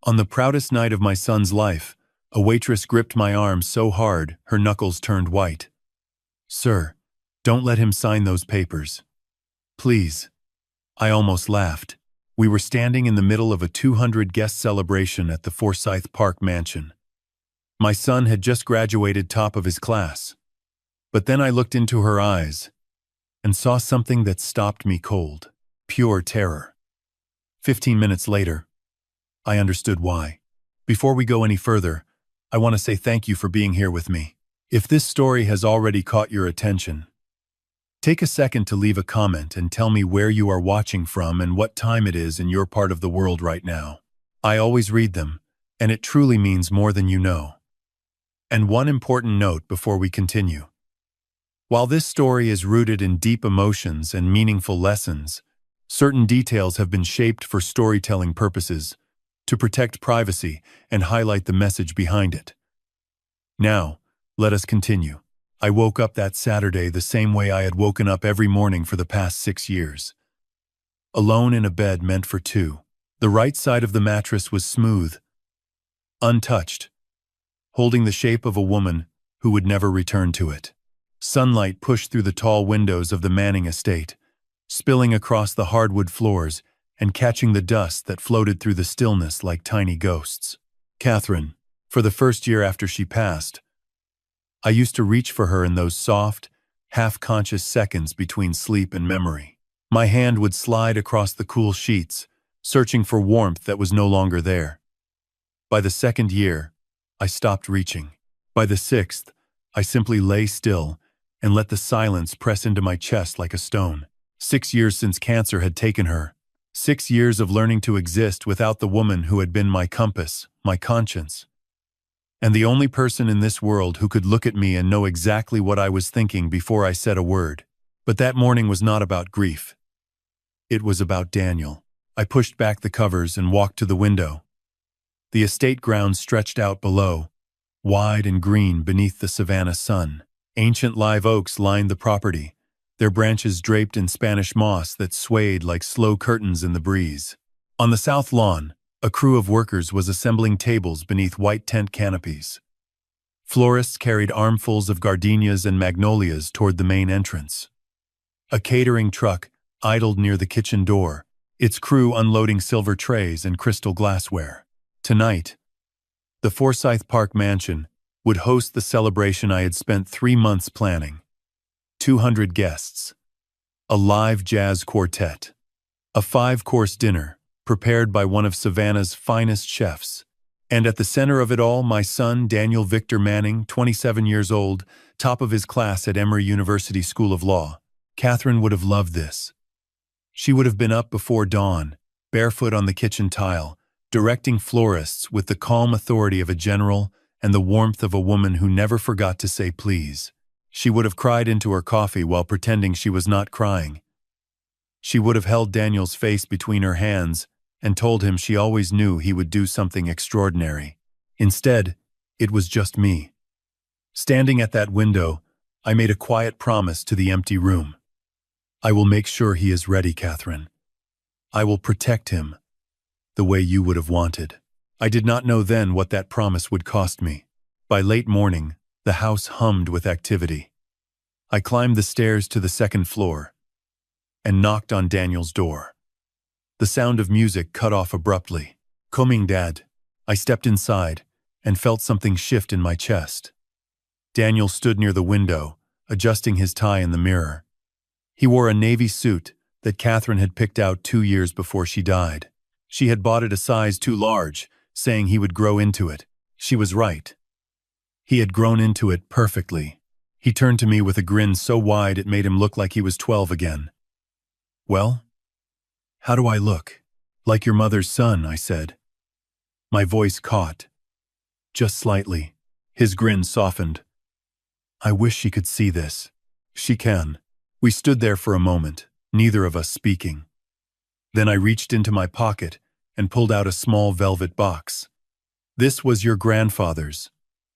On the proudest night of my son's life, a waitress gripped my arm so hard her knuckles turned white. "Sir, don't let him sign those papers. Please." I almost laughed. We were standing in the middle of a 200-guest celebration at the Forsyth Park mansion. My son had just graduated top of his class. But then I looked into her eyes and saw something that stopped me cold. Pure terror. 15 minutes later, I understood why. Before we go any further, I want to say thank you for being here with me. If this story has already caught your attention, take a second to leave a comment and tell me where you are watching from and what time it is in your part of the world right now. I always read them, and it truly means more than you know. And one important note before we continue. While this story is rooted in deep emotions and meaningful lessons, certain details have been shaped for storytelling purposes, to protect privacy and highlight the message behind it. Now, let us continue. I woke up that Saturday the same way I had woken up every morning for the past 6 years. Alone in a bed meant for two. The right side of the mattress was smooth, untouched, holding the shape of a woman who would never return to it. Sunlight pushed through the tall windows of the Manning estate, spilling across the hardwood floors and catching the dust that floated through the stillness like tiny ghosts. Catherine, for the first year after she passed, I used to reach for her in those soft, half-conscious seconds between sleep and memory. My hand would slide across the cool sheets, searching for warmth that was no longer there. By the second year, I stopped reaching. By the sixth, I simply lay still and let the silence press into my chest like a stone. 6 years since cancer had taken her. 6 years of learning to exist without the woman who had been my compass, my conscience. And the only person in this world who could look at me and know exactly what I was thinking before I said a word. But that morning was not about grief. It was about Daniel. I pushed back the covers and walked to the window. The estate grounds stretched out below, wide and green beneath the Savannah sun. Ancient live oaks lined the property, their branches draped in Spanish moss that swayed like slow curtains in the breeze. On the south lawn, a crew of workers was assembling tables beneath white tent canopies. Florists carried armfuls of gardenias and magnolias toward the main entrance. A catering truck idled near the kitchen door, its crew unloading silver trays and crystal glassware. Tonight, the Forsyth Park mansion would host the celebration I had spent 3 months planning. 200 guests, a live jazz quartet, a 5-course dinner prepared by one of Savannah's finest chefs, and at the center of it all, my son, Daniel Victor Manning, 27 years old, top of his class at Emory University School of Law. Catherine would have loved this. She would have been up before dawn, barefoot on the kitchen tile, directing florists with the calm authority of a general and the warmth of a woman who never forgot to say please. She would have cried into her coffee while pretending she was not crying. She would have held Daniel's face between her hands and told him she always knew he would do something extraordinary. Instead, it was just me. Standing at that window, I made a quiet promise to the empty room. I will make sure he is ready, Catherine. I will protect him, the way you would have wanted. I did not know then what that promise would cost me. By late morning, the house hummed with activity. I climbed the stairs to the second floor and knocked on Daniel's door. The sound of music cut off abruptly. "Coming, Dad." I stepped inside and felt something shift in my chest. Daniel stood near the window, adjusting his tie in the mirror. He wore a navy suit that Catherine had picked out 2 years before she died. She had bought it a size too large, saying he would grow into it. She was right. He had grown into it perfectly. He turned to me with a grin so wide it made him look like he was 12 again. "Well, how do I look?" "Like your mother's son," I said. My voice caught, just slightly. His grin softened. "I wish she could see this." "She can." We stood there for a moment, neither of us speaking. Then I reached into my pocket and pulled out a small velvet box. "This was your grandfather's,"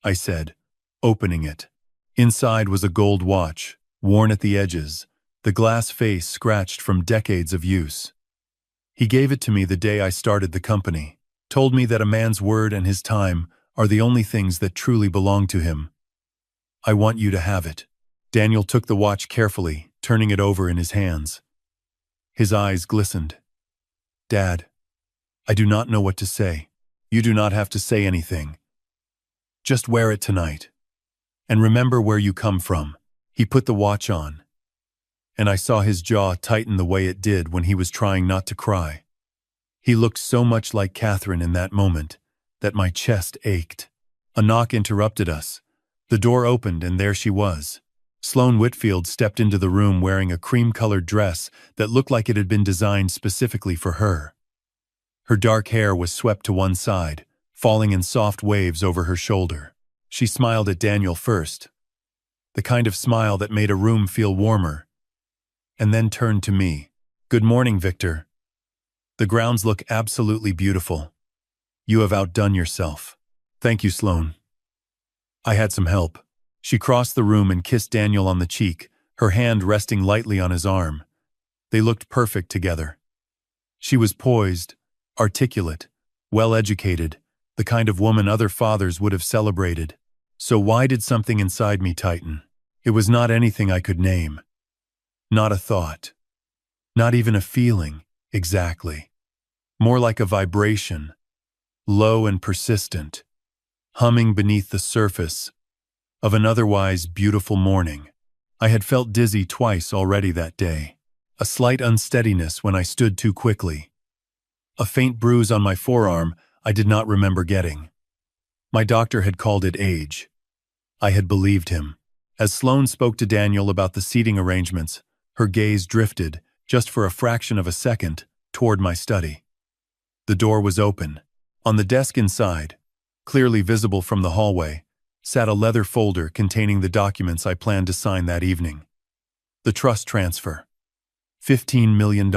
I said, opening it. Inside was a gold watch, worn at the edges, the glass face scratched from decades of use. He gave it to me the day I started the company. told me that a man's word and his time are the only things that truly belong to him. I want you to have it. Daniel took the watch carefully, turning it over in his hands. His eyes glistened. Dad, I do not know what to say. You do not have to say anything. Just wear it tonight. And remember where you come from. He put the watch on, and I saw his jaw tighten the way it did when he was trying not to cry. He looked so much like Catherine in that moment that my chest ached. A knock interrupted us. The door opened and there she was. Sloane Whitfield stepped into the room wearing a cream-colored dress that looked like it had been designed specifically for her. Her dark hair was swept to one side, falling in soft waves over her shoulder. She smiled at Daniel first, the kind of smile that made a room feel warmer, and then turned to me. Good morning, Victor. The grounds look absolutely beautiful. You have outdone yourself. Thank you, Sloane. I had some help. She crossed the room and kissed Daniel on the cheek, her hand resting lightly on his arm. They looked perfect together. She was poised, articulate, well-educated, the kind of woman other fathers would have celebrated. So why did something inside me tighten? It was not anything I could name. Not a thought. Not even a feeling, exactly. More like a vibration, low and persistent, humming beneath the surface of an otherwise beautiful morning. I had felt dizzy twice already that day. A slight unsteadiness when I stood too quickly. A faint bruise on my forearm I did not remember getting. My doctor had called it age. I had believed him. As Sloane spoke to Daniel about the seating arrangements, her gaze drifted, just for a fraction of a second, toward my study. The door was open. On the desk inside, clearly visible from the hallway, sat a leather folder containing the documents I planned to sign that evening. The trust transfer. $15 million.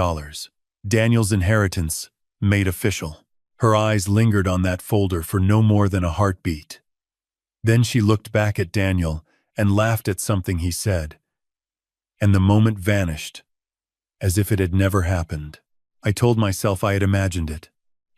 Daniel's inheritance, made official. Her eyes lingered on that folder for no more than a heartbeat. Then she looked back at Daniel and laughed at something he said. And the moment vanished, as if it had never happened. I told myself I had imagined it.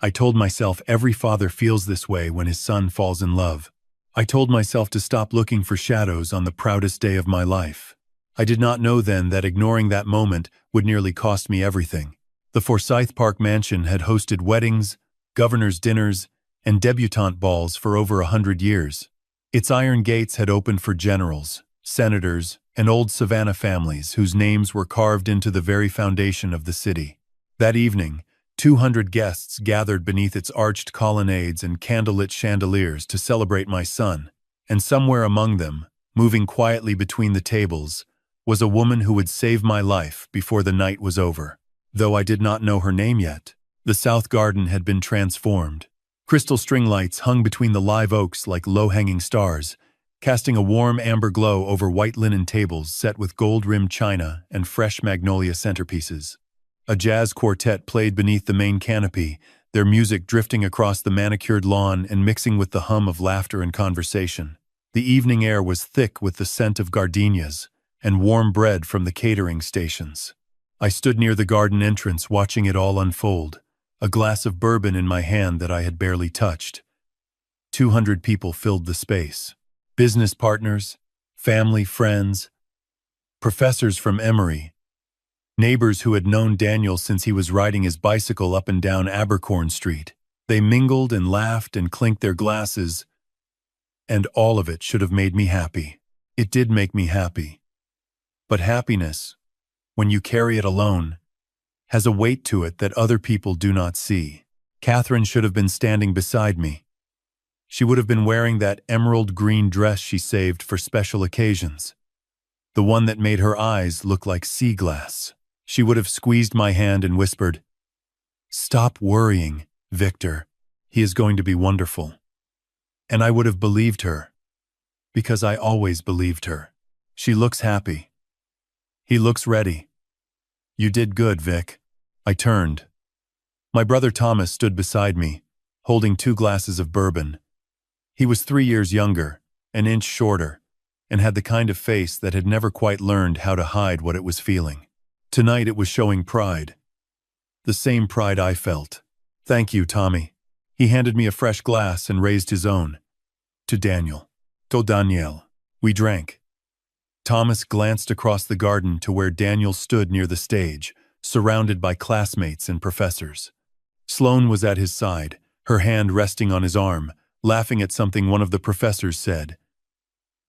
I told myself every father feels this way when his son falls in love. I told myself to stop looking for shadows on the proudest day of my life. I did not know then that ignoring that moment would nearly cost me everything. The Forsyth Park mansion had hosted weddings, governor's dinners, and debutante balls for over 100 years. Its iron gates had opened for generals, senators, and old Savannah families whose names were carved into the very foundation of the city. That evening, 200 guests gathered beneath its arched colonnades and candlelit chandeliers to celebrate my son, and somewhere among them, moving quietly between the tables, was a woman who would save my life before the night was over. Though I did not know her name yet, the South Garden had been transformed. Crystal string lights hung between the live oaks like low-hanging stars, casting a warm amber glow over white linen tables set with gold-rimmed china and fresh magnolia centerpieces. A jazz quartet played beneath the main canopy, their music drifting across the manicured lawn and mixing with the hum of laughter and conversation. The evening air was thick with the scent of gardenias and warm bread from the catering stations. I stood near the garden entrance watching it all unfold, a glass of bourbon in my hand that I had barely touched. 200 people filled the space. Business partners, family, friends, professors from Emory, neighbors who had known Daniel since he was riding his bicycle up and down Abercorn Street. They mingled and laughed and clinked their glasses, and all of it should have made me happy. It did make me happy. But happiness, when you carry it alone, has a weight to it that other people do not see. Catherine should have been standing beside me. She would have been wearing that emerald green dress she saved for special occasions, the one that made her eyes look like sea glass. She would have squeezed my hand and whispered, "Stop worrying, Victor. He is going to be wonderful." And I would have believed her, because I always believed her. She looks happy. He looks ready. You did good, Vic. I turned. My brother Thomas stood beside me, holding 2 glasses of bourbon. He was 3 years younger, an inch shorter, and had the kind of face that had never quite learned how to hide what it was feeling. Tonight it was showing pride. The same pride I felt. "Thank you, Tommy." He handed me a fresh glass and raised his own. To Daniel. To Daniel. We drank. Thomas glanced across the garden to where Daniel stood near the stage, surrounded by classmates and professors. Sloane was at his side, her hand resting on his arm, laughing at something one of the professors said.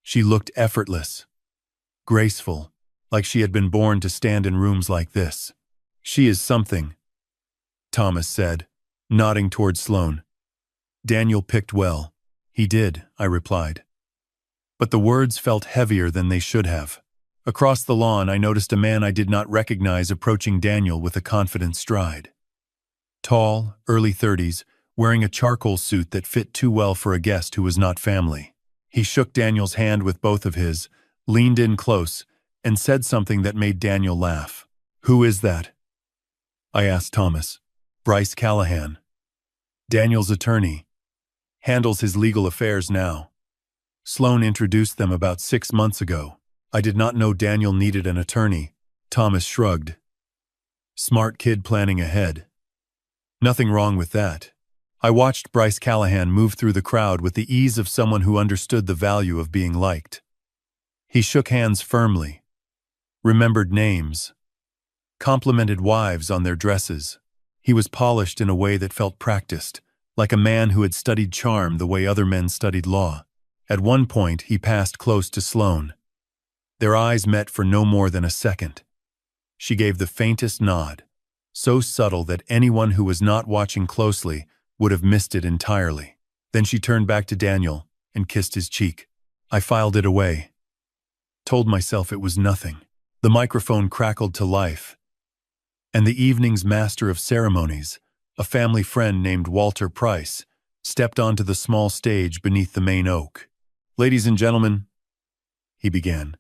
She looked effortless, graceful, like she had been born to stand in rooms like this. She is something, Thomas said, nodding toward Sloane. Daniel picked well. He did, I replied. But the words felt heavier than they should have. Across the lawn, I noticed a man I did not recognize approaching Daniel with a confident stride. Tall, early 30s, wearing a charcoal suit that fit too well for a guest who was not family. He shook Daniel's hand with both of his, leaned in close, and said something that made Daniel laugh. "Who is that?" I asked Thomas. "Bryce Callahan. Daniel's attorney. Handles his legal affairs now. Sloane introduced them about 6 months ago. I did not know Daniel needed an attorney." Thomas shrugged. "Smart kid planning ahead. Nothing wrong with that." I watched Bryce Callahan move through the crowd with the ease of someone who understood the value of being liked. He shook hands firmly, remembered names, complimented wives on their dresses. He was polished in a way that felt practiced, like a man who had studied charm the way other men studied law. At one point, he passed close to Sloane. Their eyes met for no more than a second. She gave the faintest nod, so subtle that anyone who was not watching closely would have missed it entirely. Then she turned back to Daniel and kissed his cheek. I filed it away. Told myself it was nothing. The microphone crackled to life, and the evening's master of ceremonies, a family friend named Walter Price, stepped onto the small stage beneath the main oak. "Ladies and gentlemen," he began,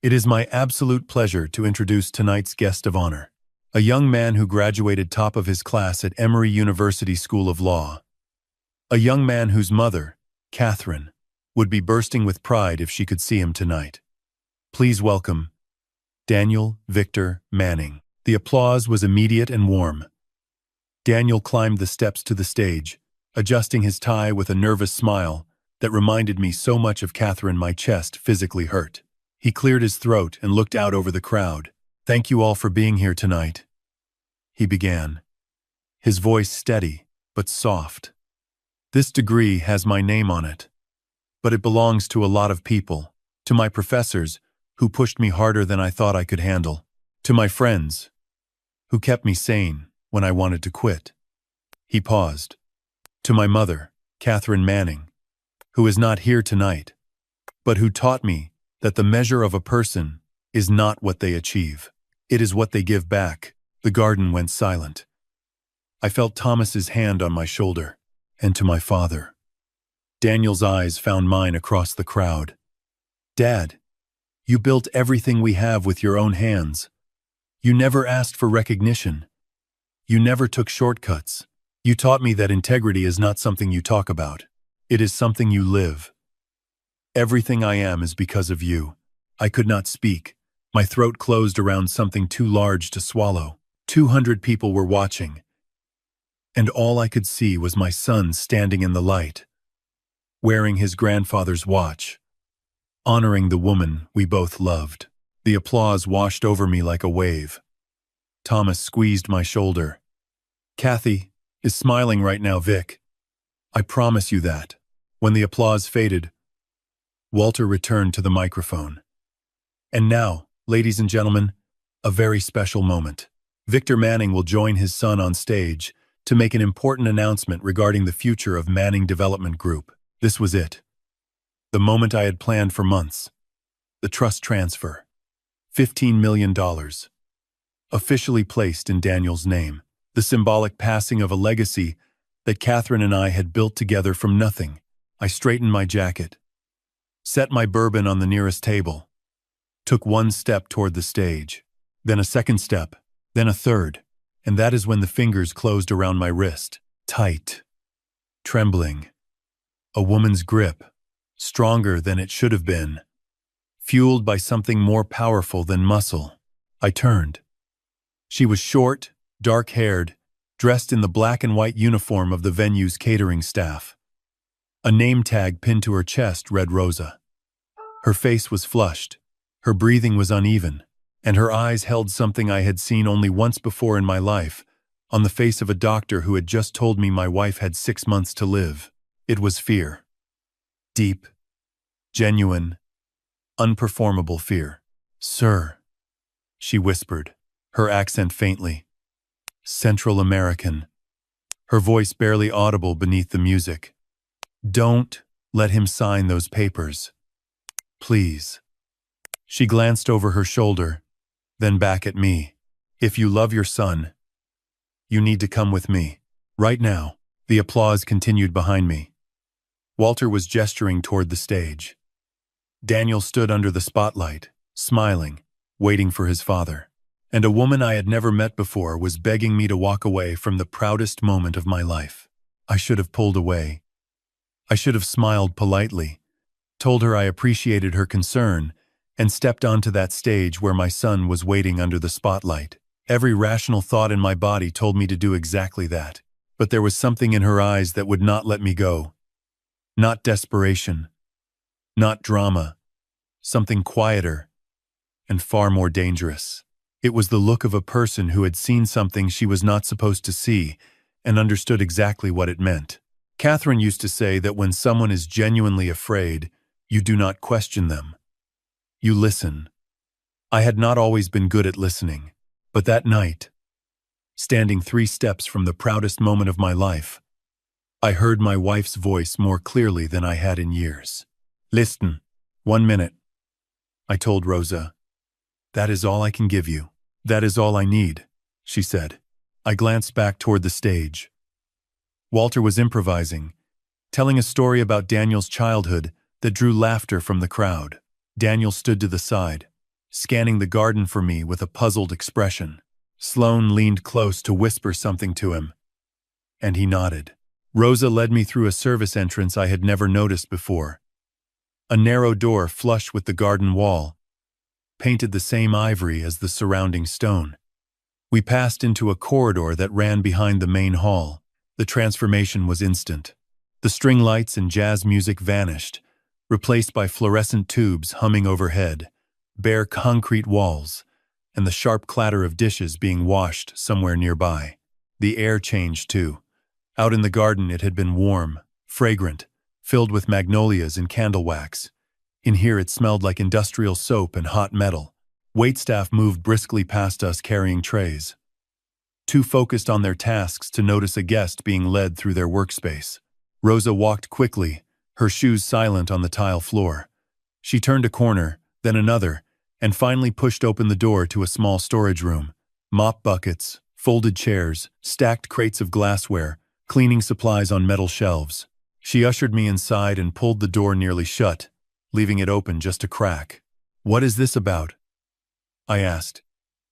"it is my absolute pleasure to introduce tonight's guest of honor, a young man who graduated top of his class at Emory University School of Law. A young man whose mother, Catherine, would be bursting with pride if she could see him tonight. Please welcome Daniel Victor Manning." The applause was immediate and warm. Daniel climbed the steps to the stage, adjusting his tie with a nervous smile that reminded me so much of Catherine my chest physically hurt. He cleared his throat and looked out over the crowd. "Thank you all for being here tonight," he began, his voice steady but soft. "This degree has my name on it, but it belongs to a lot of people, to my professors who pushed me harder than I thought I could handle, to my friends who kept me sane when I wanted to quit." He paused. "To my mother, Catherine Manning, who is not here tonight, but who taught me that the measure of a person is not what they achieve. It is what they give back." The garden went silent. I felt Thomas's hand on my shoulder. "And to my father." Daniel's eyes found mine across the crowd. "Dad, you built everything we have with your own hands. You never asked for recognition. You never took shortcuts. You taught me that integrity is not something you talk about. It is something you live. Everything I am is because of you." I could not speak. My throat closed around something too large to swallow. 200 people were watching, and all I could see was my son standing in the light, wearing his grandfather's watch, honoring the woman we both loved. The applause washed over me like a wave. Thomas squeezed my shoulder. "Kathy is smiling right now, Vic. I promise you that." When the applause faded, Walter returned to the microphone. "And now, ladies and gentlemen, a very special moment. Victor Manning will join his son on stage to make an important announcement regarding the future of Manning Development Group." This was it. The moment I had planned for months. The trust transfer. $15 million. Officially placed in Daniel's name. The symbolic passing of a legacy that Catherine and I had built together from nothing. I straightened my jacket, set my bourbon on the nearest table, took one step toward the stage, then a second step, then a third, and that is when the fingers closed around my wrist, tight, trembling. A woman's grip, stronger than it should have been, fueled by something more powerful than muscle. I turned. She was short, dark-haired, dressed in the black and white uniform of the venue's catering staff. A name tag pinned to her chest read Rosa. Her face was flushed, her breathing was uneven, and her eyes held something I had seen only once before in my life, on the face of a doctor who had just told me my wife had 6 months to live. It was fear. Deep, genuine, unperformable fear. "Sir," she whispered, her accent faintly. "Central American." Her voice barely audible beneath the music. "Don't let him sign those papers. Please." She glanced over her shoulder, then back at me. "If you love your son, you need to come with me. Right now." The applause continued behind me. Walter was gesturing toward the stage. Daniel stood under the spotlight, smiling, waiting for his father. And a woman I had never met before was begging me to walk away from the proudest moment of my life. I should have pulled away. I should have smiled politely, told her I appreciated her concern, and stepped onto that stage where my son was waiting under the spotlight. Every rational thought in my body told me to do exactly that. But there was something in her eyes that would not let me go. Not desperation, not drama, something quieter and far more dangerous. It was the look of a person who had seen something she was not supposed to see and understood exactly what it meant. Catherine used to say that when someone is genuinely afraid, you do not question them. You listen. I had not always been good at listening, but that night, standing 3 steps from the proudest moment of my life, I heard my wife's voice more clearly than I had in years. "Listen, 1 minute," I told Rosa. "That is all I can give you. That is all I need," she said. I glanced back toward the stage. Walter was improvising, telling a story about Daniel's childhood that drew laughter from the crowd. Daniel stood to the side, scanning the garden for me with a puzzled expression. Sloane leaned close to whisper something to him, and he nodded. Rosa led me through a service entrance I had never noticed before. A narrow door flush with the garden wall, painted the same ivory as the surrounding stone. We passed into a corridor that ran behind the main hall. The transformation was instant. The string lights and jazz music vanished, replaced by fluorescent tubes humming overhead, bare concrete walls, and the sharp clatter of dishes being washed somewhere nearby. The air changed too. Out in the garden it had been warm, fragrant, filled with magnolias and candle wax. In here it smelled like industrial soap and hot metal. Waitstaff moved briskly past us carrying trays, too focused on their tasks to notice a guest being led through their workspace. Rosa walked quickly, her shoes silent on the tile floor. She turned a corner, then another, and finally pushed open the door to a small storage room. Mop buckets, folded chairs, stacked crates of glassware, cleaning supplies on metal shelves. She ushered me inside and pulled the door nearly shut, leaving it open just a crack. "What is this about?" I asked,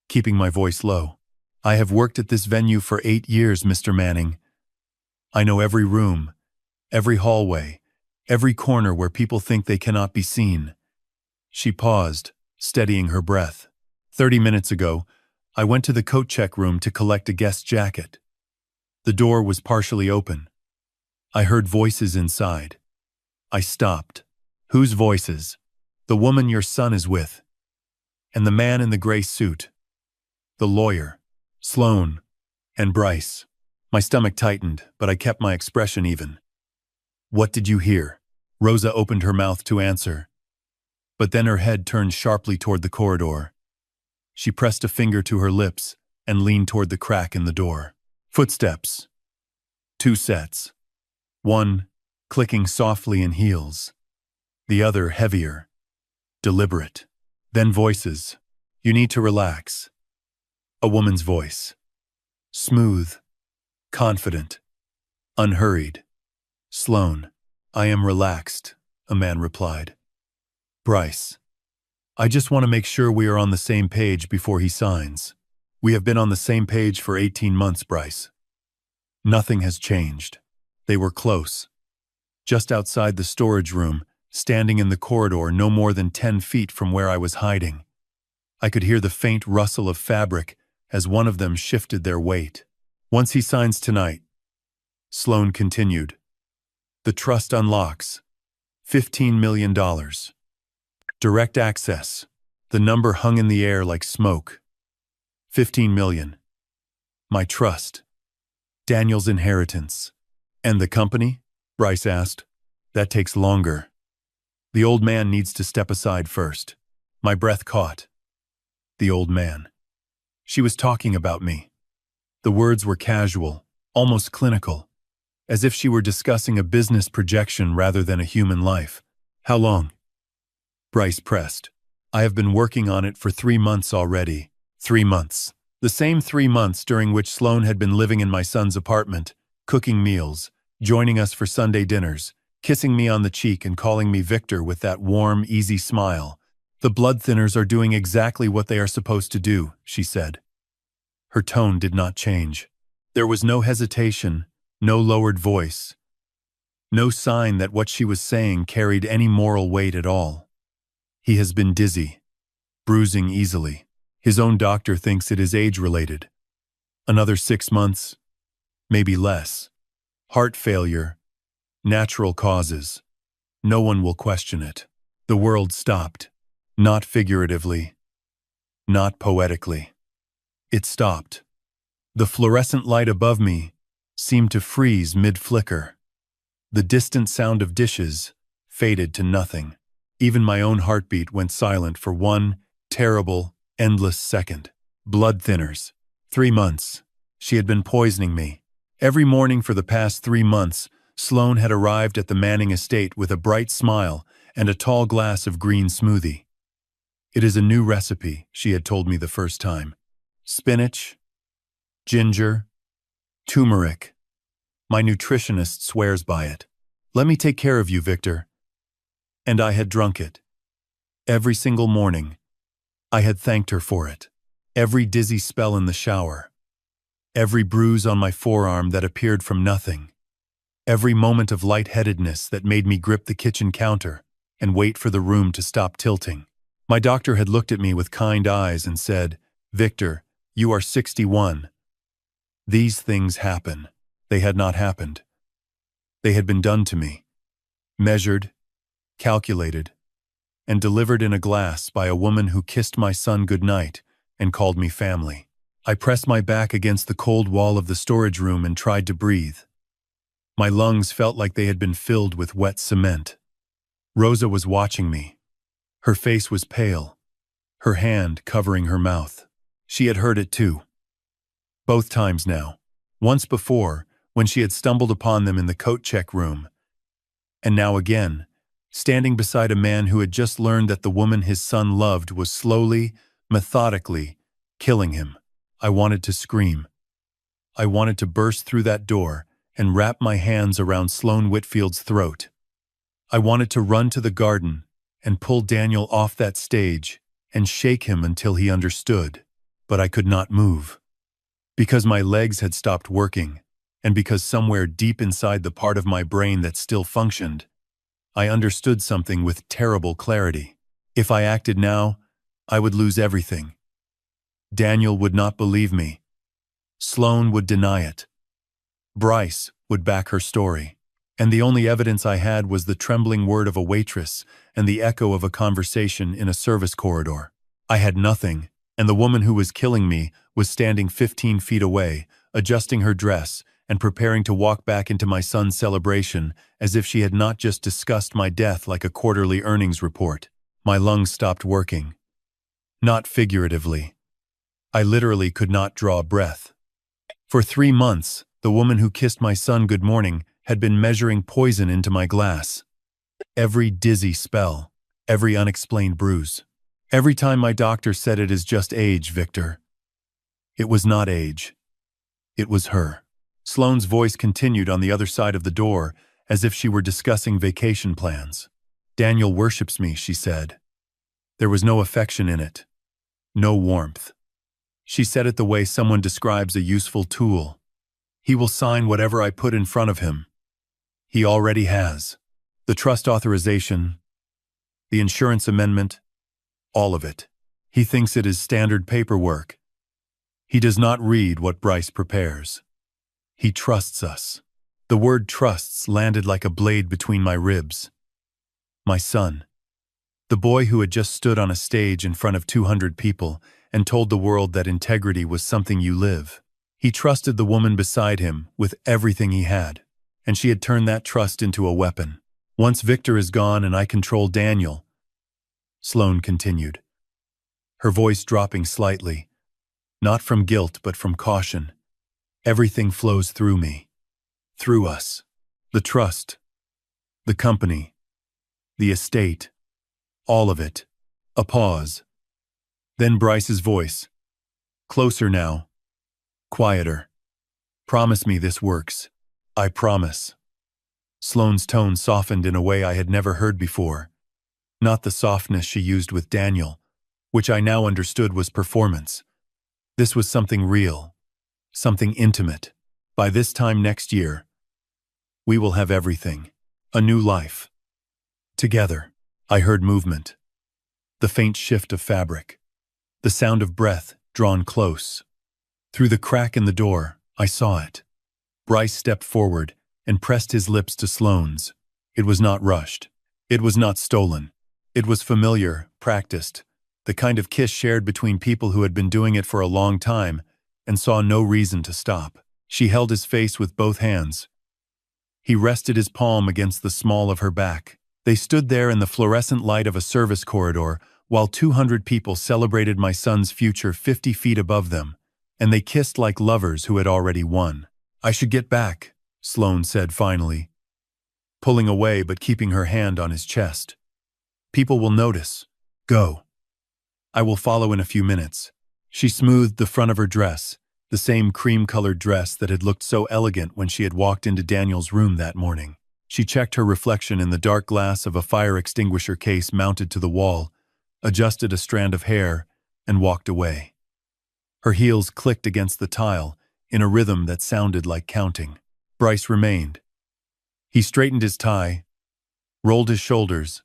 keeping my voice low. "I have worked at this venue for 8 years, Mr. Manning. I know every room, every hallway, every corner where people think they cannot be seen." She paused, steadying her breath. 30 minutes ago, I went to the coat check room to collect a guest jacket. The door was partially open. I heard voices inside. I stopped. "Whose voices?" "The woman your son is with. And the man in the gray suit. The lawyer. Sloane. And Bryce." My stomach tightened, but I kept my expression even. "What did you hear?" Rosa opened her mouth to answer, but then her head turned sharply toward the corridor. She pressed a finger to her lips and leaned toward the crack in the door. Footsteps. 2 sets. One, clicking softly in heels. The other heavier, deliberate. Then voices. "You need to relax." A woman's voice. Smooth, confident, unhurried. "Sloane." "I am relaxed," a man replied. "Bryce. I just want to make sure we are on the same page before he signs." "We have been on the same page for 18 months, Bryce." Nothing has changed. They were close. Just outside the storage room, standing in the corridor no more than 10 feet from where I was hiding. I could hear the faint rustle of fabric as one of them shifted their weight. Once he signs tonight, Sloan continued, the trust unlocks. $15 million. Direct access. The number hung in the air like smoke. 15 million. My trust. Daniel's inheritance. And the company? Bryce asked. That takes longer. The old man needs to step aside first. My breath caught. The old man. She was talking about me. The words were casual, almost clinical, as if she were discussing a business projection rather than a human life. How long? Bryce pressed. I have been working on it for 3 months already. 3 months. The same 3 months during which Sloan had been living in my son's apartment, cooking meals, joining us for Sunday dinners, kissing me on the cheek and calling me Victor with that warm, easy smile. The blood thinners are doing exactly what they are supposed to do, she said. Her tone did not change. There was no hesitation, no lowered voice, no sign that what she was saying carried any moral weight at all. He has been dizzy, bruising easily. His own doctor thinks it is age-related. Another 6 months, maybe less. Heart failure, natural causes. No one will question it. The world stopped. Not figuratively, not poetically. It stopped. The fluorescent light above me seemed to freeze mid-flicker. The distant sound of dishes faded to nothing. Even my own heartbeat went silent for one terrible, endless second. Blood thinners. 3 months. She had been poisoning me. Every morning for the past 3 months, Sloan had arrived at the Manning estate with a bright smile and a tall glass of green smoothie. It is a new recipe, she had told me the first time. Spinach, ginger, turmeric. My nutritionist swears by it. Let me take care of you, Victor. And I had drunk it. Every single morning, I had thanked her for it. Every dizzy spell in the shower. Every bruise on my forearm that appeared from nothing. Every moment of lightheadedness that made me grip the kitchen counter and wait for the room to stop tilting. My doctor had looked at me with kind eyes and said, Victor, you are 61. These things happen. They had not happened. They had been done to me. Measured, calculated, and delivered in a glass by a woman who kissed my son goodnight and called me family. I pressed my back against the cold wall of the storage room and tried to breathe. My lungs felt like they had been filled with wet cement. Rosa was watching me. Her face was pale, her hand covering her mouth. She had heard it too. Both times now. Once before, when she had stumbled upon them in the coat check room. And now again, standing beside a man who had just learned that the woman his son loved was slowly, methodically, killing him. I wanted to scream. I wanted to burst through that door and wrap my hands around Sloan Whitfield's throat. I wanted to run to the garden and pull Daniel off that stage and shake him until he understood. But I could not move. Because my legs had stopped working, and because somewhere deep inside the part of my brain that still functioned, I understood something with terrible clarity. If I acted now, I would lose everything. Daniel would not believe me. Sloan would deny it. Bryce would back her story. And the only evidence I had was the trembling word of a waitress and the echo of a conversation in a service corridor. I had nothing, and the woman who was killing me was standing 15 feet away, adjusting her dress and preparing to walk back into my son's celebration as if she had not just discussed my death like a quarterly earnings report. My lungs stopped working. Not figuratively. I literally could not draw a breath. For 3 months, the woman who kissed my son good morning had been measuring poison into my glass. Every dizzy spell, every unexplained bruise. Every time my doctor said it is just age, Victor. It was not age. It was her. Sloane's voice continued on the other side of the door, as if she were discussing vacation plans. Daniel worships me, she said. There was no affection in it. No warmth. She said it the way someone describes a useful tool. He will sign whatever I put in front of him. He already has. The trust authorization, the insurance amendment, all of it. He thinks it is standard paperwork. He does not read what Bryce prepares. He trusts us. The word trusts landed like a blade between my ribs. My son. The boy who had just stood on a stage in front of 200 people and told the world that integrity was something you live. He trusted the woman beside him with everything he had, and she had turned that trust into a weapon. Once Victor is gone and I control Daniel, Sloane continued, her voice dropping slightly, not from guilt but from caution. Everything flows through me. Through us. The trust. The company. The estate. All of it. A pause. Then Bryce's voice. Closer now. Quieter. Promise me this works. I promise. Sloane's tone softened in a way I had never heard before. Not the softness she used with Daniel, which I now understood was performance. This was something real. Something intimate. By this time next year, we will have everything. A new life. Together. I heard movement. The faint shift of fabric. The sound of breath drawn close. Through the crack in the door, I saw it. Bryce stepped forward and pressed his lips to Sloane's. It was not rushed. It was not stolen. It was familiar, practiced, the kind of kiss shared between people who had been doing it for a long time and saw no reason to stop. She held his face with both hands. He rested his palm against the small of her back. They stood there in the fluorescent light of a service corridor while 200 people celebrated my son's future 50 feet above them, and they kissed like lovers who had already won. I should get back, Sloane said finally, pulling away but keeping her hand on his chest. People will notice. Go. I will follow in a few minutes. She smoothed the front of her dress, the same cream-colored dress that had looked so elegant when she had walked into Daniel's room that morning. She checked her reflection in the dark glass of a fire extinguisher case mounted to the wall, adjusted a strand of hair, and walked away. Her heels clicked against the tile in a rhythm that sounded like counting. Bryce remained. He straightened his tie, rolled his shoulders,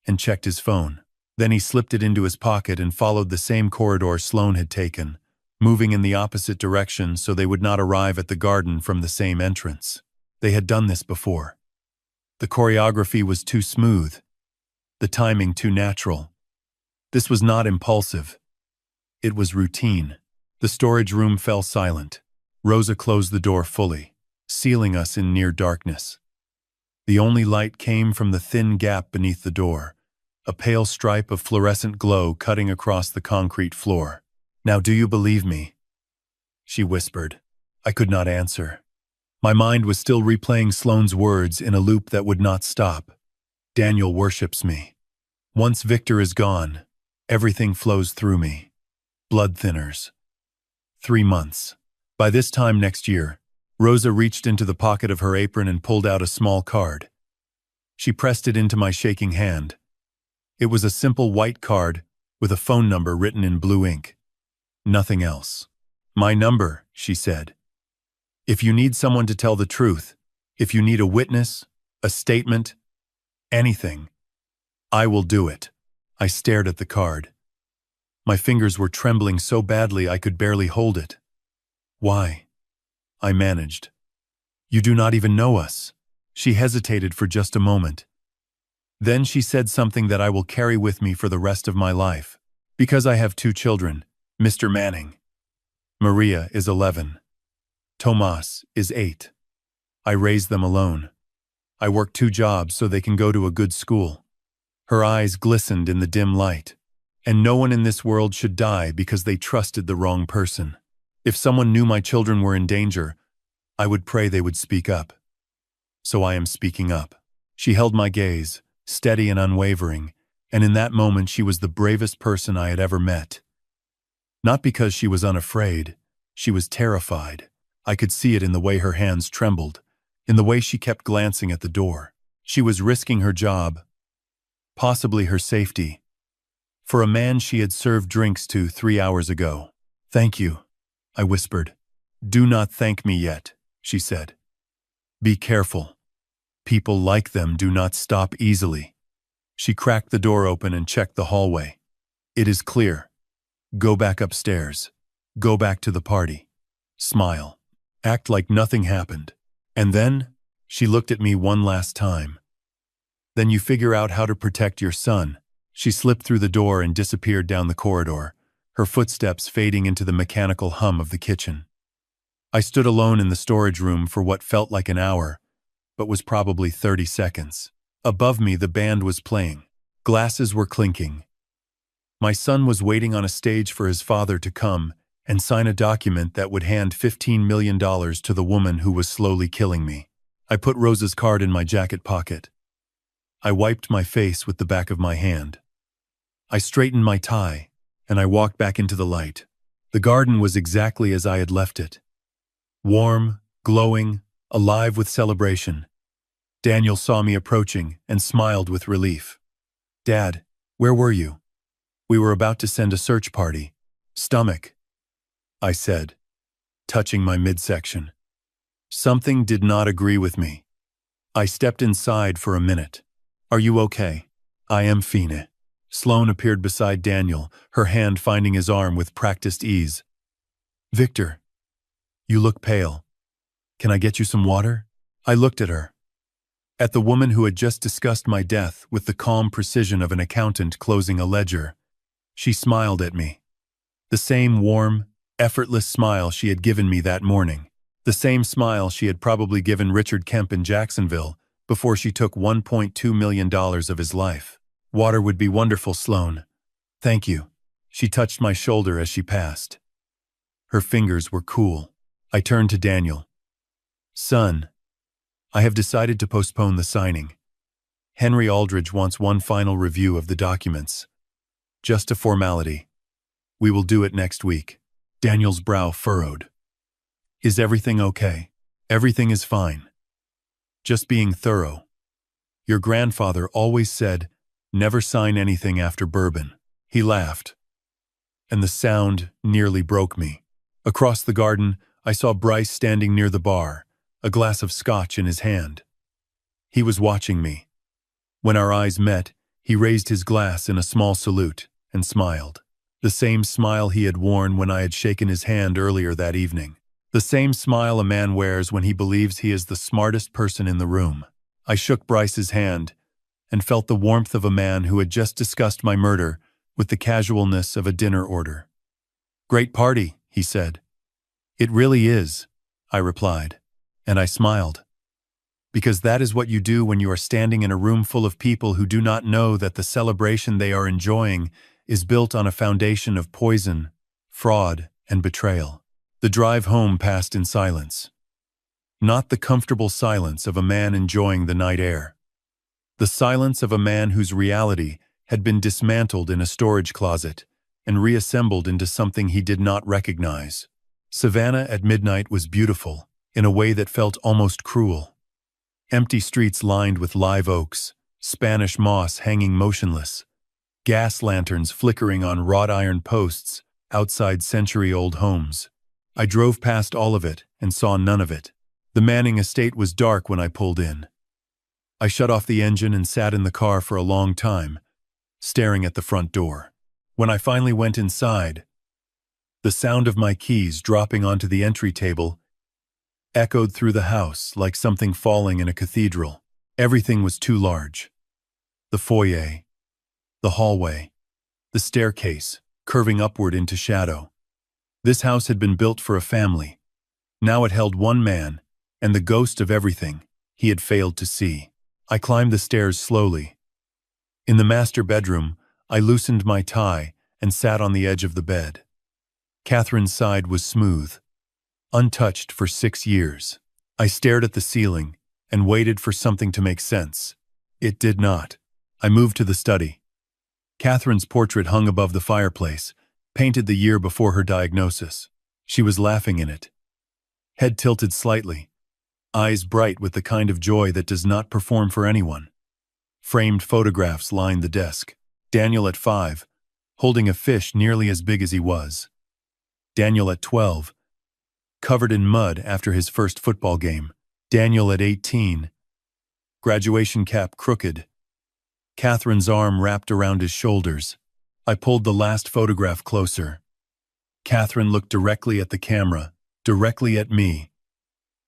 and checked his phone. Then he slipped it into his pocket and followed the same corridor Sloane had taken, moving in the opposite direction so they would not arrive at the garden from the same entrance. They had done this before. The choreography was too smooth, the timing too natural. This was not impulsive. It was routine. The storage room fell silent. Rosa closed the door fully, sealing us in near darkness. The only light came from the thin gap beneath the door, a pale stripe of fluorescent glow cutting across the concrete floor. "Now do you believe me?" she whispered. I could not answer. My mind was still replaying Sloane's words in a loop that would not stop. Daniel worships me. Once Victor is gone, everything flows through me. Blood thinners. 3 months. By this time next year, Rosa reached into the pocket of her apron and pulled out a small card. She pressed it into my shaking hand. It was a simple white card with a phone number written in blue ink. Nothing else. "My number," she said. "If you need someone to tell the truth, if you need a witness, a statement, anything, I will do it." I stared at the card. My fingers were trembling so badly I could barely hold it. "Why?" I managed. "You do not even know us." She hesitated for just a moment. Then she said something that I will carry with me for the rest of my life. "Because I have 2 children, Mr. Manning. Maria is 11. Tomas is 8. I raised them alone. I work 2 jobs so they can go to a good school." Her eyes glistened in the dim light. "And no one in this world should die because they trusted the wrong person. If someone knew my children were in danger, I would pray they would speak up. So I am speaking up." She held my gaze, steady and unwavering, and in that moment she was the bravest person I had ever met. Not because she was unafraid, she was terrified. I could see it in the way her hands trembled, in the way she kept glancing at the door. She was risking her job, possibly her safety, for a man she had served drinks to 3 hours ago. "Thank you," I whispered. "Do not thank me yet," she said. "Be careful. People like them do not stop easily." She cracked the door open and checked the hallway. "It is clear. Go back upstairs. Go back to the party. Smile." Act like nothing happened. And then, she looked at me one last time. Then you figure out how to protect your son. She slipped through the door and disappeared down the corridor, her footsteps fading into the mechanical hum of the kitchen. I stood alone in the storage room for what felt like an hour, but was probably 30 seconds. Above me, the band was playing. Glasses were clinking. My son was waiting on a stage for his father to come and sign a document that would hand $15 million to the woman who was slowly killing me. I put Rosa's card in my jacket pocket. I wiped my face with the back of my hand. I straightened my tie, and I walked back into the light. The garden was exactly as I had left it. Warm, glowing, alive with celebration. Daniel saw me approaching and smiled with relief. "Dad, where were you?" "We were about to send a search party." "Stomach," I said, touching my midsection. Something did not agree with me. I stepped inside for a minute. "Are you okay?" "I am fine." Sloane appeared beside Daniel, her hand finding his arm with practiced ease. "Victor, you look pale. Can I get you some water?" I looked at her. At the woman who had just discussed my death with the calm precision of an accountant closing a ledger. She smiled at me. The same warm, effortless smile she had given me that morning. The same smile she had probably given Richard Kemp in Jacksonville before she took $1.2 million of his life. "Water would be wonderful, Sloane." "Thank you." She touched my shoulder as she passed. Her fingers were cool. I turned to Daniel. "Son, I have decided to postpone the signing. Henry Aldridge wants one final review of the documents. Just a formality. We will do it next week." Daniel's brow furrowed. "Is everything okay?" "Everything is fine. Just being thorough. Your grandfather always said, never sign anything after bourbon." He laughed, and the sound nearly broke me. Across the garden, I saw Bryce standing near the bar, a glass of scotch in his hand. He was watching me. When our eyes met, he raised his glass in a small salute and smiled. The same smile he had worn when I had shaken his hand earlier that evening. The same smile a man wears when he believes he is the smartest person in the room. I shook Bryce's hand and felt the warmth of a man who had just discussed my murder with the casualness of a dinner order. "Great party," he said. "It really is," I replied, and I smiled. Because that is what you do when you are standing in a room full of people who do not know that the celebration they are enjoying is built on a foundation of poison, fraud, and betrayal. The drive home passed in silence. Not the comfortable silence of a man enjoying the night air. The silence of a man whose reality had been dismantled in a storage closet and reassembled into something he did not recognize. Savannah at midnight was beautiful, in a way that felt almost cruel. Empty streets lined with live oaks, Spanish moss hanging motionless, gas lanterns flickering on wrought iron posts outside century-old homes. I drove past all of it and saw none of it. The Manning estate was dark when I pulled in. I shut off the engine and sat in the car for a long time, staring at the front door. When I finally went inside, the sound of my keys dropping onto the entry table echoed through the house like something falling in a cathedral. Everything was too large. The foyer, the hallway, the staircase, curving upward into shadow. This house had been built for a family. Now it held one man, and the ghost of everything he had failed to see. I climbed the stairs slowly. In the master bedroom, I loosened my tie and sat on the edge of the bed. Catherine's side was smooth, untouched for 6 years. I stared at the ceiling and waited for something to make sense. It did not. I moved to the study. Catherine's portrait hung above the fireplace, painted the year before her diagnosis. She was laughing in it. Head tilted slightly, eyes bright with the kind of joy that does not perform for anyone. Framed photographs lined the desk. Daniel at 5, holding a fish nearly as big as he was. Daniel at 12, covered in mud after his first football game. Daniel at 18, graduation cap crooked. Catherine's arm wrapped around his shoulders. I pulled the last photograph closer. Catherine looked directly at the camera, directly at me,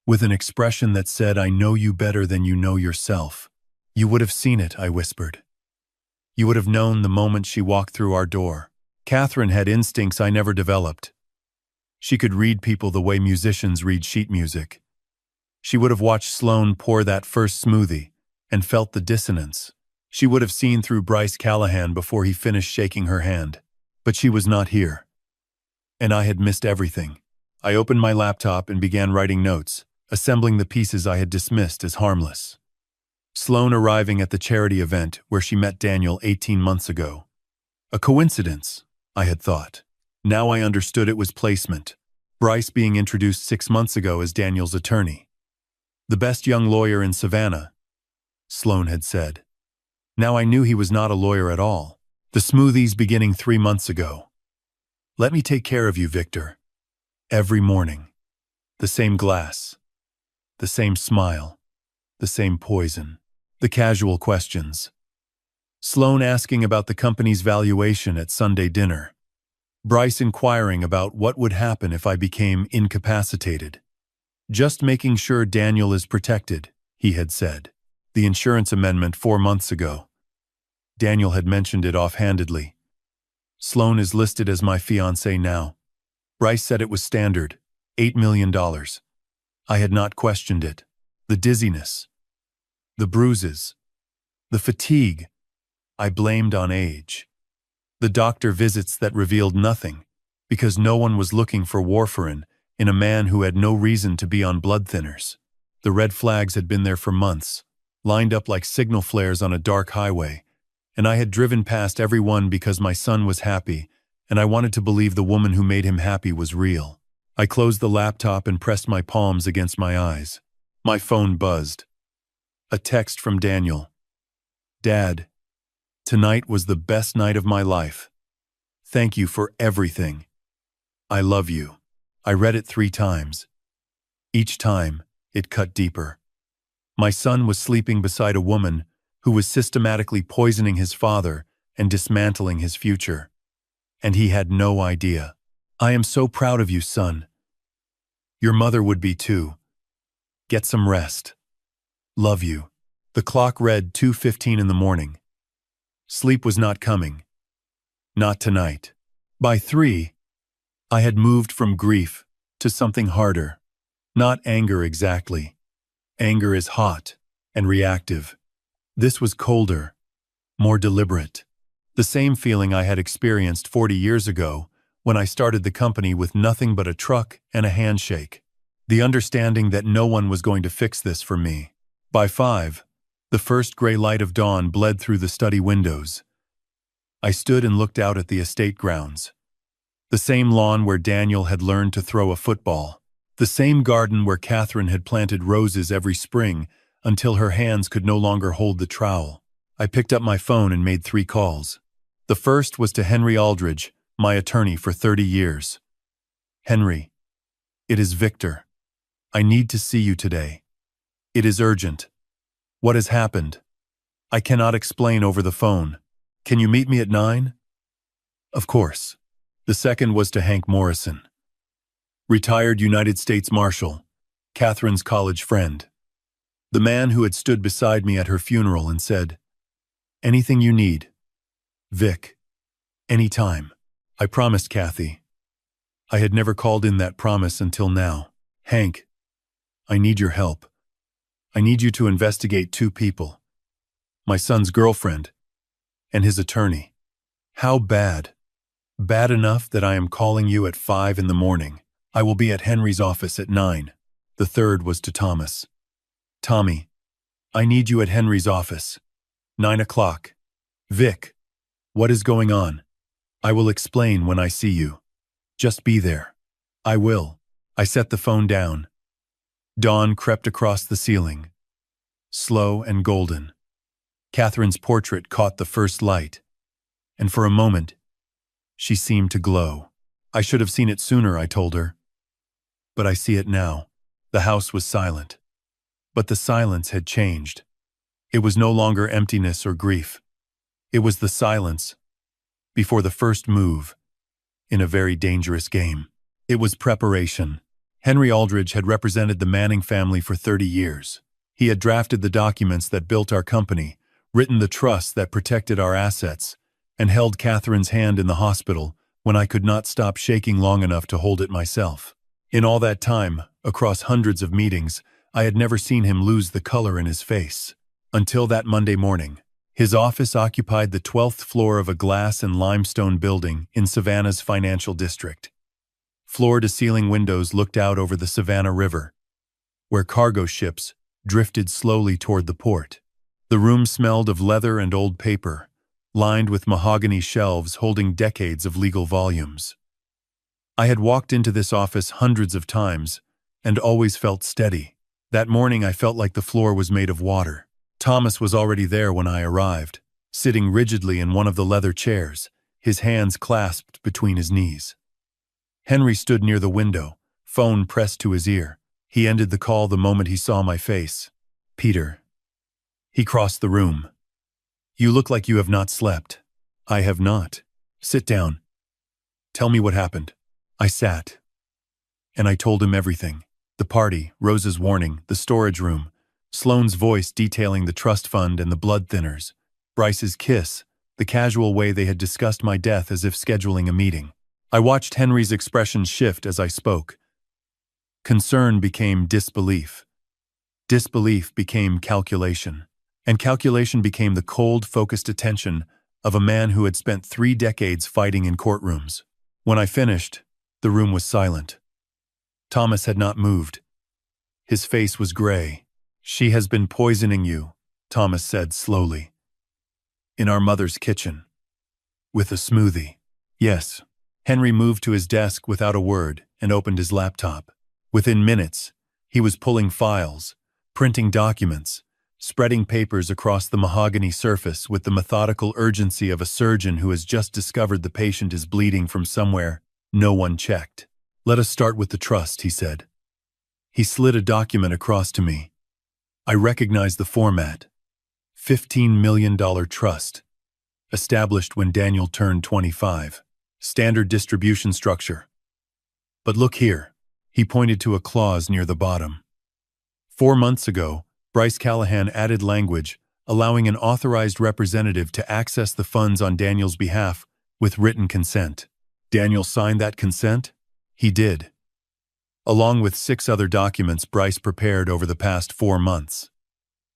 with an expression that said, "I know you better than you know yourself." "You would have seen it," I whispered. "You would have known the moment she walked through our door." Catherine had instincts I never developed. She could read people the way musicians read sheet music. She would have watched Sloane pour that first smoothie and felt the dissonance. She would have seen through Bryce Callahan before he finished shaking her hand. But she was not here. And I had missed everything. I opened my laptop and began writing notes, assembling the pieces I had dismissed as harmless. Sloane arriving at the charity event where she met Daniel 18 months ago. A coincidence, I had thought. Now I understood it was placement. Bryce being introduced 6 months ago as Daniel's attorney. The best young lawyer in Savannah, Sloane had said. Now I knew he was not a lawyer at all. The smoothies beginning 3 months ago. "Let me take care of you, Victor." Every morning. The same glass. The same smile. The same poison. The casual questions. Sloane asking about the company's valuation at Sunday dinner. Bryce inquiring about what would happen if I became incapacitated. "Just making sure Daniel is protected," he had said. The insurance amendment 4 months ago. Daniel had mentioned it offhandedly. "Sloane is listed as my fiancé now." Bryce said it was standard, $8 million. I had not questioned it. The dizziness. The bruises. The fatigue. I blamed on age. The doctor visits that revealed nothing, because no one was looking for warfarin in a man who had no reason to be on blood thinners. The red flags had been there for months, lined up like signal flares on a dark highway, and I had driven past every one because my son was happy, and I wanted to believe the woman who made him happy was real. I closed the laptop and pressed my palms against my eyes. My phone buzzed. A text from Daniel. "Dad, tonight was the best night of my life. Thank you for everything. I love you." I read it 3 times. Each time, it cut deeper. My son was sleeping beside a woman who was systematically poisoning his father and dismantling his future. And he had no idea. "I am so proud of you, son. Your mother would be too. Get some rest. Love you." The clock read 2:15 in the morning. Sleep was not coming. Not tonight. By 3, I had moved from grief to something harder. Not anger exactly. Anger is hot and reactive. This was colder, more deliberate. The same feeling I had experienced 40 years ago when I started the company with nothing but a truck and a handshake. The understanding that no one was going to fix this for me. By 5, the first gray light of dawn bled through the study windows. I stood and looked out at the estate grounds. The same lawn where Daniel had learned to throw a football. The same garden where Catherine had planted roses every spring until her hands could no longer hold the trowel. I picked up my phone and made 3 calls. The first was to Henry Aldridge, my attorney for 30 years. "Henry, it is Victor. I need to see you today. It is urgent. What has happened? I cannot explain over the phone. Can you meet me at 9? Of course. The second was to Hank Morrison. Retired United States Marshal, Catherine's college friend. The man who had stood beside me at her funeral and said, "Anything you need. Vic. Anytime." I promised Kathy. I had never called in that promise until now. "Hank, I need your help. I need you to investigate 2 people. My son's girlfriend and his attorney." "How bad?" "Bad enough that I am calling you at 5 in the morning. I will be at Henry's office at 9. The third was to Thomas. "Tommy, I need you at Henry's office. 9 o'clock. Vic, what is going on? I will explain when I see you. Just be there." "I will." I set the phone down. Dawn crept across the ceiling. Slow and golden. Catherine's portrait caught the first light, and for a moment, she seemed to glow. I should have seen it sooner, I told her. But I see it now. The house was silent. But the silence had changed. It was no longer emptiness or grief. It was the silence before the first move in a very dangerous game. It was preparation. Henry Aldridge had represented the Manning family for 30 years. He had drafted the documents that built our company, written the trusts that protected our assets, and held Catherine's hand in the hospital when I could not stop shaking long enough to hold it myself. In all that time, across hundreds of meetings, I had never seen him lose the color in his face. Until that Monday morning. His office occupied the 12th floor of a glass and limestone building in Savannah's financial district. Floor-to-ceiling windows looked out over the Savannah River, where cargo ships drifted slowly toward the port. The room smelled of leather and old paper, lined with mahogany shelves holding decades of legal volumes. I had walked into this office hundreds of times and always felt steady. That morning I felt like the floor was made of water. Thomas was already there when I arrived, sitting rigidly in one of the leather chairs, his hands clasped between his knees. Henry stood near the window, phone pressed to his ear. He ended the call the moment he saw my face. "Peter." He crossed the room. "You look like you have not slept." "I have not." "Sit down. Tell me what happened." I sat. And I told him everything. The party, Rose's warning, the storage room, Sloane's voice detailing the trust fund and the blood thinners, Bryce's kiss, the casual way they had discussed my death as if scheduling a meeting. I watched Henry's expression shift as I spoke. Concern became disbelief. Disbelief became calculation. And calculation became the cold, focused attention of a man who had spent 3 decades fighting in courtrooms. When I finished, the room was silent. Thomas had not moved. His face was gray. "She has been poisoning you," Thomas said slowly. "In our mother's kitchen. With a smoothie." "Yes." Henry moved to his desk without a word and opened his laptop. Within minutes, he was pulling files, printing documents, spreading papers across the mahogany surface with the methodical urgency of a surgeon who has just discovered the patient is bleeding from somewhere no one checked. "Let us start with the trust," he said. He slid a document across to me. I recognized the format. $15 million trust. Established when Daniel turned 25. Standard distribution structure. But look here. He pointed to a clause near the bottom. 4 months ago, Bryce Callahan added language allowing an authorized representative to access the funds on Daniel's behalf with written consent. Daniel signed that consent? He did. Along with 6 other documents Bryce prepared over the past 4 months.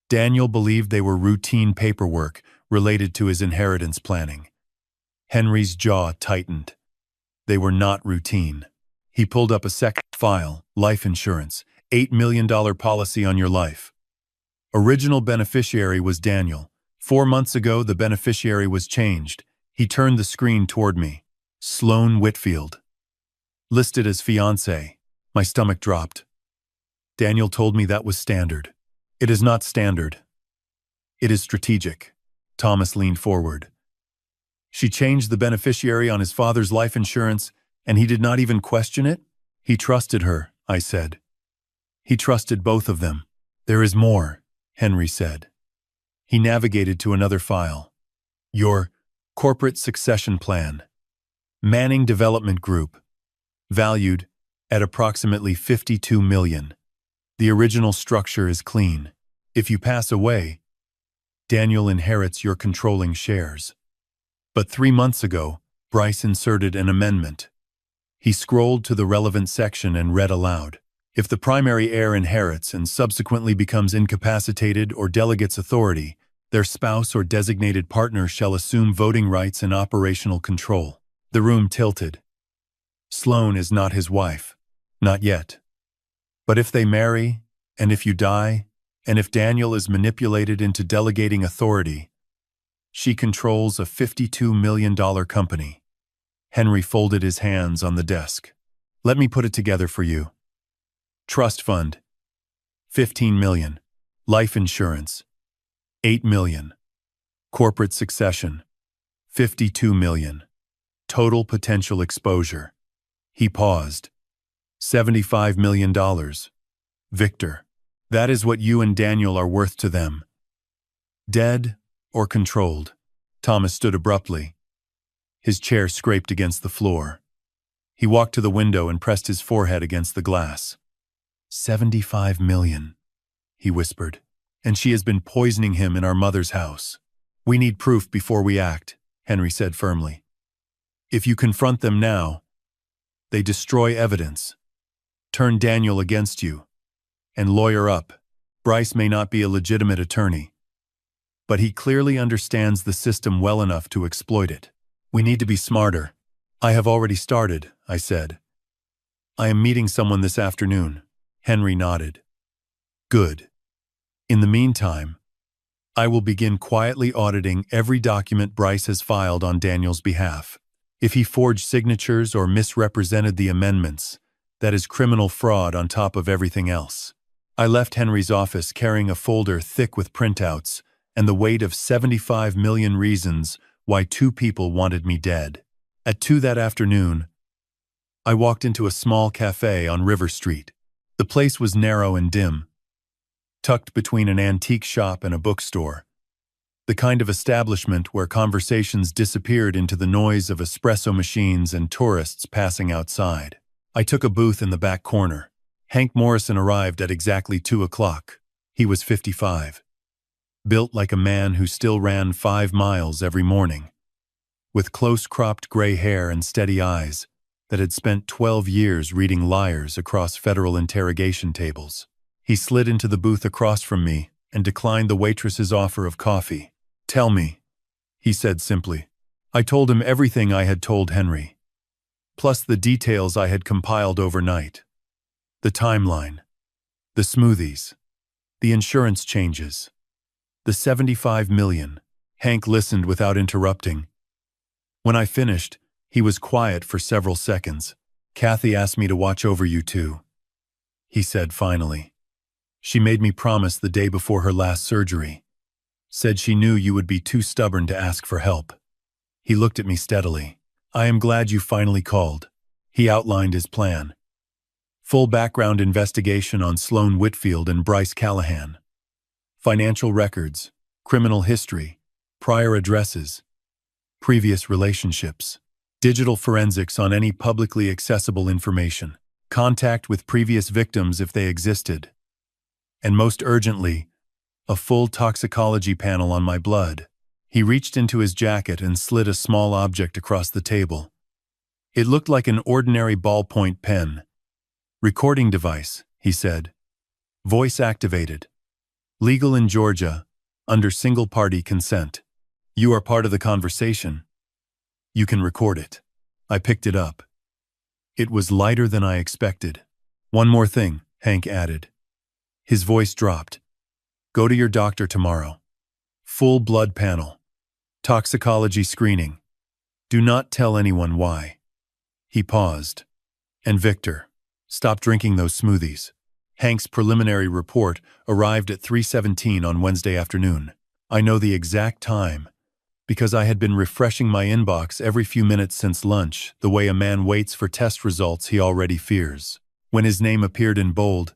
Daniel believed they were routine paperwork related to his inheritance planning. Henry's jaw tightened. They were not routine. He pulled up a second file, life insurance, $8 million policy on your life. Original beneficiary was Daniel. 4 months ago, the beneficiary was changed. He turned the screen toward me. Sloane Whitfield. Listed as fiancé. My stomach dropped. Daniel told me that was standard. It is not standard. It is strategic. Thomas leaned forward. She changed the beneficiary on his father's life insurance, and he did not even question it? He trusted her, I said. He trusted both of them. There is more, Henry said. He navigated to another file. Your corporate succession plan. Manning Development Group. Valued at approximately $52 million. The original structure is clean. If you pass away, Daniel inherits your controlling shares. But 3 months ago, Bryce inserted an amendment. He scrolled to the relevant section and read aloud. If the primary heir inherits and subsequently becomes incapacitated or delegates authority, their spouse or designated partner shall assume voting rights and operational control. The room tilted. Sloane is not his wife. Not yet. But if they marry, and if you die, and if Daniel is manipulated into delegating authority, she controls a $52 million company. Henry folded his hands on the desk. Let me put it together for you. Trust fund, $15 million. Life insurance, $8 million. Corporate succession, $52 million. Total potential exposure. He paused. $75 million. Victor, that is what you and Daniel are worth to them. Dead or controlled? Thomas stood abruptly. His chair scraped against the floor. He walked to the window and pressed his forehead against the glass. 75 million, he whispered. And she has been poisoning him in our mother's house. We need proof before we act, Henry said firmly. If you confront them now, they destroy evidence, turn Daniel against you, and lawyer up. Bryce may not be a legitimate attorney, but he clearly understands the system well enough to exploit it. We need to be smarter. I have already started, I said. I am meeting someone this afternoon. Henry nodded. Good. In the meantime, I will begin quietly auditing every document Bryce has filed on Daniel's behalf. If he forged signatures or misrepresented the amendments, that is criminal fraud on top of everything else. I left Henry's office carrying a folder thick with printouts and the weight of 75 million reasons why 2 people wanted me dead. At 2 that afternoon, I walked into a small cafe on River Street. The place was narrow and dim, tucked between an antique shop and a bookstore, the kind of establishment where conversations disappeared into the noise of espresso machines and tourists passing outside. I took a booth in the back corner. Hank Morrison arrived at exactly 2 o'clock. He was 55, built like a man who still ran 5 miles every morning, with close-cropped gray hair and steady eyes that had spent 12 years reading liars across federal interrogation tables. He slid into the booth across from me and declined the waitress's offer of coffee. Tell me, he said simply. I told him everything I had told Henry, plus the details I had compiled overnight. The timeline, the smoothies, the insurance changes, the 75 million. Hank listened without interrupting. When I finished, he was quiet for several seconds. Kathy asked me to watch over you too, he said finally. She made me promise the day before her last surgery. Said she knew you would be too stubborn to ask for help. He looked at me steadily. I am glad you finally called. He outlined his plan. Full background investigation on Sloan Whitfield and Bryce Callahan. Financial records, criminal history, prior addresses, previous relationships, digital forensics on any publicly accessible information, contact with previous victims if they existed, and most urgently, a full toxicology panel on my blood. He reached into his jacket and slid a small object across the table. It looked like an ordinary ballpoint pen. Recording device, he said. Voice activated. Legal in Georgia, under single-party consent. You are part of the conversation. You can record it. I picked it up. It was lighter than I expected. One more thing, Hank added. His voice dropped. Go to your doctor tomorrow. Full blood panel. Toxicology screening. Do not tell anyone why. He paused. And Victor, stop drinking those smoothies. Hank's preliminary report arrived at 3:17 on Wednesday afternoon. I know the exact time, because I had been refreshing my inbox every few minutes since lunch, the way a man waits for test results he already fears. When his name appeared in bold,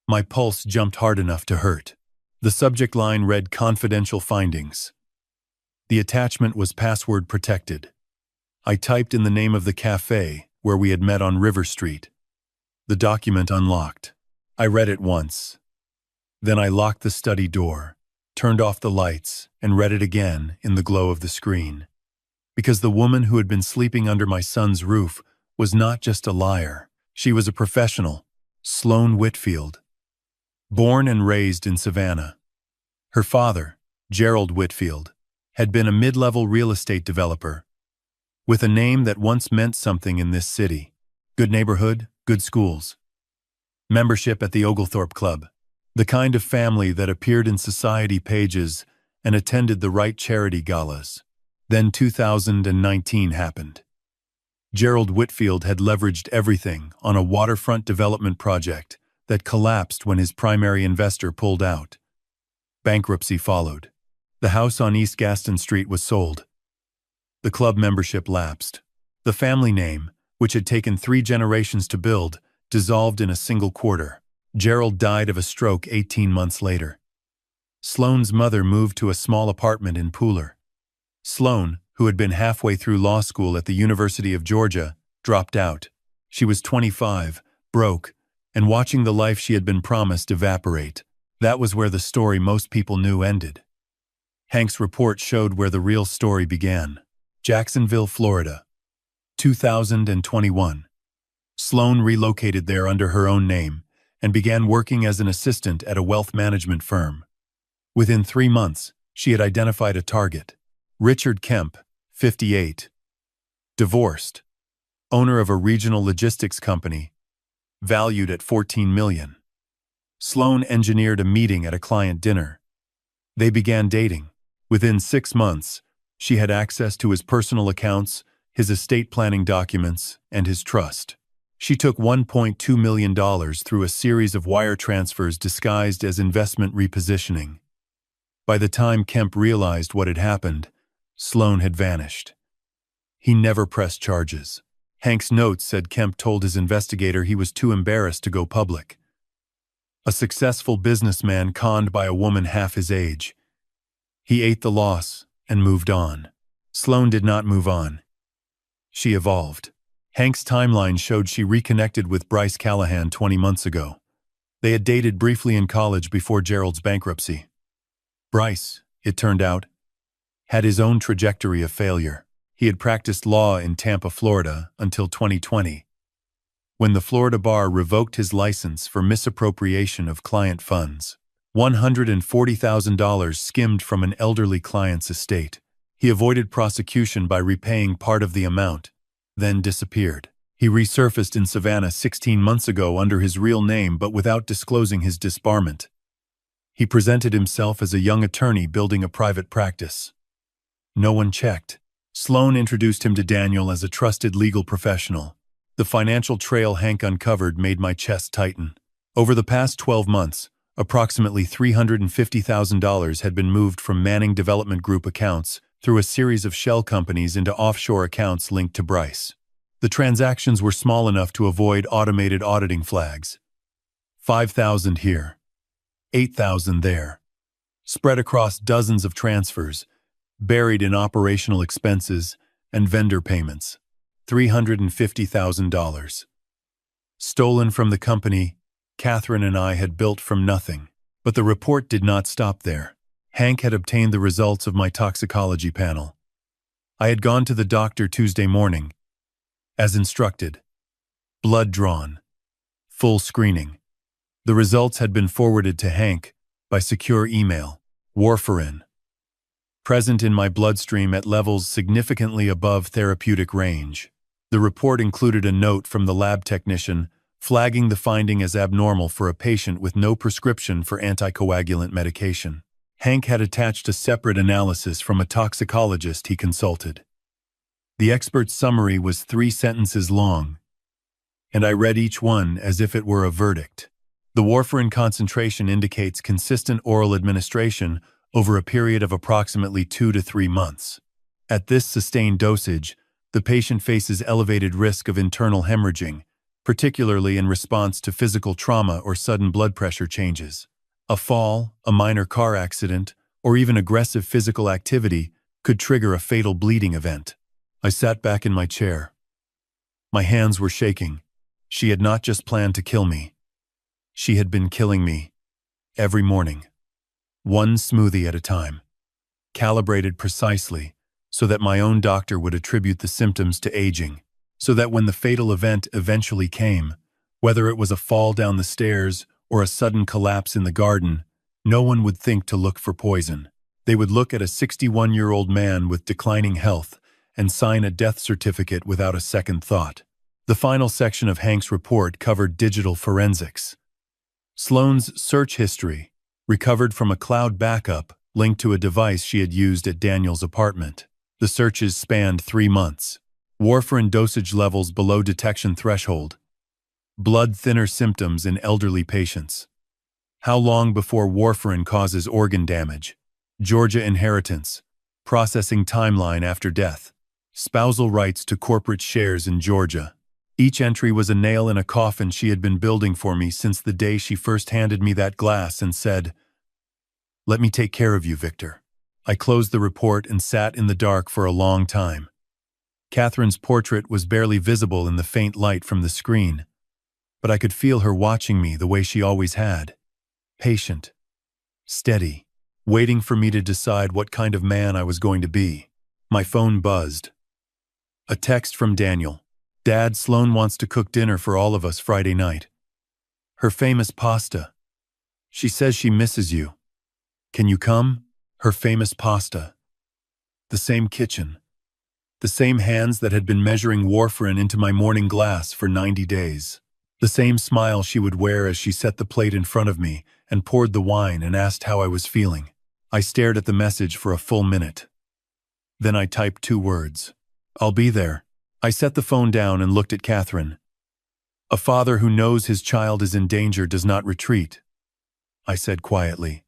my pulse jumped hard enough to hurt. The subject line read confidential findings. The attachment was password protected. I typed in the name of the cafe where we had met on River Street. The document unlocked. I read it once. Then I locked the study door, turned off the lights, and read it again in the glow of the screen. Because the woman who had been sleeping under my son's roof was not just a liar. She was a professional, Sloan Whitfield. Born and raised in Savannah. Her father, Gerald Whitfield, had been a mid-level real estate developer, with a name that once meant something in this city. Good neighborhood, good schools. Membership at the Oglethorpe Club. The kind of family that appeared in society pages and attended the right charity galas. Then 2019 happened. Gerald Whitfield had leveraged everything on a waterfront development project that collapsed when his primary investor pulled out. Bankruptcy followed. The house on East Gaston Street was sold. The club membership lapsed. The family name, which had taken 3 generations to build, dissolved in a single quarter. Gerald died of a stroke 18 months later. Sloan's mother moved to a small apartment in Pooler. Sloan, who had been halfway through law school at the University of Georgia, dropped out. She was 25, broke, and watching the life she had been promised evaporate. That was where the story most people knew ended. Hank's report showed where the real story began. Jacksonville, Florida. 2021. Sloan relocated there under her own name and began working as an assistant at a wealth management firm. Within 3 months, she had identified a target. Richard Kemp, 58. Divorced. Owner of a regional logistics company, valued at $14 million. Sloan engineered a meeting at a client dinner. They began dating. Within 6 months, she had access to his personal accounts, his estate planning documents, and his trust. She took $1.2 million through a series of wire transfers disguised as investment repositioning. By the time Kemp realized what had happened, Sloan had vanished. He never pressed charges. Hank's notes said Kemp told his investigator he was too embarrassed to go public. A successful businessman conned by a woman half his age. He ate the loss and moved on. Sloan did not move on. She evolved. Hank's timeline showed she reconnected with Bryce Callahan 20 months ago. They had dated briefly in college before Gerald's bankruptcy. Bryce, it turned out, had his own trajectory of failure. He had practiced law in Tampa, Florida, until 2020, when the Florida bar revoked his license for misappropriation of client funds. $140,000 skimmed from an elderly client's estate. He avoided prosecution by repaying part of the amount, then disappeared. He resurfaced in Savannah 16 months ago under his real name but without disclosing his disbarment. He presented himself as a young attorney building a private practice. No one checked. Sloan introduced him to Daniel as a trusted legal professional. The financial trail Hank uncovered made my chest tighten. Over the past 12 months, approximately $350,000 had been moved from Manning Development Group accounts through a series of shell companies into offshore accounts linked to Bryce. The transactions were small enough to avoid automated auditing flags. $5,000 here, $8,000 there, spread across dozens of transfers, buried in operational expenses and vendor payments. $350,000. Stolen from the company Catherine and I had built from nothing. But the report did not stop there. Hank had obtained the results of my toxicology panel. I had gone to the doctor Tuesday morning, as instructed. Blood drawn. Full screening. The results had been forwarded to Hank by secure email. Warfarin. Present in my bloodstream at levels significantly above therapeutic range. The report included a note from the lab technician flagging the finding as abnormal for a patient with no prescription for anticoagulant medication. Hank had attached a separate analysis from a toxicologist he consulted. The expert's summary was 3 sentences long, and I read each one as if it were a verdict. The warfarin concentration indicates consistent oral administration over a period of approximately 2 to 3 months. At this sustained dosage, the patient faces elevated risk of internal hemorrhaging, particularly in response to physical trauma or sudden blood pressure changes. A fall, a minor car accident, or even aggressive physical activity could trigger a fatal bleeding event. I sat back in my chair. My hands were shaking. She had not just planned to kill me. She had been killing me every morning. One smoothie at a time, calibrated precisely so that my own doctor would attribute the symptoms to aging, so that when the fatal event eventually came, whether it was a fall down the stairs or a sudden collapse in the garden, no one would think to look for poison. They would look at a 61-year-old man with declining health and sign a death certificate without a second thought. The final section of Hank's report covered digital forensics. Sloan's search history, recovered from a cloud backup linked to a device she had used at Daniel's apartment. The searches spanned 3 months. Warfarin dosage levels below detection threshold. Blood thinner symptoms in elderly patients. How long before warfarin causes organ damage? Georgia inheritance. Processing timeline after death. Spousal rights to corporate shares in Georgia. Each entry was a nail in a coffin she had been building for me since the day she first handed me that glass and said, "Let me take care of you, Victor." I closed the report and sat in the dark for a long time. Catherine's portrait was barely visible in the faint light from the screen, but I could feel her watching me the way she always had. Patient, steady, waiting for me to decide what kind of man I was going to be. My phone buzzed. A text from Daniel. Dad, Sloan wants to cook dinner for all of us Friday night. Her famous pasta. She says she misses you. Can you come? Her famous pasta. The same kitchen. The same hands that had been measuring warfarin into my morning glass for 90 days. The same smile she would wear as she set the plate in front of me and poured the wine and asked how I was feeling. I stared at the message for a full minute. Then I typed 2 words. I'll be there. I set the phone down and looked at Catherine. A father who knows his child is in danger does not retreat, I said quietly.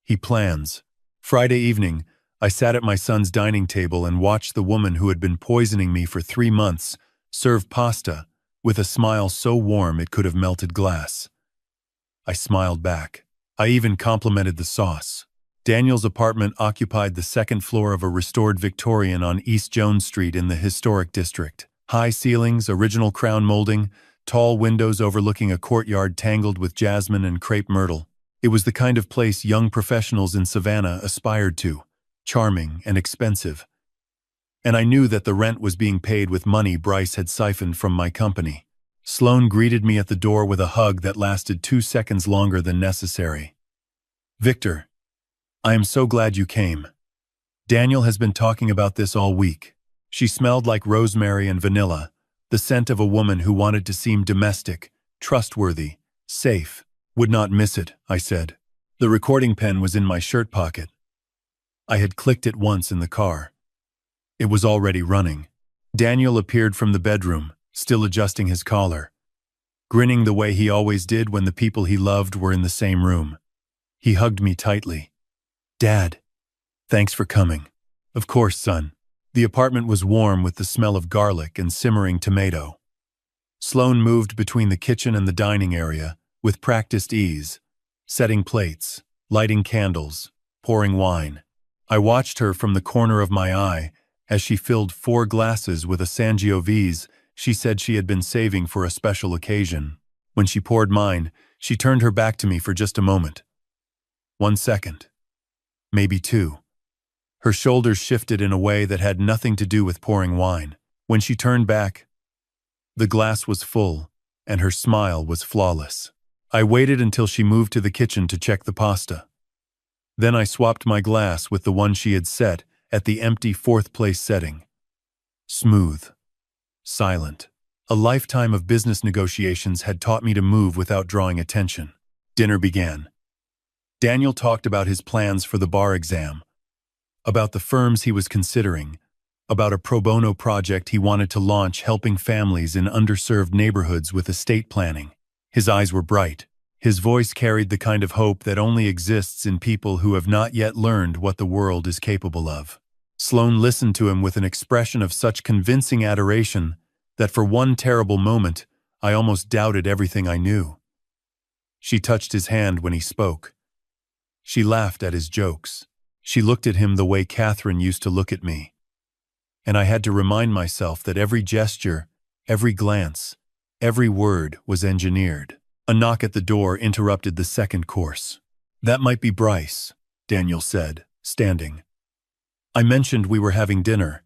He plans. Friday evening, I sat at my son's dining table and watched the woman who had been poisoning me for 3 months serve pasta with a smile so warm it could have melted glass. I smiled back. I even complimented the sauce. Daniel's apartment occupied the 2nd floor of a restored Victorian on East Jones Street in the historic district. High ceilings, original crown molding, tall windows overlooking a courtyard tangled with jasmine and crepe myrtle. It was the kind of place young professionals in Savannah aspired to, charming and expensive. And I knew that the rent was being paid with money Bryce had siphoned from my company. Sloan greeted me at the door with a hug that lasted 2 seconds longer than necessary. Victor, I am so glad you came. Daniel has been talking about this all week. She smelled like rosemary and vanilla, the scent of a woman who wanted to seem domestic, trustworthy, safe. Would not miss it, I said. The recording pen was in my shirt pocket. I had clicked it once in the car. It was already running. Daniel appeared from the bedroom, still adjusting his collar, grinning the way he always did when the people he loved were in the same room. He hugged me tightly. Dad, thanks for coming. Of course, son. The apartment was warm with the smell of garlic and simmering tomato. Sloan moved between the kitchen and the dining area with practiced ease, setting plates, lighting candles, pouring wine. I watched her from the corner of my eye as she filled 4 glasses with a Sangiovese she said she had been saving for a special occasion. When she poured mine, she turned her back to me for just a moment. 1 second. Maybe 2. Her shoulders shifted in a way that had nothing to do with pouring wine. When she turned back, the glass was full, and her smile was flawless. I waited until she moved to the kitchen to check the pasta. Then I swapped my glass with the one she had set at the empty 4th place setting. Smooth. Silent. A lifetime of business negotiations had taught me to move without drawing attention. Dinner began. Daniel talked about his plans for the bar exam, about the firms he was considering, about a pro bono project he wanted to launch helping families in underserved neighborhoods with estate planning. His eyes were bright. His voice carried the kind of hope that only exists in people who have not yet learned what the world is capable of. Sloan listened to him with an expression of such convincing adoration that for one terrible moment, I almost doubted everything I knew. She touched his hand when he spoke. She laughed at his jokes. She looked at him the way Catherine used to look at me. And I had to remind myself that every gesture, every glance, every word was engineered. A knock at the door interrupted the 2nd course. That might be Bryce, Daniel said, standing. I mentioned we were having dinner.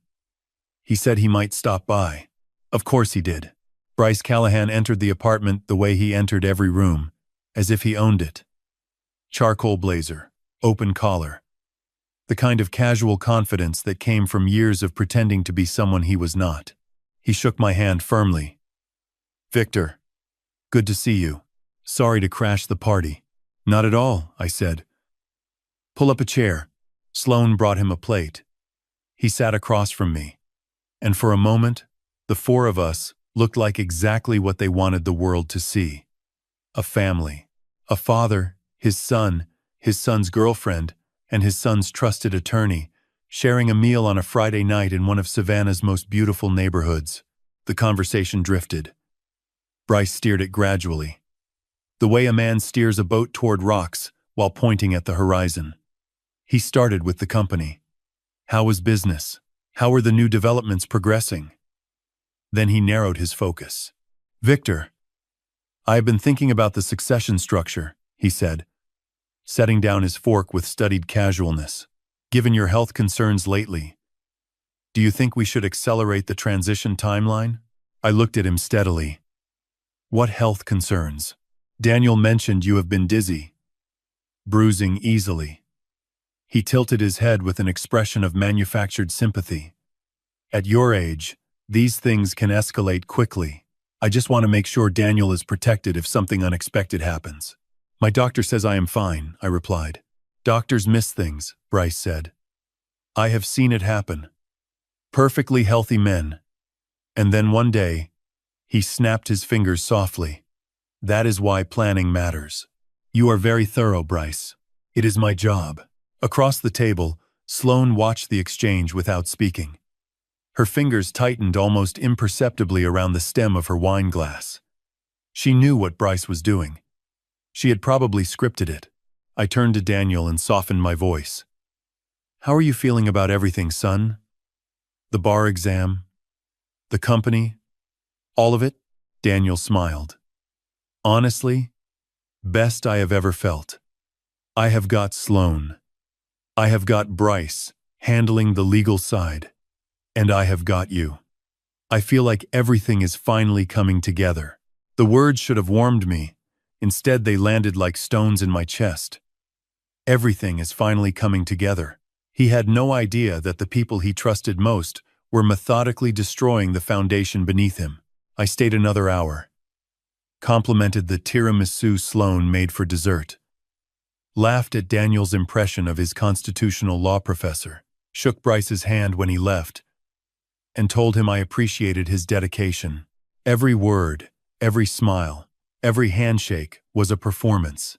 He said he might stop by. Of course he did. Bryce Callahan entered the apartment the way he entered every room, as if he owned it. Charcoal blazer, open collar. The kind of casual confidence that came from years of pretending to be someone he was not. He shook my hand firmly. Victor, good to see you. Sorry to crash the party. Not at all, I said. Pull up a chair. Sloan brought him a plate. He sat across from me. And for a moment, the 4 of us looked like exactly what they wanted the world to see. A family. A father, his son's girlfriend, and his son's trusted attorney, sharing a meal on a Friday night in one of Savannah's most beautiful neighborhoods. The conversation drifted. Bryce steered it gradually, the way a man steers a boat toward rocks while pointing at the horizon. He started with the company. How was business? How are the new developments progressing? Then he narrowed his focus. Victor, I have been thinking about the succession structure, he said, setting down his fork with studied casualness. Given your health concerns lately, do you think we should accelerate the transition timeline? I looked at him steadily. What health concerns? Daniel mentioned you have been dizzy, bruising easily. He tilted his head with an expression of manufactured sympathy. At your age, these things can escalate quickly. I just want to make sure Daniel is protected if something unexpected happens. My doctor says I am fine, I replied. Doctors miss things, Bryce said. I have seen it happen. Perfectly healthy men. And then one day, he snapped his fingers softly. That is why planning matters. You are very thorough, Bryce. It is my job. Across the table, Sloane watched the exchange without speaking. Her fingers tightened almost imperceptibly around the stem of her wine glass. She knew what Bryce was doing. She had probably scripted it. I turned to Daniel and softened my voice. How are you feeling about everything, son? The bar exam? The company? All of it? Daniel smiled. Honestly, best I have ever felt. I have got Sloane. I have got Bryce, handling the legal side. And I have got you. I feel like everything is finally coming together. The words should have warmed me. Instead, they landed like stones in my chest. Everything is finally coming together. He had no idea that the people he trusted most were methodically destroying the foundation beneath him. I stayed another hour. Complimented the tiramisu Sloane made for dessert. Laughed at Daniel's impression of his constitutional law professor. Shook Bryce's hand when he left, and told him I appreciated his dedication. Every word, every smile, every handshake was a performance.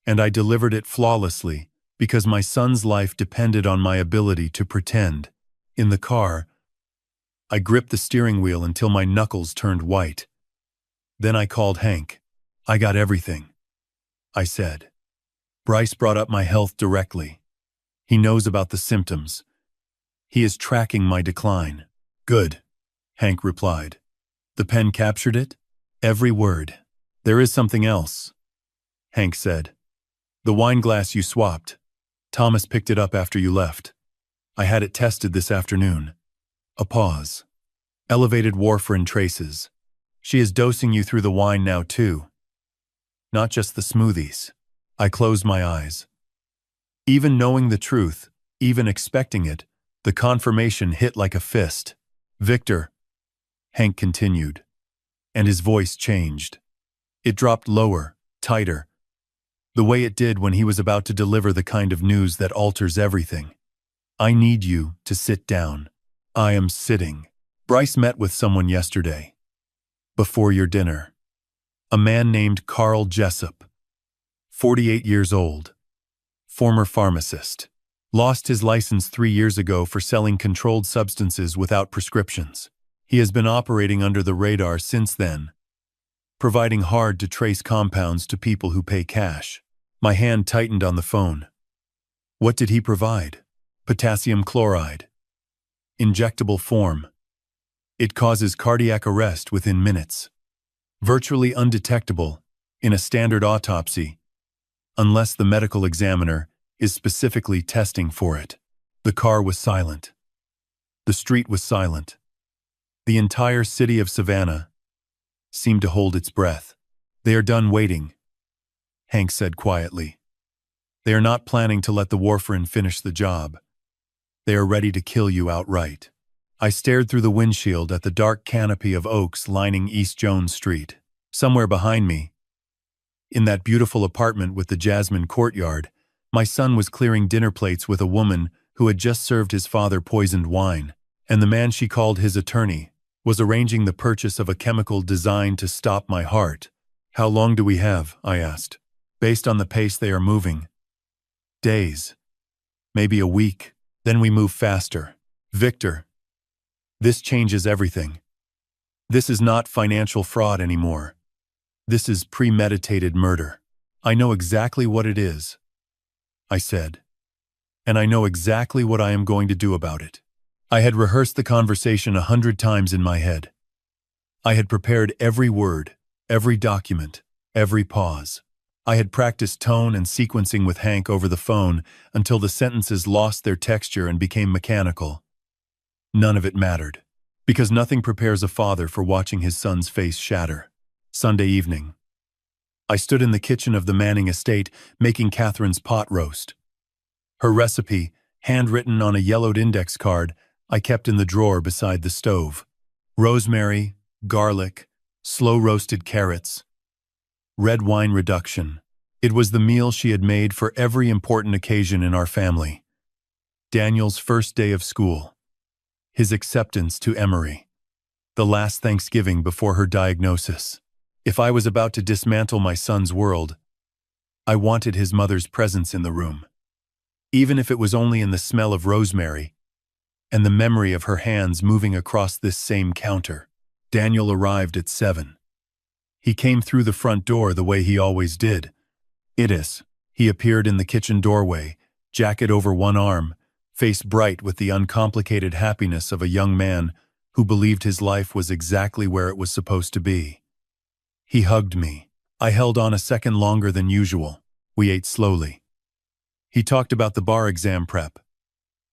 And I delivered it flawlessly because my son's life depended on my ability to pretend. In the car, I gripped the steering wheel until my knuckles turned white. Then I called Hank. I got everything, I said. Bryce brought up my health directly. He knows about the symptoms. He is tracking my decline. Good, Hank replied. The pen captured it? Every word. There is something else, Hank said. The wine glass you swapped. Thomas picked it up after you left. I had it tested this afternoon. A pause. Elevated warfarin traces. She is dosing you through the wine now too. Not just the smoothies. I closed my eyes. Even knowing the truth, even expecting it, the confirmation hit like a fist. Victor, Hank continued, and his voice changed. It dropped lower, tighter, the way it did when he was about to deliver the kind of news that alters everything. I need you to sit down. I am sitting. Bryce met with someone yesterday. Before your dinner. A man named Carl Jessup. 48 years old. Former pharmacist. Lost his license 3 years ago for selling controlled substances without prescriptions. He has been operating under the radar since then, providing hard-to-trace compounds to people who pay cash. My hand tightened on the phone. What did he provide? Potassium chloride. Injectable form. It causes cardiac arrest within minutes. Virtually undetectable in a standard autopsy, unless the medical examiner is specifically testing for it. The car was silent. The street was silent. The entire city of Savannah seemed to hold its breath. They are done waiting, Hank said quietly. They are not planning to let the warfarin finish the job. They are ready to kill you outright. I stared through the windshield at the dark canopy of oaks lining East Jones Street. Somewhere behind me, in that beautiful apartment with the jasmine courtyard, my son was clearing dinner plates with a woman who had just served his father poisoned wine, and the man she called his attorney was arranging the purchase of a chemical designed to stop my heart. How long do we have? I asked. Based on the pace they are moving. Days. Maybe a week. Then we move faster. Victor, this changes everything. This is not financial fraud anymore. This is premeditated murder. I know exactly what it is, I said. And I know exactly what I am going to do about it. I had rehearsed the conversation 100 times in my head. I had prepared every word, every document, every pause. I had practiced tone and sequencing with Hank over the phone until the sentences lost their texture and became mechanical. None of it mattered, because nothing prepares a father for watching his son's face shatter. Sunday evening. I stood in the kitchen of the Manning estate making Catherine's pot roast. Her recipe, handwritten on a yellowed index card, I kept in the drawer beside the stove. Rosemary, garlic, slow-roasted carrots, red wine reduction. It was the meal she had made for every important occasion in our family. Daniel's first day of school. His acceptance to Emory. The last Thanksgiving before her diagnosis. If I was about to dismantle my son's world, I wanted his mother's presence in the room. Even if it was only in the smell of rosemary and the memory of her hands moving across this same counter. Daniel arrived at 7. He came through the front door the way he always did. He appeared in the kitchen doorway, jacket over one arm, face bright with the uncomplicated happiness of a young man who believed his life was exactly where it was supposed to be. He hugged me. I held on a second longer than usual. We ate slowly. He talked about the bar exam prep,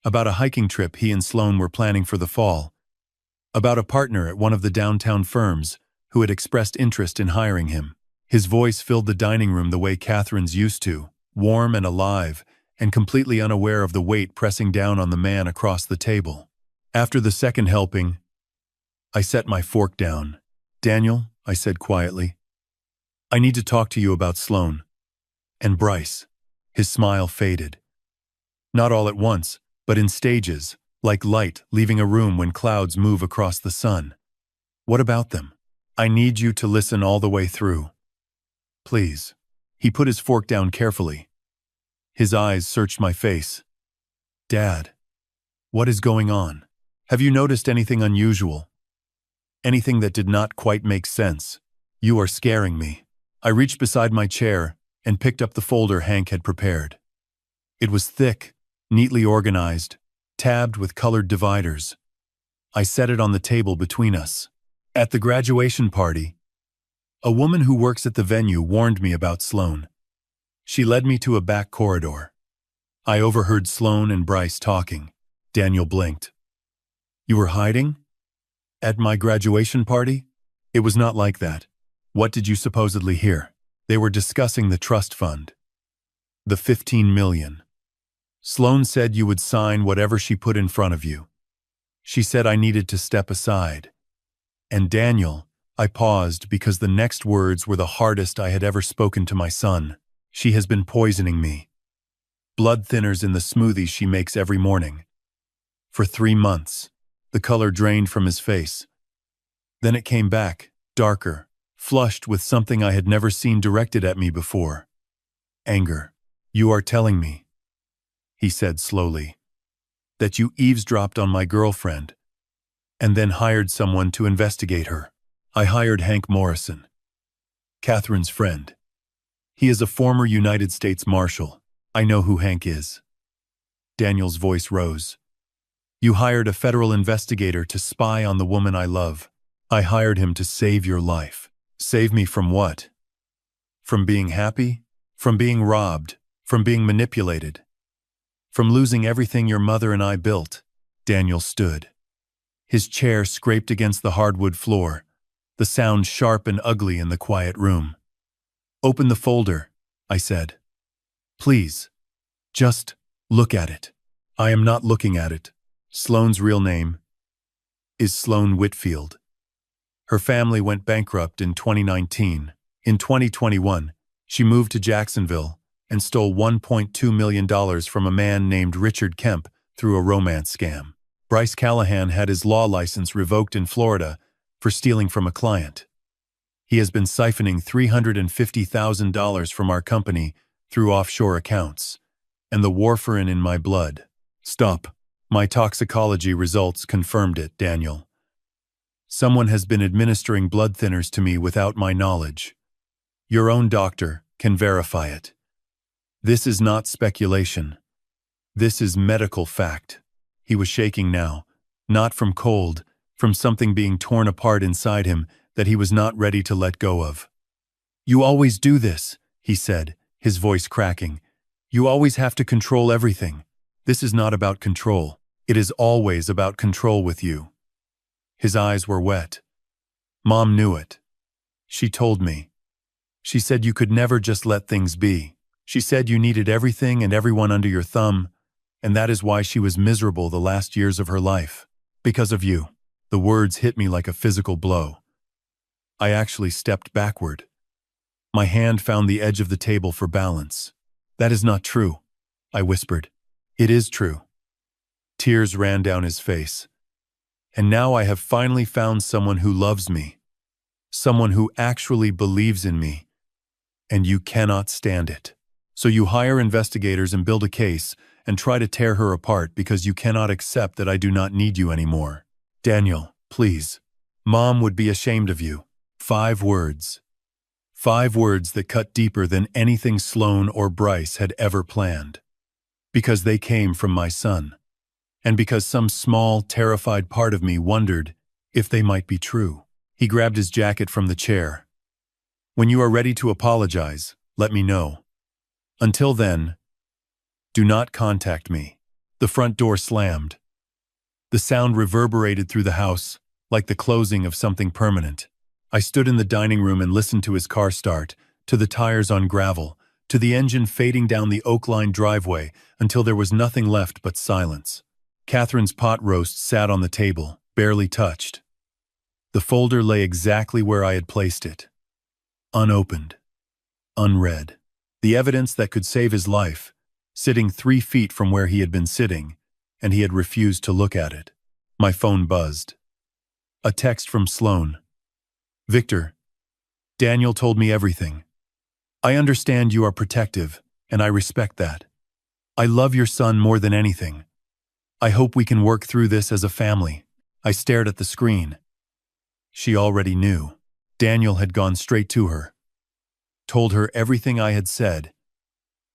about a hiking trip he and Sloan were planning for the fall, about a partner at one of the downtown firms who had expressed interest in hiring him. His voice filled the dining room the way Catherine's used to, warm and alive, and completely unaware of the weight pressing down on the man across the table. After the second helping, I set my fork down. "Daniel," I said quietly, "I need to talk to you about Sloan." And Bryce. His smile faded. Not all at once, but in stages, like light leaving a room when clouds move across the sun. "What about them? I need you to listen all the way through. Please." He put his fork down carefully. His eyes searched my face. "Dad, what is going on? Have you noticed anything unusual? Anything that did not quite make sense? You are scaring me." I reached beside my chair and picked up the folder Hank had prepared. It was thick, neatly organized, tabbed with colored dividers. I set it on the table between us. At the graduation party, a woman who works at the venue warned me about Sloan. She led me to a back corridor. I overheard Sloan and Bryce talking. Daniel blinked. "You were hiding? At my graduation party?" "It was not like that." "What did you supposedly hear?" "They were discussing the trust fund. The $15 million. Sloan said you would sign whatever she put in front of you. She said I needed to step aside." And Daniel, I paused because the next words were the hardest I had ever spoken to my son. "She has been poisoning me. Blood thinners in the smoothies she makes every morning. For 3 months." The color drained from his face. Then it came back, darker, flushed with something I had never seen directed at me before. Anger. "You are telling me," he said slowly, "that you eavesdropped on my girlfriend and then hired someone to investigate her." "I hired Hank Morrison, Catherine's friend. He is a former United States Marshal. I know who Hank is." Daniel's voice rose. "You hired a federal investigator to spy on the woman I love. I hired him to save your life." "Save me from what? From being happy? From being robbed? From being manipulated? From losing everything your mother and I built?" Daniel stood. His chair scraped against the hardwood floor, the sound sharp and ugly in the quiet room. "Open the folder," I said. "Please, just look at it." "I am not looking at it." Sloan's real name is Sloan Whitfield. Her family went bankrupt in 2019. In 2021, she moved to Jacksonville and stole $1.2 million from a man named Richard Kemp through a romance scam. Bryce Callahan had his law license revoked in Florida for stealing from a client. He has been siphoning $350,000 from our company through offshore accounts, and the warfarin in my blood. Stop. My toxicology results confirmed it, Daniel. Someone has been administering blood thinners to me without my knowledge. Your own doctor can verify it. This is not speculation. This is medical fact. He was shaking now, Not from cold, from something being torn apart inside him that he was not ready to let go of. "You always do this," he said, his voice cracking. "You always have to control everything. This is not about control. It is always about control with you." His eyes were wet. Mom knew it. She told me. She said you could never just let things be. She said you needed everything and everyone under your thumb, and that is why she was miserable the last years of her life. Because of you. The words hit me like a physical blow. I actually stepped backward. My hand found the edge of the table for balance. "That is not true," I whispered. "It is true." Tears ran down his face. "And now I have finally found someone who loves me. Someone who actually believes in me. And you cannot stand it. So you hire investigators and build a case and try to tear her apart because you cannot accept that I do not need you anymore. Daniel, please. Mom would be ashamed of you." 5 words. 5 words that cut deeper than anything Sloan or Bryce had ever planned. Because they came from my son. And because some small, terrified part of me wondered if they might be true. He grabbed his jacket from the chair. "When you are ready to apologize, let me know. Until then, do not contact me." The front door slammed. The sound reverberated through the house, like the closing of something permanent. I stood in the dining room and listened to his car start, to the tires on gravel, to the engine fading down the oak-lined driveway until there was nothing left but silence. Catherine's pot roast sat on the table, barely touched. The folder lay exactly where I had placed it. Unopened. Unread. The evidence that could save his life, sitting 3 feet from where he had been sitting, and he had refused to look at it. My phone buzzed. A text from Sloan. "Victor, Daniel told me everything. I understand you are protective, and I respect that. I love your son more than anything. I hope we can work through this as a family." I stared at the screen. She already knew. Daniel had gone straight to her, told her everything I had said,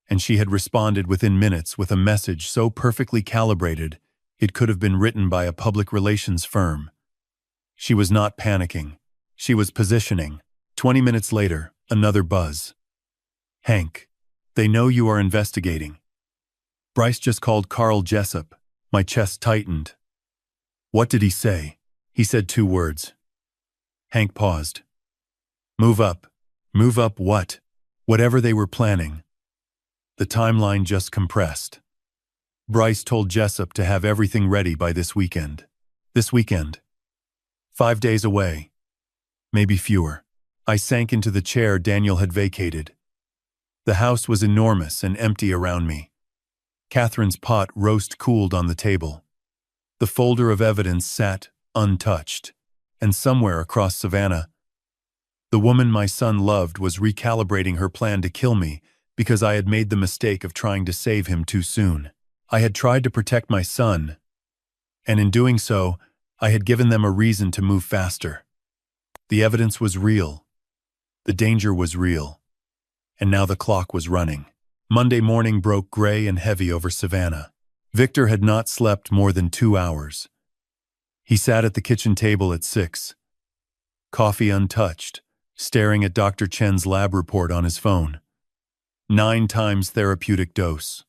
and she had responded within minutes with a message so perfectly calibrated it could have been written by a public relations firm. She was not panicking. She was positioning. 20 minutes later, another buzz. "Hank, they know you are investigating. Bryce just called Carl Jessup." My chest tightened. "What did he say?" He said 2 words. Hank paused. "Move up." Move up what? Whatever they were planning. The timeline just compressed. Bryce told Jessup to have everything ready by this weekend. This weekend. 5 days away. Maybe fewer. I sank into the chair Daniel had vacated. The house was enormous and empty around me. Catherine's pot roast cooled on the table. The folder of evidence sat, untouched. And somewhere across Savannah, the woman my son loved was recalibrating her plan to kill me because I had made the mistake of trying to save him too soon. I had tried to protect my son, and in doing so, I had given them a reason to move faster. The evidence was real. The danger was real. And now the clock was running. Monday morning broke gray and heavy over Savannah. Victor had not slept more than 2 hours. He sat at the kitchen table at 6, coffee untouched, staring at Dr. Chen's lab report on his phone. 9 times therapeutic dose.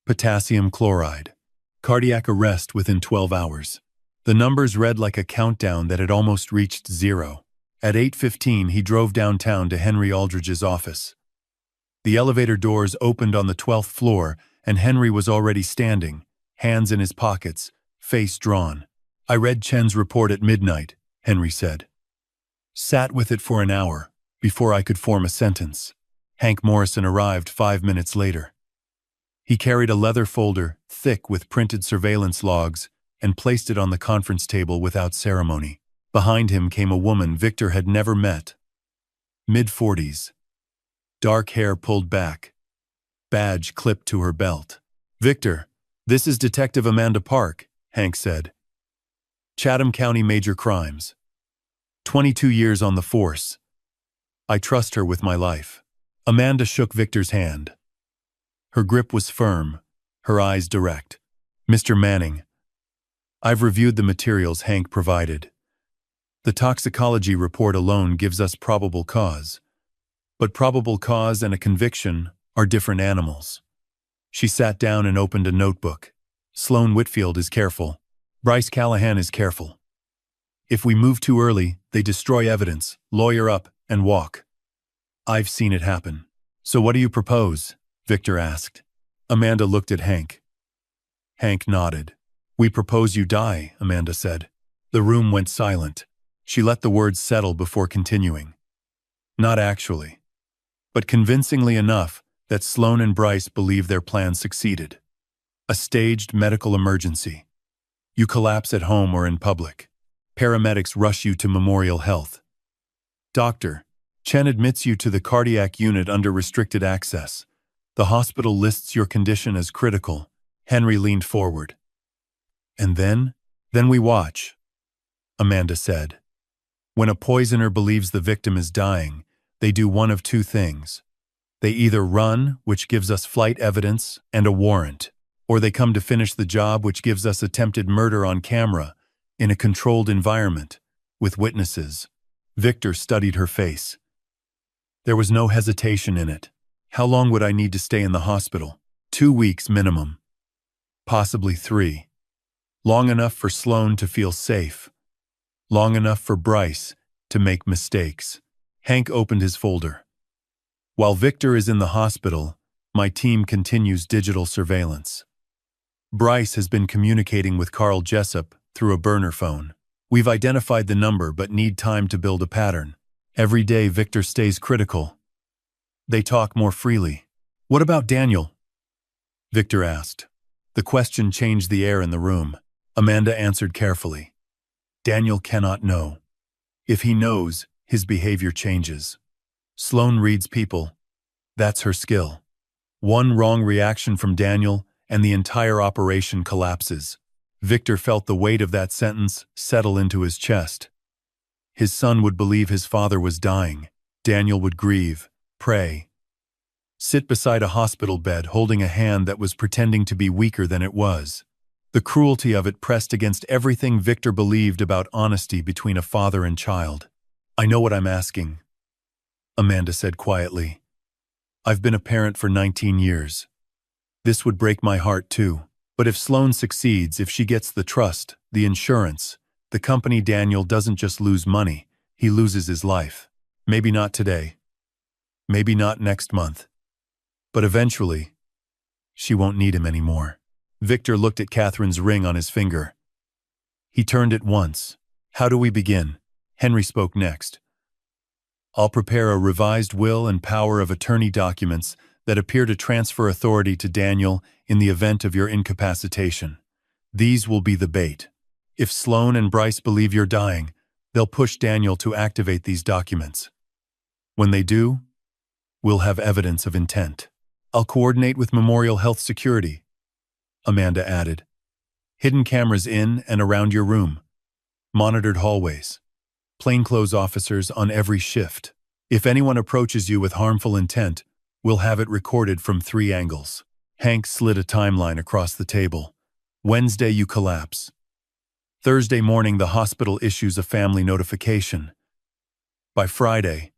Potassium chloride. Cardiac arrest within 12 hours. The numbers read like a countdown that had almost reached 0. At 8:15, he drove downtown to Henry Aldridge's office. The elevator doors opened on the 12th floor, and Henry was already standing, hands in his pockets, face drawn. "I read Chen's report at midnight," Henry said. Sat with it for an hour, before I could form a sentence. Hank Morrison arrived 5 minutes later. He carried a leather folder, thick with printed surveillance logs, and placed it on the conference table without ceremony. Behind him came a woman Victor had never met. Mid-40s. Dark hair pulled back. Badge clipped to her belt. "Victor, this is Detective Amanda Park," Hank said. "Chatham County Major Crimes. 22 years on the force. I trust her with my life." Amanda shook Victor's hand. Her grip was firm, her eyes direct. "Mr. Manning, I've reviewed the materials Hank provided. The toxicology report alone gives us probable cause. But probable cause and a conviction are different animals. She sat down and opened a notebook. Sloan Whitfield is careful. Bryce Callahan is careful. If we move too early, they destroy evidence, lawyer up, and walk. I've seen it happen. So what do you propose? Victor asked. Amanda looked at Hank. Hank nodded. We propose you die, Amanda said. The room went silent. She let the words settle before continuing. Not actually, but convincingly enough that Sloan and Bryce believe their plan succeeded. A staged medical emergency. You collapse at home or in public. Paramedics rush you to Memorial Health. Doctor, Chen admits you to the cardiac unit under restricted access. The hospital lists your condition as critical. Henry leaned forward. And then we watch, Amanda said. When a poisoner believes the victim is dying, they do one of two things. They either run, which gives us flight evidence and a warrant, or they come to finish the job, which gives us attempted murder on camera, in a controlled environment, with witnesses. Victor studied her face. There was no hesitation in it. How long would I need to stay in the hospital? 2 weeks minimum. Possibly 3. Long enough for Sloan to feel safe. Long enough for Bryce to make mistakes. Hank opened his folder. While Victor is in the hospital, my team continues digital surveillance. Bryce has been communicating with Carl Jessup through a burner phone. We've identified the number but need time to build a pattern. Every day Victor stays critical. They talk more freely. What about Daniel? Victor asked. The question changed the air in the room. Amanda answered carefully. Daniel cannot know. If he knows, his behavior changes. Sloan reads people. That's her skill. One wrong reaction from Daniel, and the entire operation collapses. Victor felt the weight of that sentence settle into his chest. His son would believe his father was dying. Daniel would grieve, pray, sit beside a hospital bed holding a hand that was pretending to be weaker than it was. The cruelty of it pressed against everything Victor believed about honesty between a father and child. I know what I'm asking, Amanda said quietly. I've been a parent for 19 years. This would break my heart too. But if Sloan succeeds, if she gets the trust, the insurance, the company, Daniel doesn't just lose money, he loses his life. Maybe not today. Maybe not next month. But eventually, she won't need him anymore. Victor looked at Catherine's ring on his finger. He turned it once. How do we begin? Henry spoke next. I'll prepare a revised will and power of attorney documents that appear to transfer authority to Daniel in the event of your incapacitation. These will be the bait. If Sloan and Bryce believe you're dying, they'll push Daniel to activate these documents. When they do, we'll have evidence of intent. I'll coordinate with Memorial Health Security, Amanda added. Hidden cameras in and around your room. Monitored hallways. Plainclothes officers on every shift. If anyone approaches you with harmful intent, we'll have it recorded from 3 angles. Hank slid a timeline across the table. Wednesday, you collapse. Thursday morning, the hospital issues a family notification. By Friday,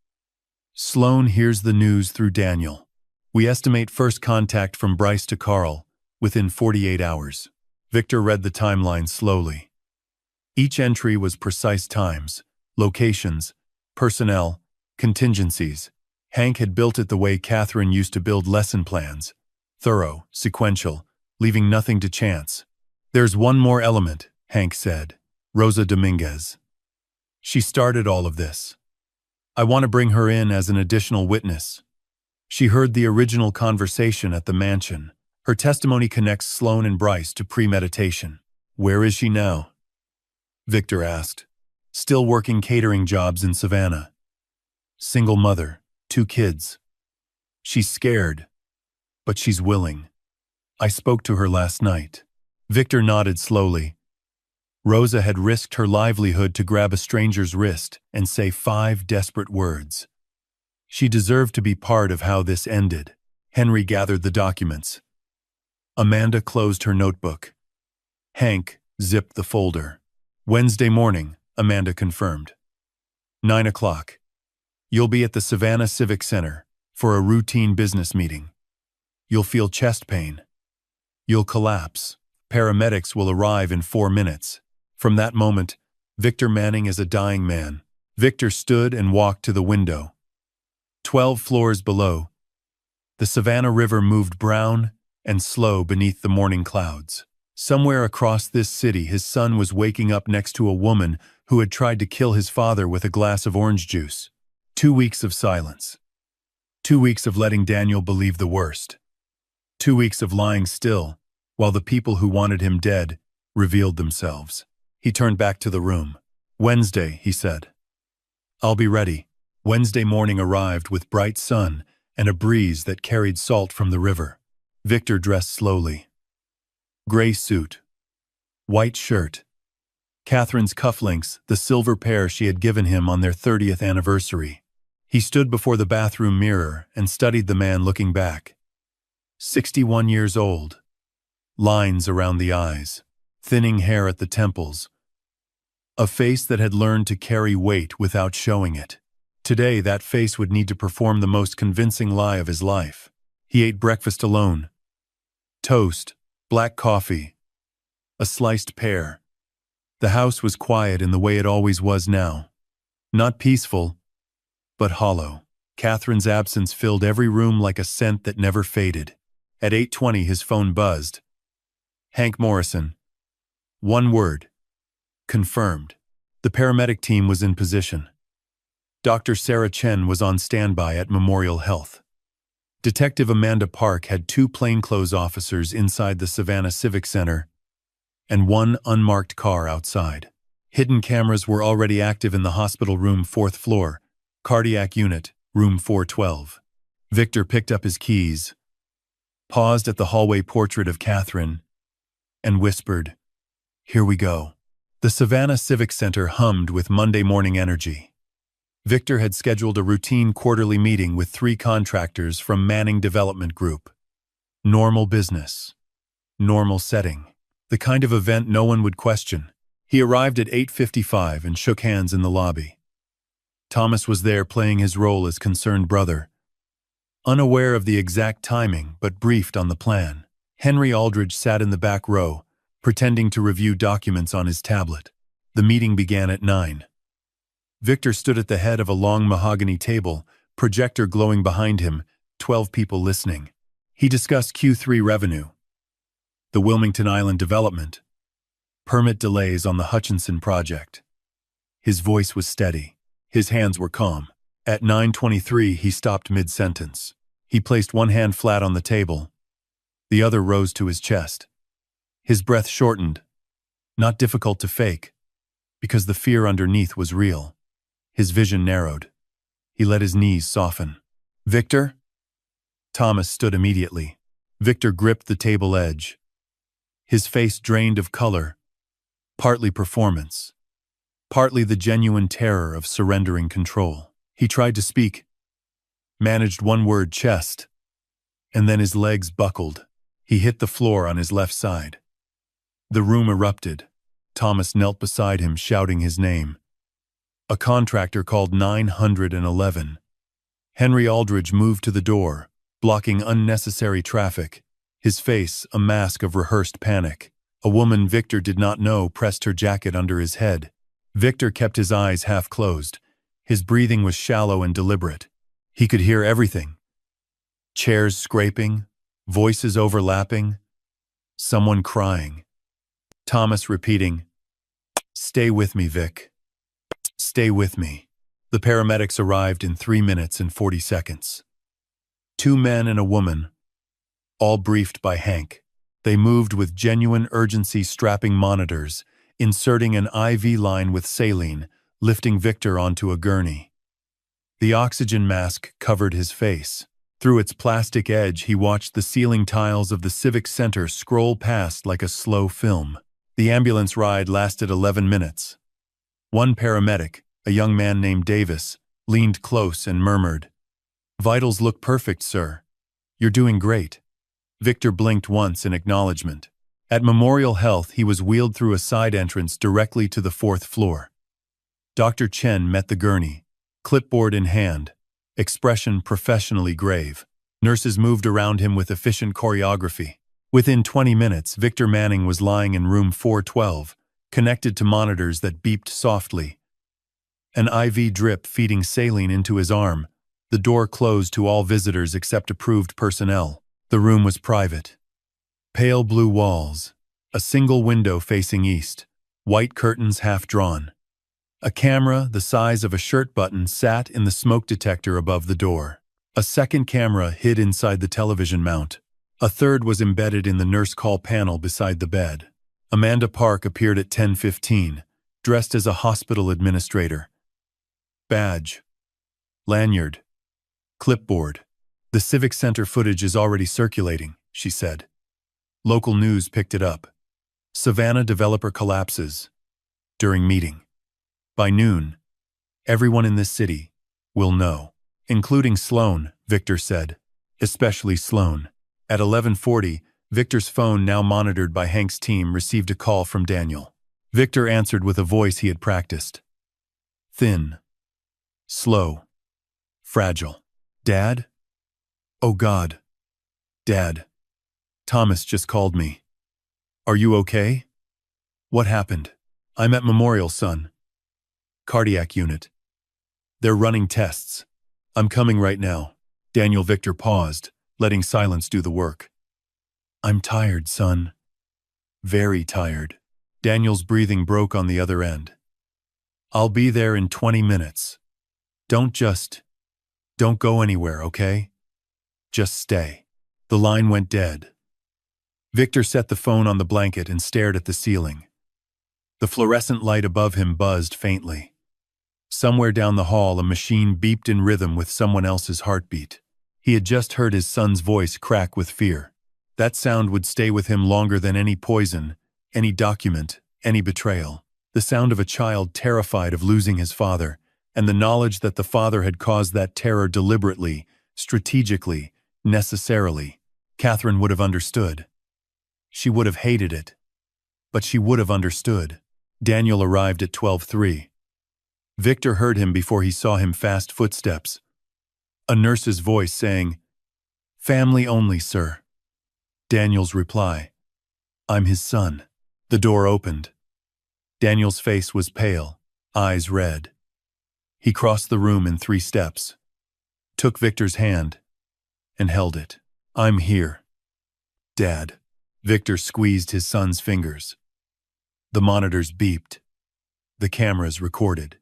Sloan hears the news through Daniel. We estimate first contact from Bryce to Carl within 48 hours. Victor read the timeline slowly. Each entry was precise times, locations, personnel, contingencies. Hank had built it the way Catherine used to build lesson plans. Thorough, sequential, leaving nothing to chance. There's one more element, Hank said. Rosa Dominguez. She started all of this. I want to bring her in as an additional witness. She heard the original conversation at the mansion. Her testimony connects Sloan and Bryce to premeditation. Where is she now? Victor asked. Still working catering jobs in Savannah. Single mother, 2 kids. She's scared, but she's willing. I spoke to her last night. Victor nodded slowly. Rosa had risked her livelihood to grab a stranger's wrist and say 5 desperate words. She deserved to be part of how this ended. Henry gathered the documents. Amanda closed her notebook. Hank, Zipped the folder. Wednesday morning, Amanda confirmed. 9 o'clock. You'll be at the Savannah Civic Center for a routine business meeting. You'll feel chest pain. You'll collapse. Paramedics will arrive in 4 minutes. From that moment, Victor Manning is a dying man. Victor stood and walked to the window. 12 floors below, the Savannah River moved brown and slow beneath the morning clouds. Somewhere across this city, his son was waking up next to a woman who had tried to kill his father with a glass of orange juice. 2 weeks of silence. 2 weeks of letting Daniel believe the worst. 2 weeks of lying still, while the people who wanted him dead revealed themselves. He turned back to the room. Wednesday, he said. I'll be ready. Wednesday morning arrived with bright sun and a breeze that carried salt from the river. Victor dressed slowly. Gray suit. White shirt. Catherine's cufflinks, the silver pair she had given him on their 30th anniversary. He stood before the bathroom mirror and studied the man looking back. 61 years old. Lines around the eyes. Thinning hair at the temples. A face that had learned to carry weight without showing it. Today, that face would need to perform the most convincing lie of his life. He ate breakfast alone. Toast, black coffee, a sliced pear. The house was quiet in the way it always was now. Not peaceful, but hollow. Catherine's absence filled every room like a scent that never faded. At 8:20, his phone buzzed. Hank Morrison. One word. Confirmed. The paramedic team was in position. Dr. Sarah Chen was on standby at Memorial Health. Detective Amanda Park had 2 plainclothes officers inside the Savannah Civic Center and 1 unmarked car outside. Hidden cameras were already active in the hospital room 4th floor, cardiac unit, room 412. Victor picked up his keys, paused at the hallway portrait of Catherine, and whispered, "Here we go." The Savannah Civic Center hummed with Monday morning energy. Victor had scheduled a routine quarterly meeting with 3 contractors from Manning Development Group. Normal business. Normal setting. The kind of event no one would question. He arrived at 8:55 and shook hands in the lobby. Thomas was there playing his role as concerned brother, unaware of the exact timing but briefed on the plan. Henry Aldridge sat in the back row, pretending to review documents on his tablet. The meeting began at 9. Victor stood at the head of a long mahogany table, projector glowing behind him, 12 people listening. He discussed Q3 revenue, the Wilmington Island development, permit delays on the Hutchinson project. His voice was steady. His hands were calm. At 9:23, he stopped mid-sentence. He placed one hand flat on the table. The other rose to his chest. His breath shortened, not difficult to fake, because the fear underneath was real. His vision narrowed. He let his knees soften. "Victor?" Thomas stood immediately. Victor gripped the table edge. His face drained of color, partly performance, partly the genuine terror of surrendering control. He tried to speak, managed one word, chest, and then his legs buckled. He hit the floor on his left side. The room erupted. Thomas knelt beside him, shouting his name. A contractor called 911. Henry Aldridge moved to the door, blocking unnecessary traffic, his face a mask of rehearsed panic. A woman Victor did not know pressed her jacket under his head. Victor kept his eyes half closed. His breathing was shallow and deliberate. He could hear everything. Chairs scraping, voices overlapping, someone crying. Thomas repeating, "Stay with me, Vic. Stay with me." The paramedics arrived in 3 minutes and 40 seconds. 2 men and a woman, all briefed by Hank. They moved with genuine urgency, strapping monitors, inserting an IV line with saline, lifting Victor onto a gurney. The oxygen mask covered his face. Through its plastic edge, he watched the ceiling tiles of the Civic Center scroll past like a slow film. The ambulance ride lasted 11 minutes. One paramedic, a young man named Davis, leaned close and murmured, "Vitals look perfect, sir. You're doing great." Victor blinked once in acknowledgement. At Memorial Health, he was wheeled through a side entrance directly to the 4th floor. Dr. Chen met the gurney, clipboard in hand, expression professionally grave. Nurses moved around him with efficient choreography. Within 20 minutes, Victor Manning was lying in room 412, connected to monitors that beeped softly. An IV drip feeding saline into his arm. The door closed to all visitors except approved personnel. The room was private. Pale blue walls, a single window facing east, white curtains half drawn. A camera the size of a shirt button sat in the smoke detector above the door. A second camera hid inside the television mount. A third was embedded in the nurse call panel beside the bed. Amanda Park appeared at 10:15, dressed as a hospital administrator. Badge. Lanyard. Clipboard. "The Civic Center footage is already circulating," she said. Local news picked it up. Savannah developer collapses. During meeting. By noon, everyone in this city will know. Including Sloan, Victor said. Especially Sloan. At 11:40, Victor's phone, now monitored by Hank's team, received a call from Daniel. Victor answered with a voice he had practiced. Thin. Slow. Fragile. "Dad? Oh God. Dad. Thomas just called me. Are you okay? What happened? I'm at Memorial, son. Cardiac unit. They're running tests. I'm coming right now." Daniel. Victor paused, letting silence do the work. "I'm tired, son. Very tired." Daniel's breathing broke on the other end. "I'll be there in 20 minutes. Don't go anywhere, okay? Just stay." The line went dead. Victor set the phone on the blanket and stared at the ceiling. The fluorescent light above him buzzed faintly. Somewhere down the hall, a machine beeped in rhythm with someone else's heartbeat. He had just heard his son's voice crack with fear. That sound would stay with him longer than any poison, any document, any betrayal. The sound of a child terrified of losing his father, and the knowledge that the father had caused that terror deliberately, strategically, necessarily. Catherine would have understood. She would have hated it. But she would have understood. Daniel arrived at 12:03. Victor heard him before he saw him. Fast footsteps. A nurse's voice saying, "Family only, sir." Daniel's reply, "I'm his son." The door opened. Daniel's face was pale, eyes red. He crossed the room in 3 steps, took Victor's hand, and held it. "I'm here, Dad." Victor squeezed his son's fingers. The monitors beeped. The cameras recorded.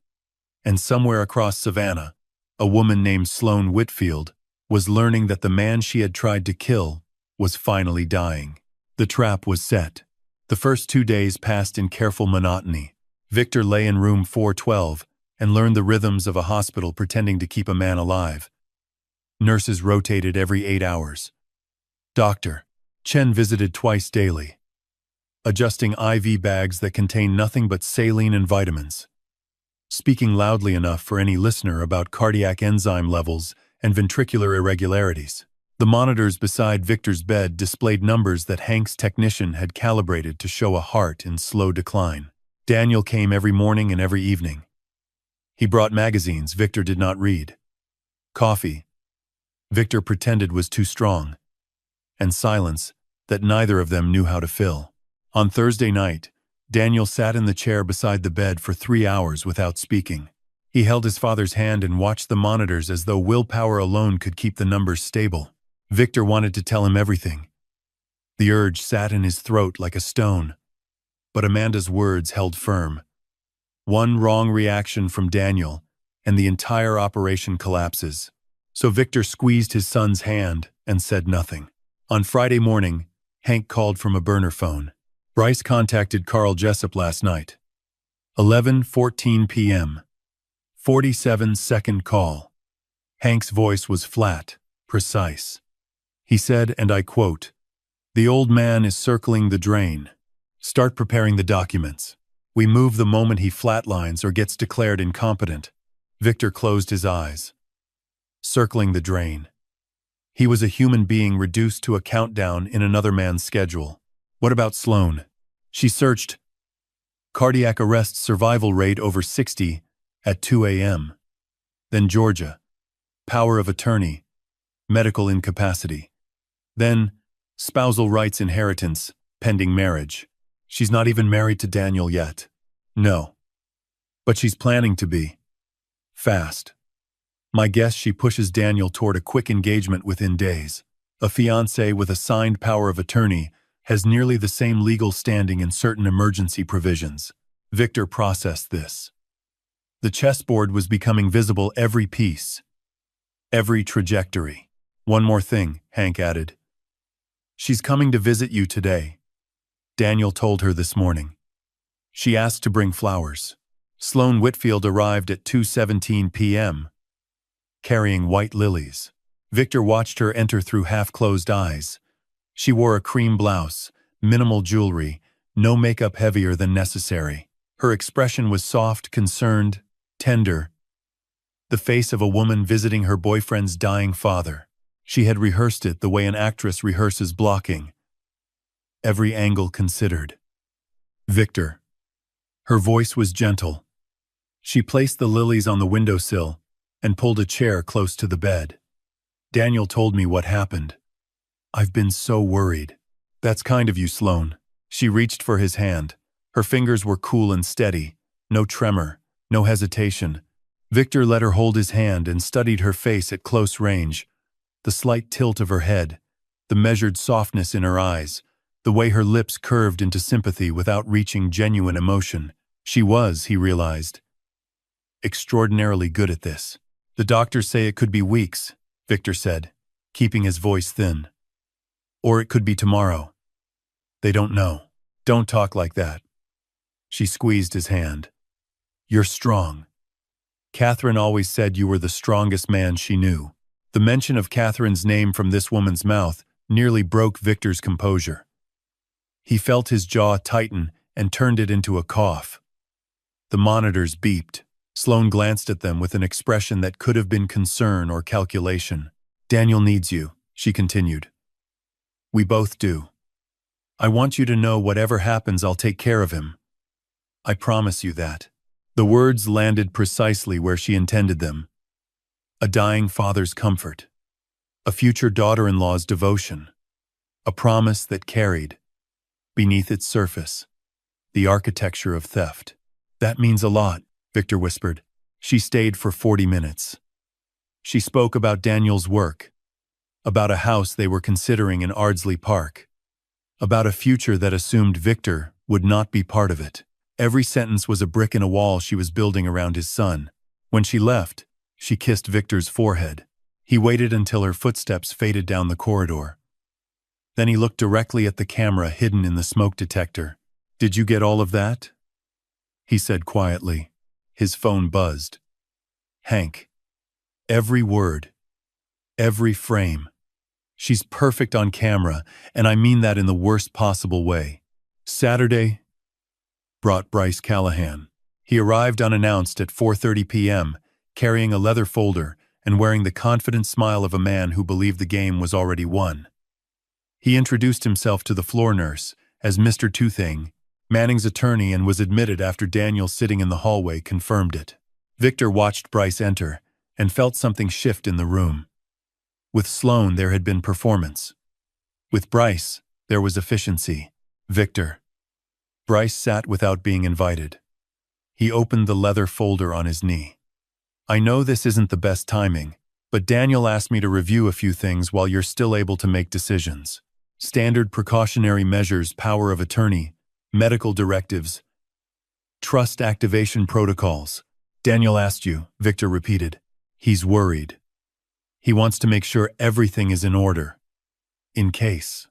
And somewhere across Savannah, a woman named Sloan Whitfield was learning that the man she had tried to kill was finally dying. The trap was set. The first 2 days passed in careful monotony. Victor lay in room 412 and learned the rhythms of a hospital pretending to keep a man alive. Nurses rotated every 8 hours. Dr. Chen visited twice daily, adjusting IV bags that contained nothing but saline and vitamins, speaking loudly enough for any listener about cardiac enzyme levels and ventricular irregularities. The monitors beside Victor's bed displayed numbers that Hank's technician had calibrated to show a heart in slow decline. Daniel came every morning and every evening. He brought magazines Victor did not read. Coffee Victor pretended was too strong. And silence that neither of them knew how to fill. On Thursday night, Daniel sat in the chair beside the bed for 3 hours without speaking. He held his father's hand and watched the monitors as though willpower alone could keep the numbers stable. Victor wanted to tell him everything. The urge sat in his throat like a stone. But Amanda's words held firm. One wrong reaction from Daniel, and the entire operation collapses. So Victor squeezed his son's hand and said nothing. On Friday morning, Hank called from a burner phone. Bryce contacted Carl Jessup last night. 11:14 p.m. 47-second call. Hank's voice was flat, precise. He said, and I quote, "The old man is circling the drain. Start preparing the documents. We move the moment he flatlines or gets declared incompetent." Victor closed his eyes. Circling the drain. He was a human being reduced to a countdown in another man's schedule. What about Sloan? She searched. Cardiac arrest survival rate over 60 at 2 a.m. Then Georgia. Power of attorney. Medical incapacity. Then spousal rights inheritance, pending marriage. She's not even married to Daniel yet. No. But she's planning to be. Fast. My guess she pushes Daniel toward a quick engagement within days. A fiancé with a signed power of attorney has nearly the same legal standing in certain emergency provisions. Victor processed this. The chessboard was becoming visible every piece, every trajectory. One more thing, Hank added. She's coming to visit you today, Daniel told her this morning. She asked to bring flowers. Sloan Whitfield arrived at 2:17 p.m., carrying white lilies. Victor watched her enter through half-closed eyes. She wore a cream blouse, minimal jewelry, no makeup heavier than necessary. Her expression was soft, concerned, tender. The face of a woman visiting her boyfriend's dying father. She had rehearsed it the way an actress rehearses blocking. Every angle considered. Victor. Her voice was gentle. She placed the lilies on the windowsill and pulled a chair close to the bed. Daniel told me what happened. I've been so worried. That's kind of you, Sloan. She reached for his hand. Her fingers were cool and steady. No tremor, no hesitation. Victor let her hold his hand and studied her face at close range. The slight tilt of her head, the measured softness in her eyes, the way her lips curved into sympathy without reaching genuine emotion. She was, he realized, extraordinarily good at this. The doctors say it could be weeks, Victor said, keeping his voice thin. Or it could be tomorrow. They don't know. Don't talk like that. She squeezed his hand. You're strong. Catherine always said you were the strongest man she knew. The mention of Catherine's name from this woman's mouth nearly broke Victor's composure. He felt his jaw tighten and turned it into a cough. The monitors beeped. Sloan glanced at them with an expression that could have been concern or calculation. Daniel needs you, she continued. We both do. I want you to know whatever happens, I'll take care of him. I promise you that. The words landed precisely where she intended them. A dying father's comfort. A future daughter-in-law's devotion. A promise that carried, beneath its surface, the architecture of theft. That means a lot, Victor whispered. She stayed for 40 minutes. She spoke about Daniel's work, about a house they were considering in Ardsley Park, about a future that assumed Victor would not be part of it. Every sentence was a brick in a wall she was building around his son. When she left, she kissed Victor's forehead. He waited until her footsteps faded down the corridor. Then he looked directly at the camera hidden in the smoke detector. Did you get all of that? He said quietly. His phone buzzed. Hank. Every word. Every frame. She's perfect on camera, and I mean that in the worst possible way. Saturday brought Bryce Callahan. He arrived unannounced at 4:30 p.m., carrying a leather folder and wearing the confident smile of a man who believed the game was already won. He introduced himself to the floor nurse as Mr. Toothing, Manning's attorney, and was admitted after Daniel, sitting in the hallway, confirmed it. Victor watched Bryce enter and felt something shift in the room. With Sloan, there had been performance. With Bryce, there was efficiency. Victor. Bryce sat without being invited. He opened the leather folder on his knee. I know this isn't the best timing, but Daniel asked me to review a few things while you're still able to make decisions. Standard precautionary measures, power of attorney, medical directives, trust activation protocols. Daniel asked you, Victor repeated. He's worried. He wants to make sure everything is in order. In case.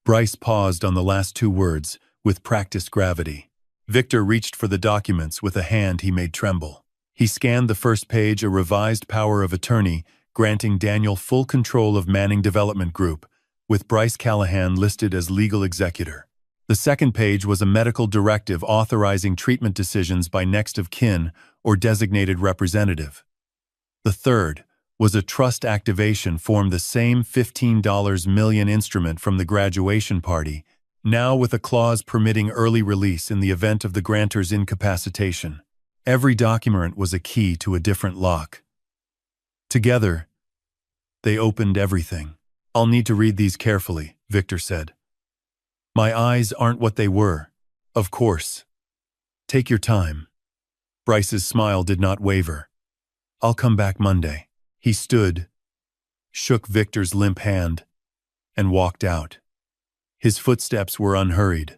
Bryce paused on the last two words with practiced gravity. Victor reached for the documents with a hand he made tremble. He scanned the first page, a revised power of attorney granting Daniel full control of Manning Development Group, with Bryce Callahan listed as legal executor. The second page was a medical directive authorizing treatment decisions by next of kin or designated representative. The third was a trust activation form, the same $15 million instrument from the graduation party, now with a clause permitting early release in the event of the grantor's incapacitation. Every document was a key to a different lock. Together, they opened everything. I'll need to read these carefully, Victor said. My eyes aren't what they were. Of course. Take your time. Bryce's smile did not waver. I'll come back Monday. He stood, shook Victor's limp hand, and walked out. His footsteps were unhurried.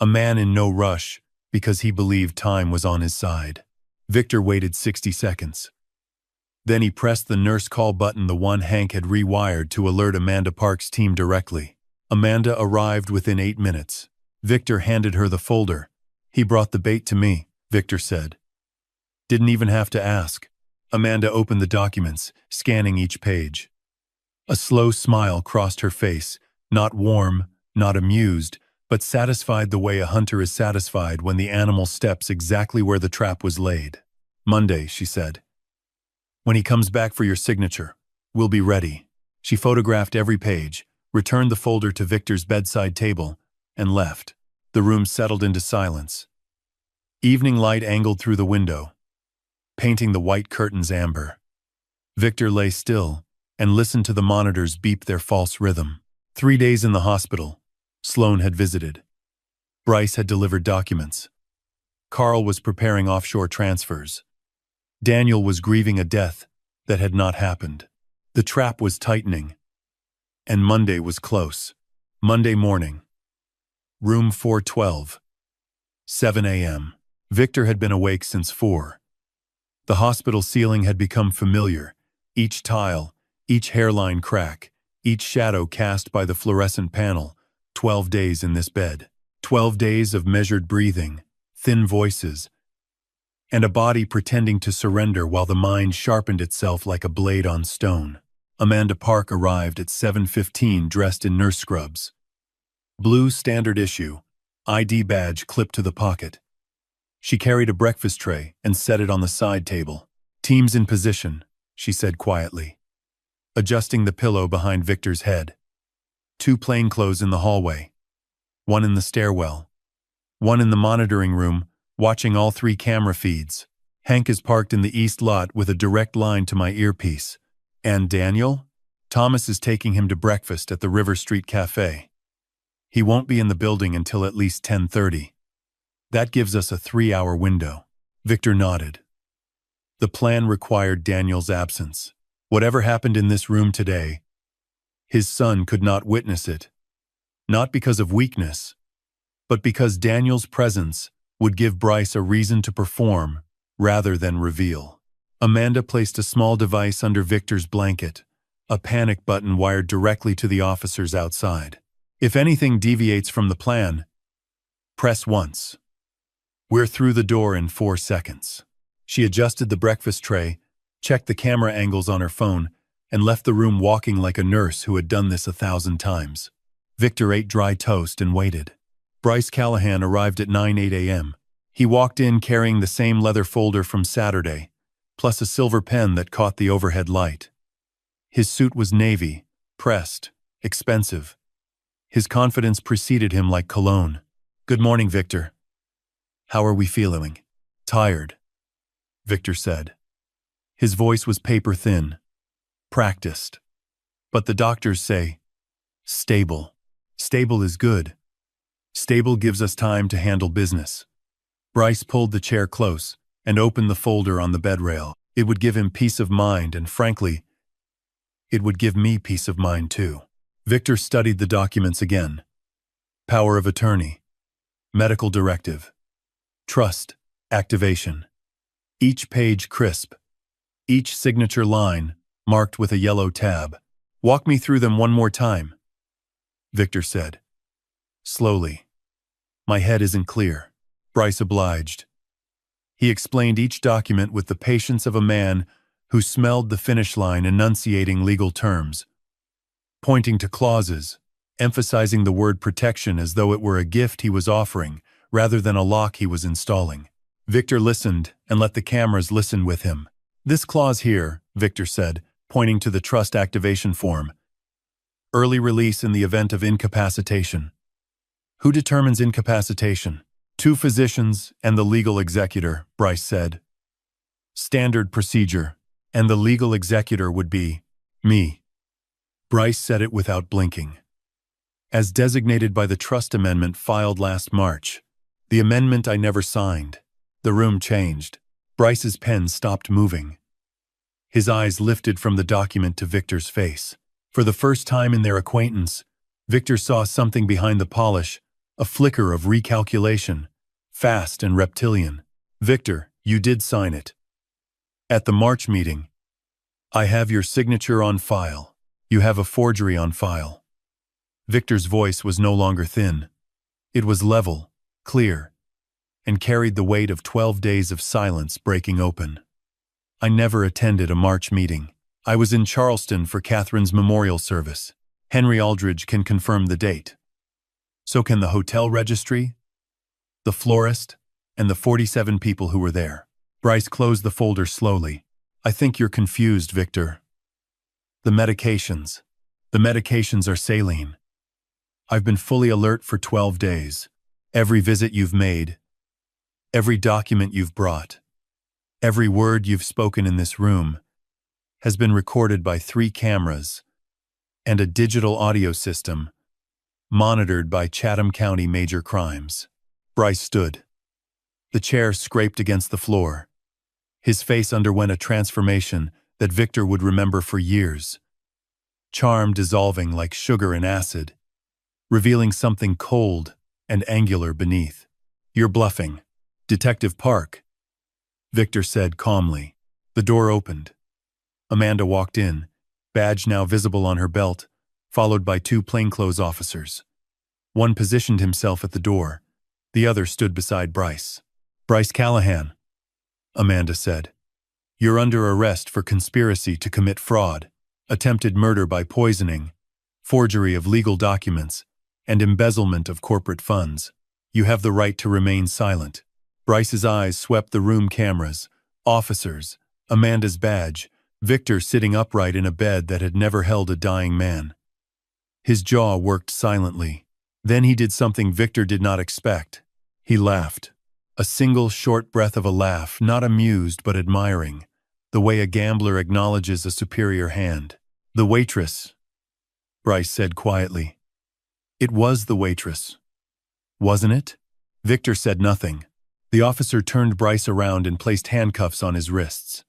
A man in no rush because he believed time was on his side. Victor waited 60 seconds. Then he pressed the nurse call button, the one Hank had rewired to alert Amanda Park's team directly. Amanda arrived within 8 minutes. Victor handed her the folder. He brought the bait to me, Victor said. Didn't even have to ask. Amanda opened the documents, scanning each page. A slow smile crossed her face, not warm, not amused, but satisfied the way a hunter is satisfied when the animal steps exactly where the trap was laid. Monday, she said. When he comes back for your signature, we'll be ready. She photographed every page, returned the folder to Victor's bedside table, and left. The room settled into silence. Evening light angled through the window, painting the white curtains amber. Victor lay still and listened to the monitors beep their false rhythm. 3 days in the hospital. Sloan had visited. Bryce had delivered documents. Carl was preparing offshore transfers. Daniel was grieving a death that had not happened. The trap was tightening. And Monday was close. Monday morning. Room 412. 7 a.m. Victor had been awake since 4. The hospital ceiling had become familiar. Each tile, each hairline crack, each shadow cast by the fluorescent panel. 12 days in this bed. 12 days of measured breathing, thin voices, and a body pretending to surrender while the mind sharpened itself like a blade on stone. Amanda Park arrived at 7:15 dressed in nurse scrubs. Blue standard issue, ID badge clipped to the pocket. She carried a breakfast tray and set it on the side table. Teams in position, she said quietly, adjusting the pillow behind Victor's head. 2 plainclothes in the hallway. 1 in the stairwell. 1 in the monitoring room, watching all 3 camera feeds. Hank is parked in the east lot with a direct line to my earpiece. And Daniel? Thomas is taking him to breakfast at the River Street Cafe. He won't be in the building until at least 10:30. That gives us a 3-hour window. Victor nodded. The plan required Daniel's absence. Whatever happened in this room today, his son could not witness it. Not because of weakness, but because Daniel's presence would give Bryce a reason to perform rather than reveal. Amanda placed a small device under Victor's blanket, a panic button wired directly to the officers outside. If anything deviates from the plan, press once. We're through the door in 4 seconds. She adjusted the breakfast tray, checked the camera angles on her phone, and left the room walking like a nurse who had done this 1,000 times. Victor ate dry toast and waited. Bryce Callahan arrived at 9:08 a.m. He walked in carrying the same leather folder from Saturday, plus a silver pen that caught the overhead light. His suit was navy, pressed, expensive. His confidence preceded him like cologne. Good morning, Victor. How are we feeling? Tired, Victor said. His voice was paper thin, practiced. But the doctors say, stable. Stable is good. Stable gives us time to handle business. Bryce pulled the chair close and opened the folder on the bedrail. It would give him peace of mind, and frankly, it would give me peace of mind too. Victor studied the documents again. Power of attorney. Medical directive. Trust. Activation. Each page crisp. Each signature line marked with a yellow tab. Walk me through them one more time, Victor said. Slowly. My head isn't clear. Bryce obliged. He explained each document with the patience of a man who smelled the finish line, enunciating legal terms, pointing to clauses, emphasizing the word protection as though it were a gift he was offering rather than a lock he was installing. Victor listened and let the cameras listen with him. This clause here, Victor said, pointing to the trust activation form. Early release in the event of incapacitation. Who determines incapacitation? Two physicians and the legal executor, Bryce said. Standard procedure, and the legal executor would be me. Bryce said it without blinking. As designated by the trust amendment filed last March, the amendment I never signed. The room changed. Bryce's pen stopped moving. His eyes lifted from the document to Victor's face. For the first time in their acquaintance, Victor saw something behind the polish, a flicker of recalculation, fast and reptilian. Victor, you did sign it. At the March meeting. I have your signature on file. You have a forgery on file. Victor's voice was no longer thin. It was level, clear, and carried the weight of 12 days of silence breaking open. I never attended a March meeting. I was in Charleston for Catherine's memorial service. Henry Aldridge can confirm the date. So can the hotel registry, the florist, and the 47 people who were there. Bryce closed the folder slowly. I think you're confused, Victor. The medications. The medications are saline. I've been fully alert for 12 days. Every visit you've made, every document you've brought, every word you've spoken in this room has been recorded by 3 cameras and a digital audio system monitored by Chatham County Major Crimes. Bryce stood. The chair scraped against the floor. His face underwent a transformation that Victor would remember for years. Charm dissolving like sugar in acid, revealing something cold and angular beneath. You're bluffing. Detective Park, Victor said calmly. The door opened. Amanda walked in, badge now visible on her belt, followed by 2 plainclothes officers. One positioned himself at the door. The other stood beside Bryce. Bryce Callahan, Amanda said. You're under arrest for conspiracy to commit fraud, attempted murder by poisoning, forgery of legal documents, and embezzlement of corporate funds. You have the right to remain silent. Bryce's eyes swept the room cameras, officers, Amanda's badge, Victor sitting upright in a bed that had never held a dying man. His jaw worked silently. Then he did something Victor did not expect. He laughed. A single short breath of a laugh, not amused but admiring, the way a gambler acknowledges a superior hand. The waitress, Bryce said quietly. It was the waitress. Wasn't it? Victor said nothing. The officer turned Bryce around and placed handcuffs on his wrists.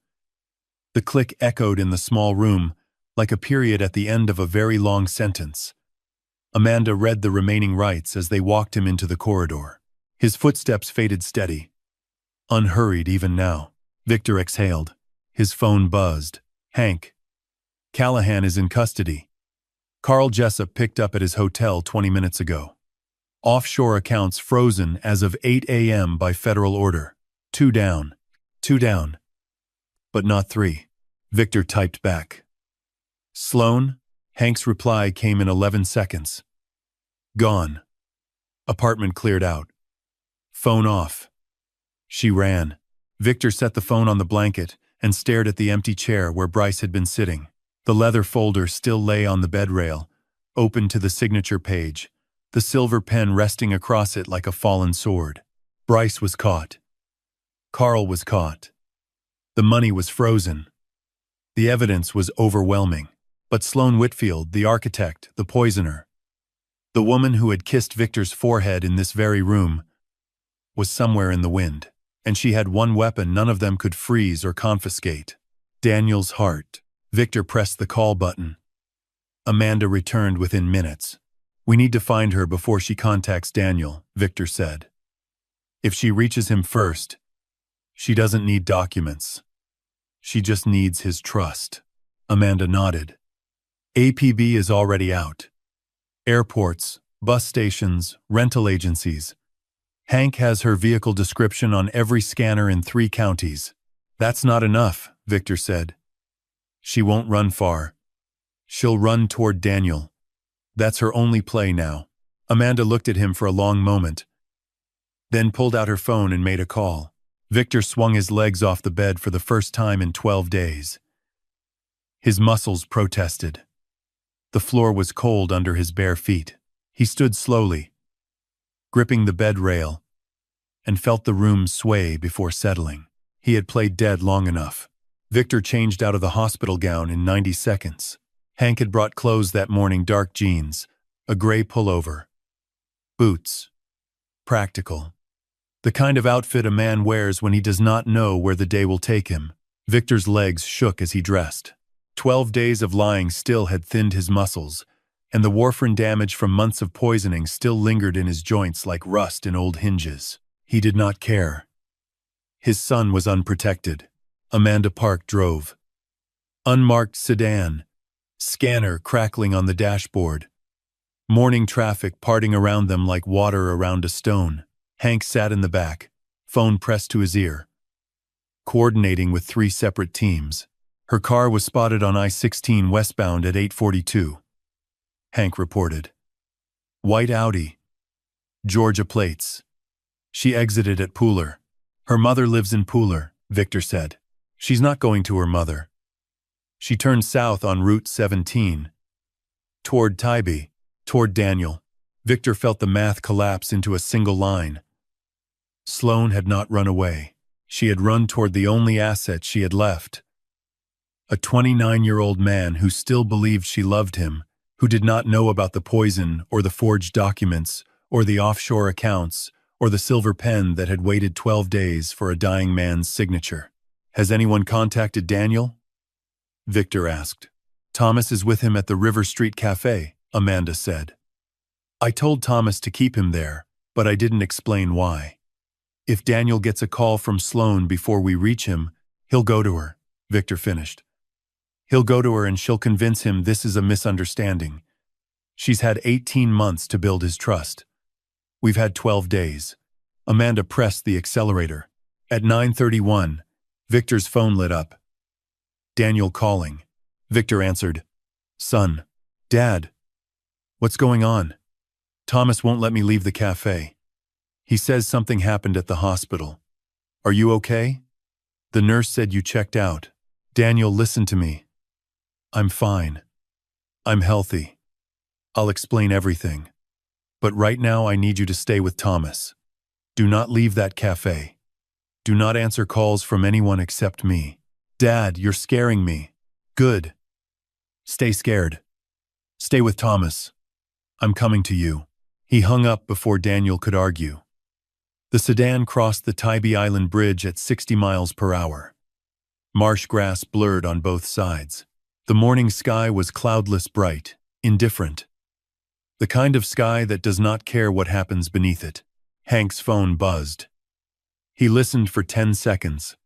The click echoed in the small room, like a period at the end of a very long sentence. Amanda read the remaining rites as they walked him into the corridor. His footsteps faded steady. Unhurried even now. Victor exhaled. His phone buzzed. Hank. Callahan is in custody. Carl Jessup picked up at his hotel 20 minutes ago. Offshore accounts frozen as of 8 a.m. by federal order. 2 down. 2 down. But not 3. Victor typed back. Sloan? Hank's reply came in 11 seconds. Gone. Apartment cleared out. Phone off. She ran. Victor set the phone on the blanket and stared at the empty chair where Bryce had been sitting. The leather folder still lay on the bed rail, open to the signature page, the silver pen resting across it like a fallen sword. Bryce was caught. Carl was caught. The money was frozen. The evidence was overwhelming. But Sloan Whitfield, the architect, the poisoner, the woman who had kissed Victor's forehead in this very room, was somewhere in the wind. And she had one weapon none of them could freeze or confiscate. Daniel's heart. Victor pressed the call button. Amanda returned within minutes. We need to find her before she contacts Daniel, Victor said. If she reaches him first, she doesn't need documents. She just needs his trust. Amanda nodded. APB is already out. Airports, bus stations, rental agencies. Hank has her vehicle description on every scanner in 3 counties. That's not enough, Victor said. She won't run far. She'll run toward Daniel. That's her only play now. Amanda looked at him for a long moment, then pulled out her phone and made a call. Victor swung his legs off the bed for the first time in 12 days. His muscles protested. The floor was cold under his bare feet. He stood slowly, gripping the bed rail, and felt the room sway before settling. He had played dead long enough. Victor changed out of the hospital gown in 90 seconds. Hank had brought clothes that morning: dark jeans, a gray pullover, boots. Practical. The kind of outfit a man wears when he does not know where the day will take him. Victor's legs shook as he dressed. 12 days of lying still had thinned his muscles, and the warfarin damage from months of poisoning still lingered in his joints like rust in old hinges. He did not care. His son was unprotected. Amanda Park drove. Unmarked sedan, scanner crackling on the dashboard. Morning traffic parting around them like water around a stone. Hank sat in the back, phone pressed to his ear, coordinating with 3 separate teams. Her car was spotted on I-16 westbound at 8:42. Hank reported. White Audi. Georgia plates. She exited at Pooler. Her mother lives in Pooler, Victor said. She's not going to her mother. She turned south on Route 17. Toward Tybee. Toward Daniel. Victor felt the math collapse into a single line. Sloan had not run away. She had run toward the only asset she had left. A 29-year-old man who still believed she loved him, who did not know about the poison or the forged documents or the offshore accounts or the silver pen that had waited 12 days for a dying man's signature. Has anyone contacted Daniel? Victor asked. Thomas is with him at the River Street Cafe, Amanda said. I told Thomas to keep him there, but I didn't explain why. If Daniel gets a call from Sloan before we reach him, he'll go to her, Victor finished. He'll go to her and she'll convince him this is a misunderstanding. She's had 18 months to build his trust. We've had 12 days. Amanda pressed the accelerator. At 9:31, Victor's phone lit up. Daniel calling. Victor answered. Son. Dad. What's going on? Thomas won't let me leave the cafe. He says something happened at the hospital. Are you okay? The nurse said you checked out. Daniel, listen to me. I'm fine. I'm healthy. I'll explain everything. But right now I need you to stay with Thomas. Do not leave that cafe. Do not answer calls from anyone except me. Dad, you're scaring me. Good. Stay scared. Stay with Thomas. I'm coming to you. He hung up before Daniel could argue. The sedan crossed the Tybee Island Bridge at 60 miles per hour. Marsh grass blurred on both sides. The morning sky was cloudless, bright, indifferent. The kind of sky that does not care what happens beneath it. Hank's phone buzzed. He listened for 10 seconds,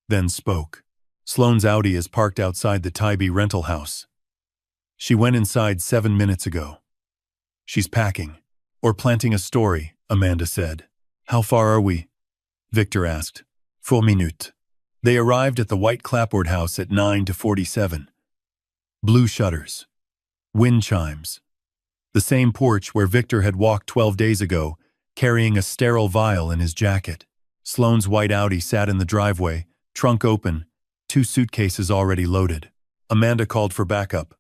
then spoke. Sloan's Audi is parked outside the Tybee rental house. She went inside 7 minutes ago. She's packing, or planting a story, Amanda said. How far are we? Victor asked. 4 minutes. They arrived at the white clapboard house at 9:47. Blue shutters. Wind chimes. The same porch where Victor had walked 12 days ago, carrying a sterile vial in his jacket. Sloan's white Audi sat in the driveway, trunk open, 2 suitcases already loaded. Amanda called for backup.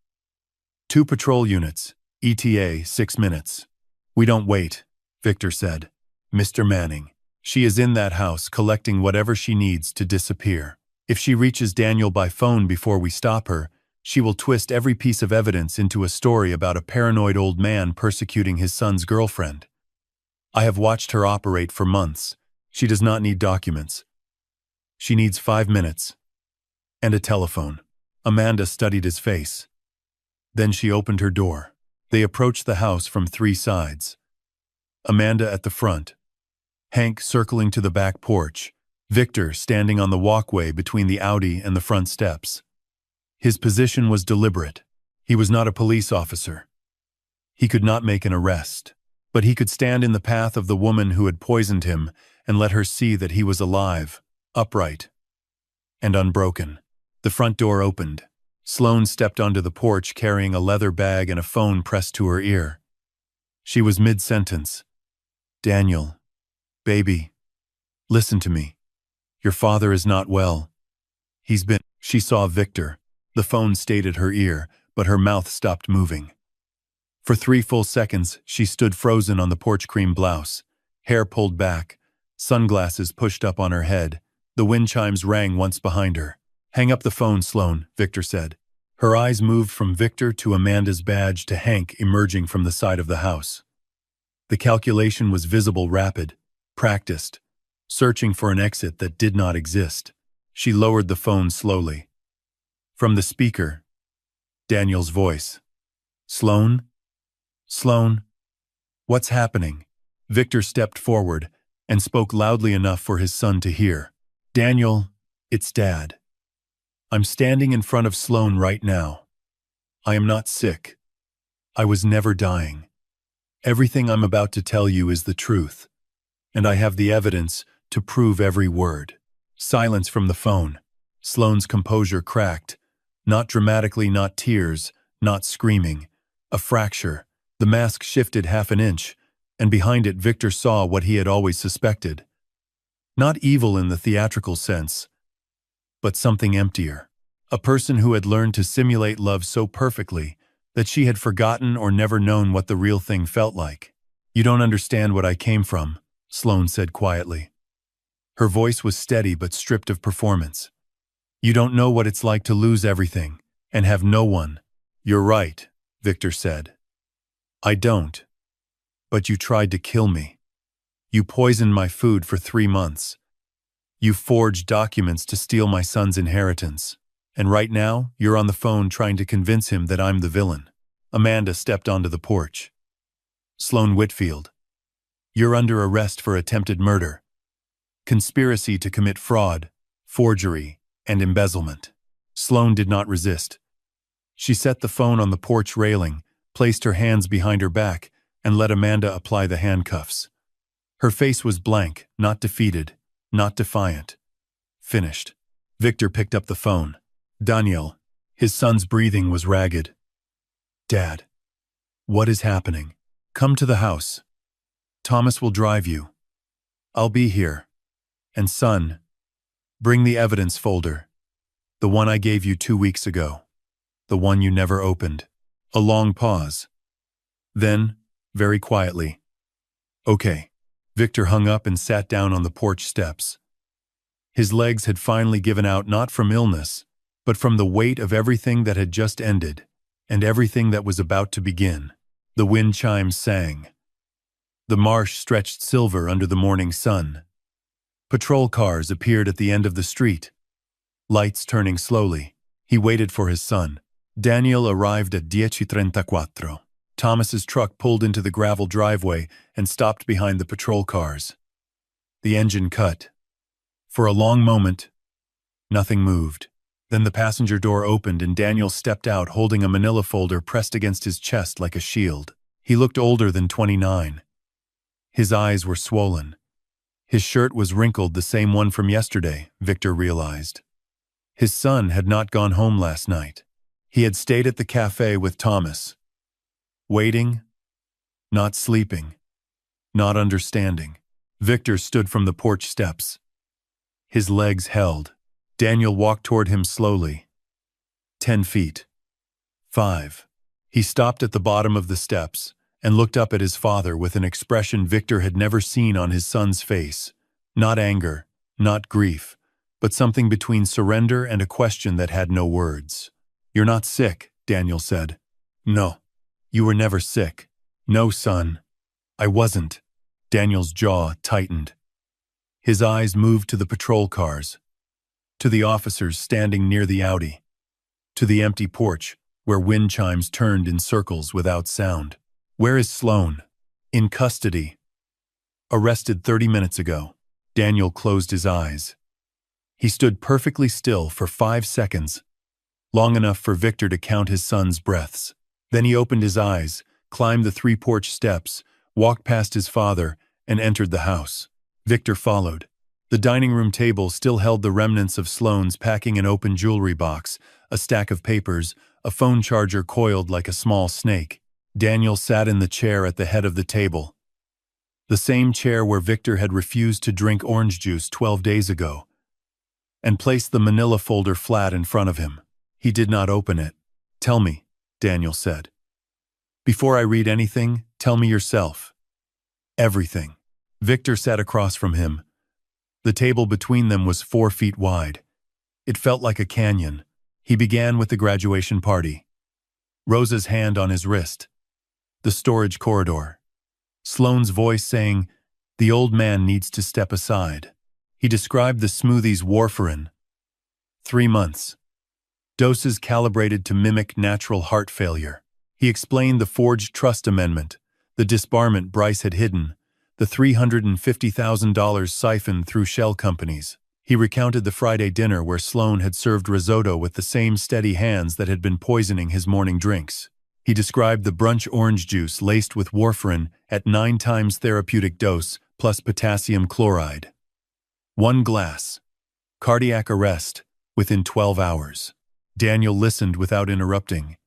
2 patrol units, ETA 6 minutes. We don't wait, Victor said. Mr. Manning. She is in that house collecting whatever she needs to disappear. If she reaches Daniel by phone before we stop her, she will twist every piece of evidence into a story about a paranoid old man persecuting his son's girlfriend. I have watched her operate for months. She does not need documents. She needs 5 minutes. And a telephone. Amanda studied his face. Then she opened her door. They approached the house from 3 sides. Amanda at the front. Hank circling to the back porch, Victor standing on the walkway between the Audi and the front steps. His position was deliberate. He was not a police officer. He could not make an arrest, but he could stand in the path of the woman who had poisoned him and let her see that he was alive, upright, and unbroken. The front door opened. Sloan stepped onto the porch carrying a leather bag and a phone pressed to her ear. She was mid-sentence. Daniel. Baby, listen to me. Your father is not well. He's been... She saw Victor. The phone stayed at her ear, but her mouth stopped moving. For 3 full seconds, she stood frozen on the porch cream blouse, hair pulled back, sunglasses pushed up on her head. The wind chimes rang once behind her. "Hang up the phone, Sloane," Victor said. Her eyes moved from Victor to Amanda's badge to Hank emerging from the side of the house. The calculation was visible, rapid, practiced, searching for an exit that did not exist. She lowered the phone slowly. From the speaker, Daniel's voice. "Sloane? Sloane? What's happening?" Victor stepped forward and spoke loudly enough for his son to hear. "Daniel, it's Dad. I'm standing in front of Sloane right now. I am not sick. I was never dying. Everything I'm about to tell you is the truth, and I have the evidence to prove every word." Silence from the phone. Sloane's composure cracked. Not dramatically, not tears, not screaming. A fracture. The mask shifted half an inch, and behind it Victor saw what he had always suspected. Not evil in the theatrical sense, but something emptier. A person who had learned to simulate love so perfectly that she had forgotten or never known what the real thing felt like. "You don't understand what I came from," Sloane said quietly. Her voice was steady but stripped of performance. "You don't know what it's like to lose everything and have no one." "You're right," Victor said. "I don't. But you tried to kill me. You poisoned my food for 3 months. You forged documents to steal my son's inheritance. And right now, you're on the phone trying to convince him that I'm the villain." Amanda stepped onto the porch. "Sloane Whitfield, you're under arrest for attempted murder, conspiracy to commit fraud, forgery, and embezzlement." Sloane did not resist. She set the phone on the porch railing, placed her hands behind her back, and let Amanda apply the handcuffs. Her face was blank, not defeated, not defiant. Finished. Victor picked up the phone. "Daniel." His son's breathing was ragged. "Dad, what is happening? Come to the house. Thomas will drive you. I'll be here. And son, bring the evidence folder. The one I gave you 2 weeks ago. The one you never opened." A long pause. Then, very quietly, "Okay." Victor hung up and sat down on the porch steps. His legs had finally given out, not from illness, but from the weight of everything that had just ended, and everything that was about to begin. The wind chimes sang. The marsh stretched silver under the morning sun. Patrol cars appeared at the end of the street. Lights turning slowly. He waited for his son. Daniel arrived at 10:34. Thomas's truck pulled into the gravel driveway and stopped behind the patrol cars. The engine cut. For a long moment, nothing moved. Then the passenger door opened and Daniel stepped out holding a manila folder pressed against his chest like a shield. He looked older than 29. His eyes were swollen. His shirt was wrinkled, the same one from yesterday, Victor realized. His son had not gone home last night. He had stayed at the cafe with Thomas. Waiting, not sleeping, not understanding. Victor stood from the porch steps. His legs held. Daniel walked toward him slowly. 10 feet. 5. He stopped at the bottom of the steps and looked up at his father with an expression Victor had never seen on his son's face. Not anger, not grief, but something between surrender and a question that had no words. "You're not sick," Daniel said. "No, you were never sick." "No, son, I wasn't." Daniel's jaw tightened. His eyes moved to the patrol cars, to the officers standing near the Audi, to the empty porch where wind chimes turned in circles without sound. "Where is Sloane?" "In custody. Arrested 30 minutes ago." Daniel closed his eyes. He stood perfectly still for 5 seconds, long enough for Victor to count his son's breaths. Then he opened his eyes, climbed the 3 porch steps, walked past his father, and entered the house. Victor followed. The dining room table still held the remnants of Sloane's packing an open jewelry box, a stack of papers, a phone charger coiled like a small snake. Daniel sat in the chair at the head of the table. The same chair where Victor had refused to drink orange juice 12 days ago, and placed the manila folder flat in front of him. He did not open it. "Tell me," Daniel said. Before I read anything, tell me yourself. Everything. Victor sat across from him. The table between them was 4 feet wide. It felt like a canyon. He began with the graduation party. Rosa's hand on his wrist. The storage corridor. Sloane's voice saying, "The old man needs to step aside." He described the smoothie's warfarin. 3 months. Doses calibrated to mimic natural heart failure. He explained the forged trust amendment, the disbarment Bryce had hidden, the $350,000 siphoned through shell companies. He recounted the Friday dinner where Sloane had served risotto with the same steady hands that had been poisoning his morning drinks. He described the brunch orange juice laced with warfarin at 9 times therapeutic dose plus potassium chloride. 1 glass. Cardiac arrest within 12 hours. Daniel listened without interrupting.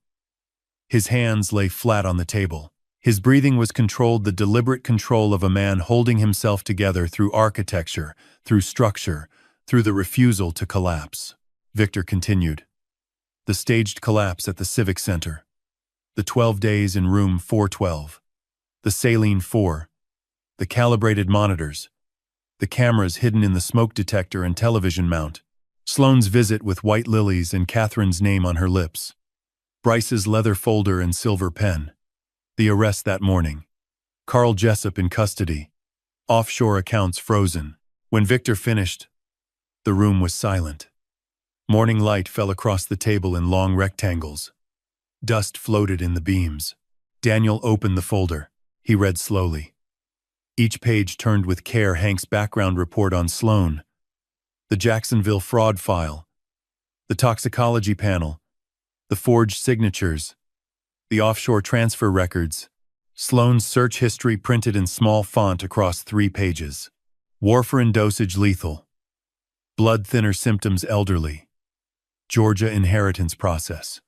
His hands lay flat on the table. His breathing was controlled, the deliberate control of a man holding himself together through architecture, through structure, through the refusal to collapse. Victor continued. The staged collapse at the Civic Center. The 12 days in room 412. The saline 4. The calibrated monitors. The cameras hidden in the smoke detector and television mount. Sloane's visit with white lilies and Catherine's name on her lips. Bryce's leather folder and silver pen. The arrest that morning. Carl Jessup in custody. Offshore accounts frozen. When Victor finished, the room was silent. Morning light fell across the table in long rectangles. Dust floated in the beams. Daniel opened the folder. He read slowly. Each page turned with care. Hank's background report on Sloane. The Jacksonville fraud file. The toxicology panel. The forged signatures. The offshore transfer records. Sloane's search history printed in small font across 3 pages. Warfarin dosage lethal. Blood thinner symptoms elderly. Georgia inheritance process.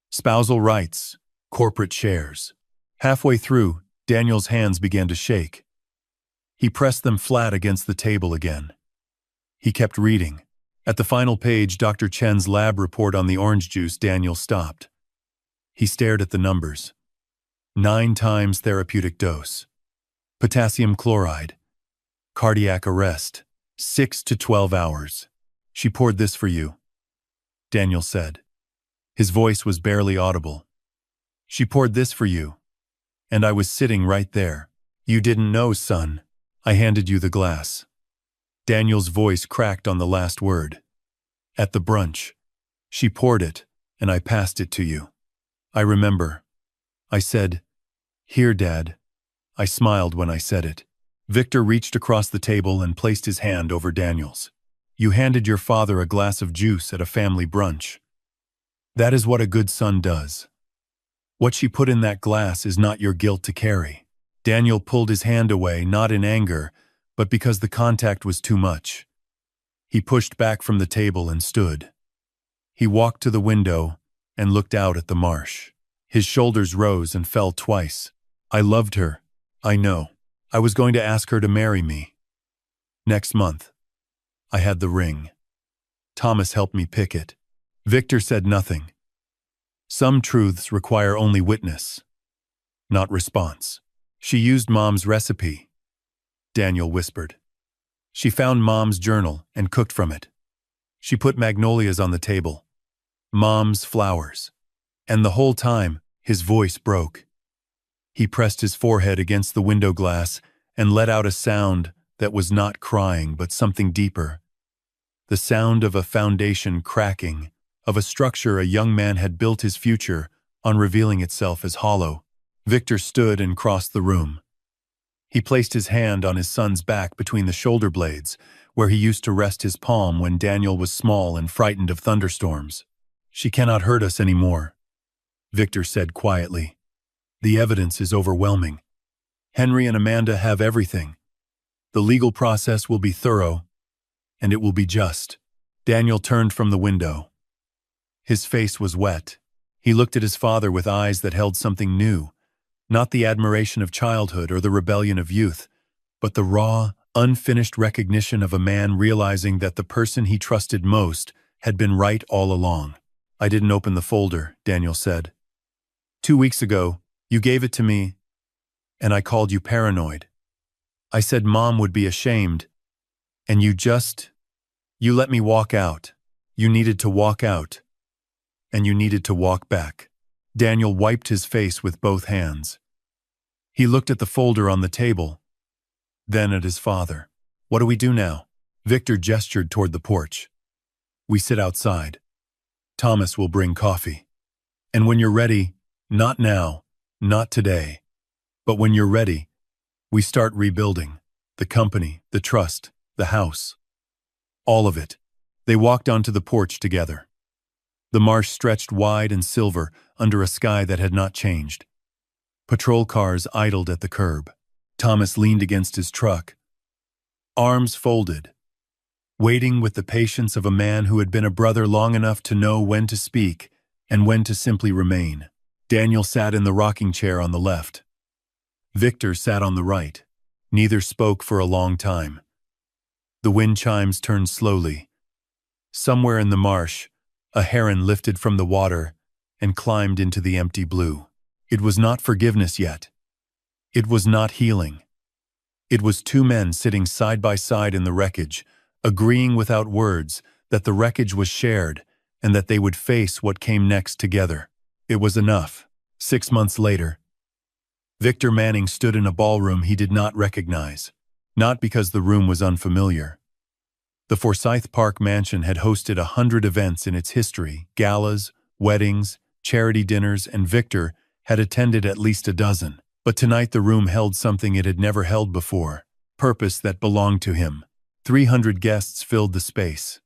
Spousal rights. Corporate shares. Halfway through, Daniel's hands began to shake. He pressed them flat against the table again. He kept reading. At the final page, Dr. Chen's lab report on the orange juice, Daniel stopped. He stared at the numbers. 9 times therapeutic dose. Potassium chloride. Cardiac arrest. 6 to 12 hours. She poured this for you, Daniel said. His voice was barely audible. She poured this for you. And I was sitting right there. You didn't know, son. I handed you the glass. Daniel's voice cracked on the last word. At the brunch. She poured it, and I passed it to you. I remember. I said, "Here, Dad." I smiled when I said it. Victor reached across the table and placed his hand over Daniel's. You handed your father a glass of juice at a family brunch. That is what a good son does. What she put in that glass is not your guilt to carry. Daniel pulled his hand away, not in anger, but because the contact was too much. He pushed back from the table and stood. He walked to the window and looked out at the marsh. His shoulders rose and fell twice. I loved her. I know. I was going to ask her to marry me. Next month. I had the ring. Thomas helped me pick it. Victor said nothing. Some truths require only witness, not response. She used Mom's recipe, Daniel whispered. She found Mom's journal and cooked from it. She put magnolias on the table. Mom's flowers. And the whole time, his voice broke. He pressed his forehead against the window glass and let out a sound that was not crying but something deeper. The sound of a foundation cracking, of a structure a young man had built his future on revealing itself as hollow. Victor stood and crossed the room. He placed his hand on his son's back between the shoulder blades, where he used to rest his palm when Daniel was small and frightened of thunderstorms. She cannot hurt us anymore, Victor said quietly. The evidence is overwhelming. Henry and Amanda have everything. The legal process will be thorough, and it will be just. Daniel turned from the window. His face was wet. He looked at his father with eyes that held something new, not the admiration of childhood or the rebellion of youth, but the raw, unfinished recognition of a man realizing that the person he trusted most had been right all along. I didn't open the folder, Daniel said. 2 weeks ago, You gave it to me, and I called you paranoid. I said Mom would be ashamed, and you let me walk out. You needed to walk out, and you needed to walk back. Daniel wiped his face with both hands. He looked at the folder on the table, then at his father. What do we do now? Victor gestured toward the porch. We sit outside. Thomas will bring coffee. And when you're ready, not now, not today, but when you're ready, we start rebuilding. The company, the trust, the house. All of it. They walked onto the porch together. The marsh stretched wide and silver under a sky that had not changed. Patrol cars idled at the curb. Thomas leaned against his truck, arms folded, waiting with the patience of a man who had been a brother long enough to know when to speak and when to simply remain. Daniel sat in the rocking chair on the left. Victor sat on the right. Neither spoke for a long time. The wind chimes turned slowly. Somewhere in the marsh, a heron lifted from the water and climbed into the empty blue. It was not forgiveness yet. It was not healing. It was two men sitting side by side in the wreckage, agreeing without words that the wreckage was shared and that they would face what came next together. It was enough. 6 months later, Victor Manning stood in a ballroom he did not recognize, not because the room was unfamiliar. The Forsyth Park mansion had hosted 100 events in its history, galas, weddings, charity dinners, and Victor had attended at least a dozen. But tonight the room held something it had never held before, purpose that belonged to him. 300 guests filled the space.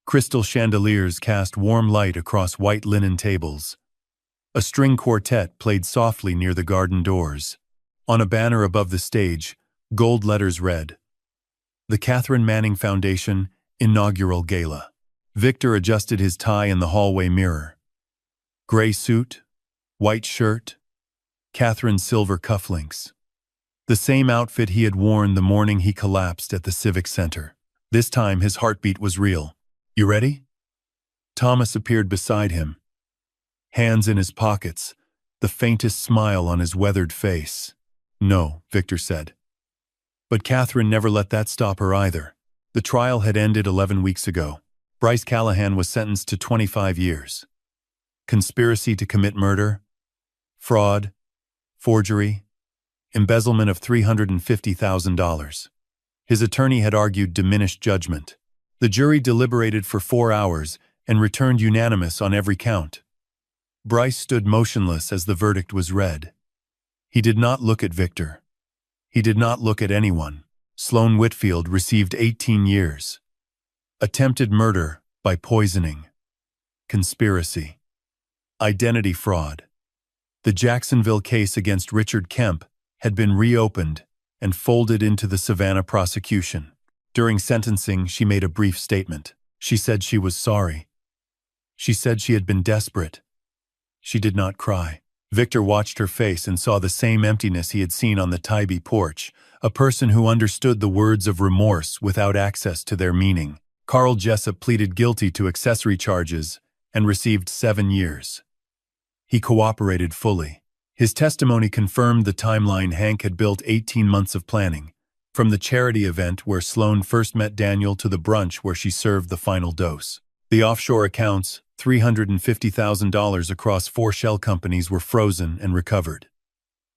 Crystal chandeliers cast warm light across white linen tables. A string quartet played softly near the garden doors. On a banner above the stage, gold letters read, "The Catherine Manning Foundation Inaugural Gala." Victor adjusted his tie in the hallway mirror. Gray suit, white shirt, Catherine's silver cufflinks. The same outfit he had worn the morning he collapsed at the Civic Center. This time his heartbeat was real. "You ready?" Thomas appeared beside him, hands in his pockets, the faintest smile on his weathered face. "No," Victor said. But Catherine never let that stop her either. The trial had ended 11 weeks ago. Bryce Callahan was sentenced to 25 years. Conspiracy to commit murder, fraud, forgery, embezzlement of $350,000. His attorney had argued diminished judgment. The jury deliberated for 4 hours and returned unanimous on every count. Bryce stood motionless as the verdict was read. He did not look at Victor. He did not look at anyone. Sloan Whitfield received 18 years. Attempted murder by poisoning. Conspiracy. Identity fraud. The Jacksonville case against Richard Kemp had been reopened and folded into the Savannah prosecution. During sentencing, she made a brief statement. She said she was sorry. She said she had been desperate. She did not cry. Victor watched her face and saw the same emptiness he had seen on the Tybee porch, a person who understood the words of remorse without access to their meaning. Carl Jessup pleaded guilty to accessory charges and received 7 years. He cooperated fully. His testimony confirmed the timeline Hank had built 18 months of planning, from the charity event where Sloan first met Daniel to the brunch where she served the final dose. The offshore accounts, $350,000 across 4 shell companies, were frozen and recovered.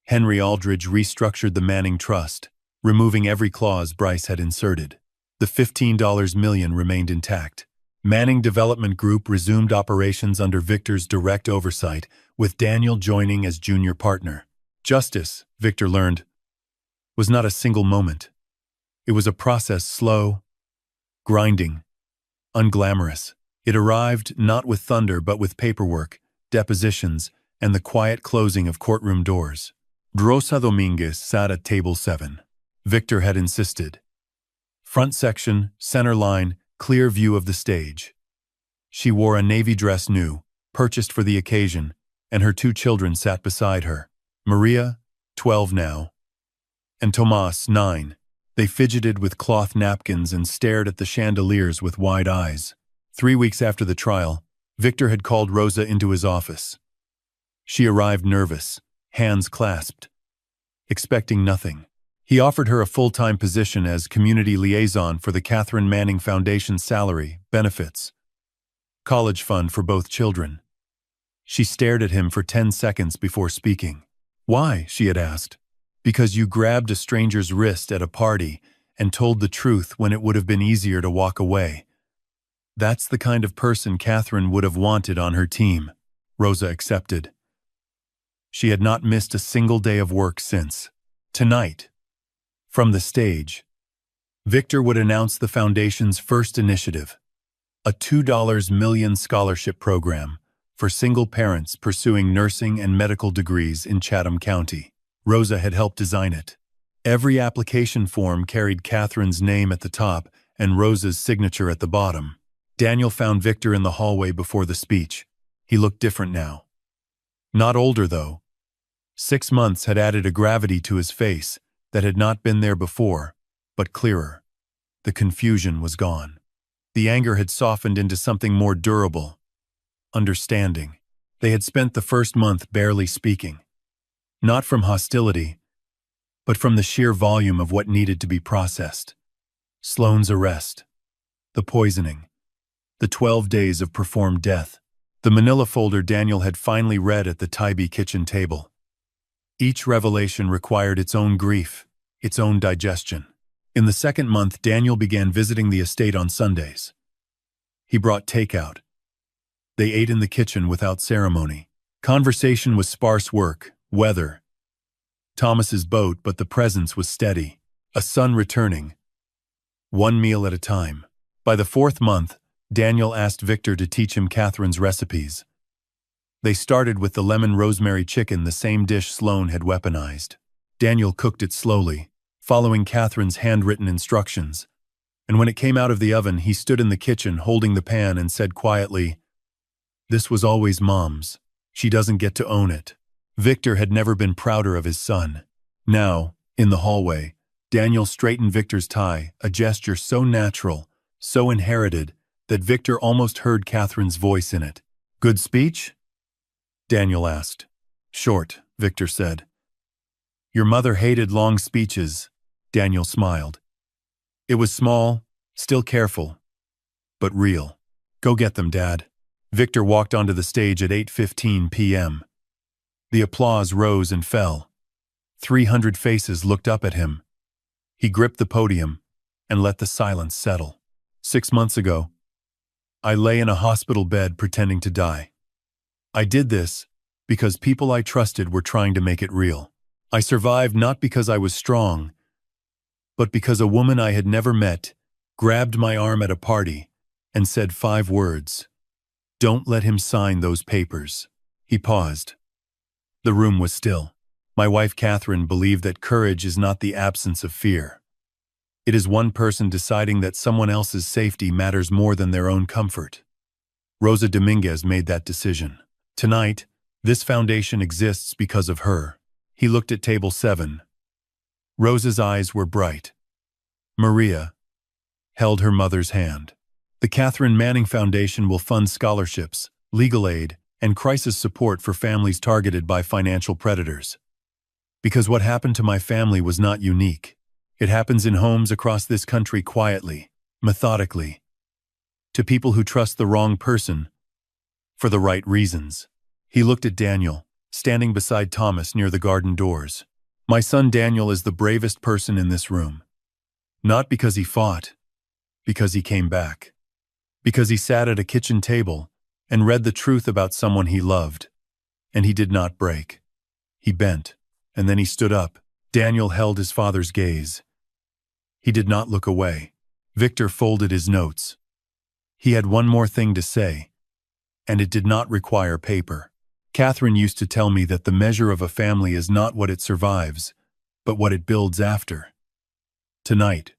Henry Aldridge restructured the Manning Trust, removing every clause Bryce had inserted. The $15 million remained intact. Manning Development Group resumed operations under Victor's direct oversight, with Daniel joining as junior partner. Justice, Victor learned, was not a single moment. It was a process slow, grinding, unglamorous. It arrived not with thunder but with paperwork, depositions, and the quiet closing of courtroom doors. Rosa Dominguez sat at table 7. Victor had insisted. Front section, center line, clear view of the stage. She wore a navy dress new, purchased for the occasion, and her 2 children sat beside her. Maria, 12 now, and Tomas, 9. They fidgeted with cloth napkins and stared at the chandeliers with wide eyes. 3 weeks after the trial, Victor had called Rosa into his office. She arrived nervous. hands clasped, expecting nothing. He offered her a full-time position as community liaison for the Catherine Manning Foundation's salary, benefits, college fund for both children. She stared at him for 10 seconds before speaking. "Why?" she had asked. "Because you grabbed a stranger's wrist at a party and told the truth when it would have been easier to walk away. That's the kind of person Catherine would have wanted on her team." Rosa accepted. She had not missed a single day of work since. Tonight, from the stage, Victor would announce the Foundation's first initiative, a $2 million scholarship program for single parents pursuing nursing and medical degrees in Chatham County. Rosa had helped design it. Every application form carried Catherine's name at the top and Rosa's signature at the bottom. Daniel found Victor in the hallway before the speech. He looked different now. Not older, though. 6 months had added a gravity to his face that had not been there before, but clearer. The confusion was gone. The anger had softened into something more durable. Understanding. They had spent the first month barely speaking. Not from hostility, but from the sheer volume of what needed to be processed. Sloane's arrest. The poisoning. The 12 days of performed death. The manila folder Daniel had finally read at the Tybee kitchen table. Each revelation required its own grief, its own digestion. In the second month, Daniel began visiting the estate on Sundays. He brought takeout. They ate in the kitchen without ceremony. Conversation was sparse work, weather, Thomas's boat, but the presence was steady. A son returning. One meal at a time. By the 4th month, Daniel asked Victor to teach him Catherine's recipes. They started with the lemon rosemary chicken, the same dish Sloane had weaponized. Daniel cooked it slowly, following Catherine's handwritten instructions. And when it came out of the oven, he stood in the kitchen holding the pan and said quietly, "This was always Mom's. She doesn't get to own it." Victor had never been prouder of his son. Now, in the hallway, Daniel straightened Victor's tie, a gesture so natural, so inherited, that Victor almost heard Catherine's voice in it. "Good speech?" Daniel asked. "Short," Victor said. "Your mother hated long speeches," Daniel smiled. "It was small, still careful, but real." "Go get them, Dad." Victor walked onto the stage at 8:15 p.m. The applause rose and fell. 300 faces looked up at him. He gripped the podium and let the silence settle. 6 months ago, I lay in a hospital bed pretending to die. I did this because people I trusted were trying to make it real. I survived not because I was strong, but because a woman I had never met grabbed my arm at a party and said 5 words. "Don't let him sign those papers." He paused. The room was still. My wife Catherine believed that courage is not the absence of fear. It is one person deciding that someone else's safety matters more than their own comfort. Rosa Dominguez made that decision. Tonight, this foundation exists because of her. He looked at table 7. Rosa's eyes were bright. Maria held her mother's hand. The Catherine Manning Foundation will fund scholarships, legal aid, and crisis support for families targeted by financial predators. Because what happened to my family was not unique. It happens in homes across this country quietly, methodically, to people who trust the wrong person for the right reasons. He looked at Daniel, standing beside Thomas near the garden doors. My son Daniel is the bravest person in this room. Not because he fought, because he came back. Because he sat at a kitchen table and read the truth about someone he loved. And he did not break. He bent, and then he stood up. Daniel held his father's gaze. He did not look away. Victor folded his notes. He had one more thing to say, and it did not require paper. Catherine used to tell me that the measure of a family is not what it survives, but what it builds after. Tonight,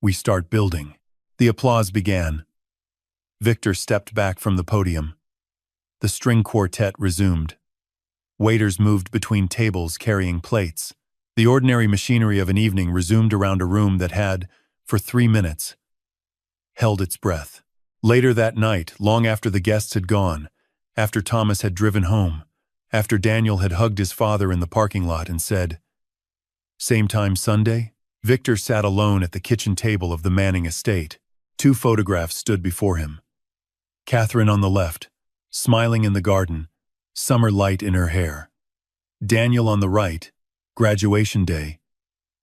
we start building. The applause began. Victor stepped back from the podium. The string quartet resumed. Waiters moved between tables carrying plates. The ordinary machinery of an evening resumed around a room that had, for 3 minutes, held its breath. Later that night, long after the guests had gone, after Thomas had driven home, After Daniel had hugged his father in the parking lot and said, "Same time Sunday?" Victor sat alone at the kitchen table of the Manning estate. Two photographs stood before him. Catherine on the left, smiling in the garden, summer light in her hair. Daniel on the right, graduation day,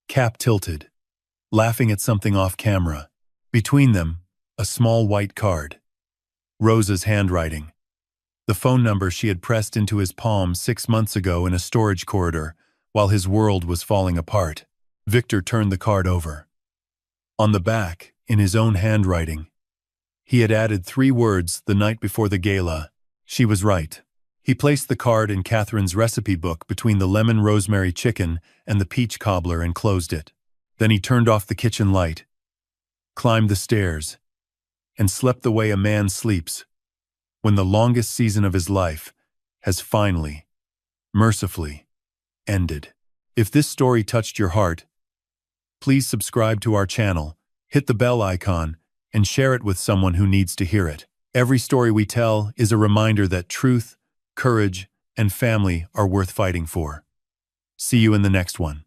cap tilted, laughing at something off camera. Between them, a small white card. Rosa's handwriting. The phone number she had pressed into his palm 6 months ago in a storage corridor while his world was falling apart. Victor turned the card over. On the back, in his own handwriting, he had added 3 words the night before the gala. She was right. He placed the card in Catherine's recipe book between the lemon rosemary chicken and the peach cobbler and closed it. Then he turned off the kitchen light, climbed the stairs, and slept the way a man sleeps when the longest season of his life has finally, mercifully, ended. If this story touched your heart, please subscribe to our channel, hit the bell icon, and share it with someone who needs to hear it. Every story we tell is a reminder that truth, courage, and family are worth fighting for. See you in the next one.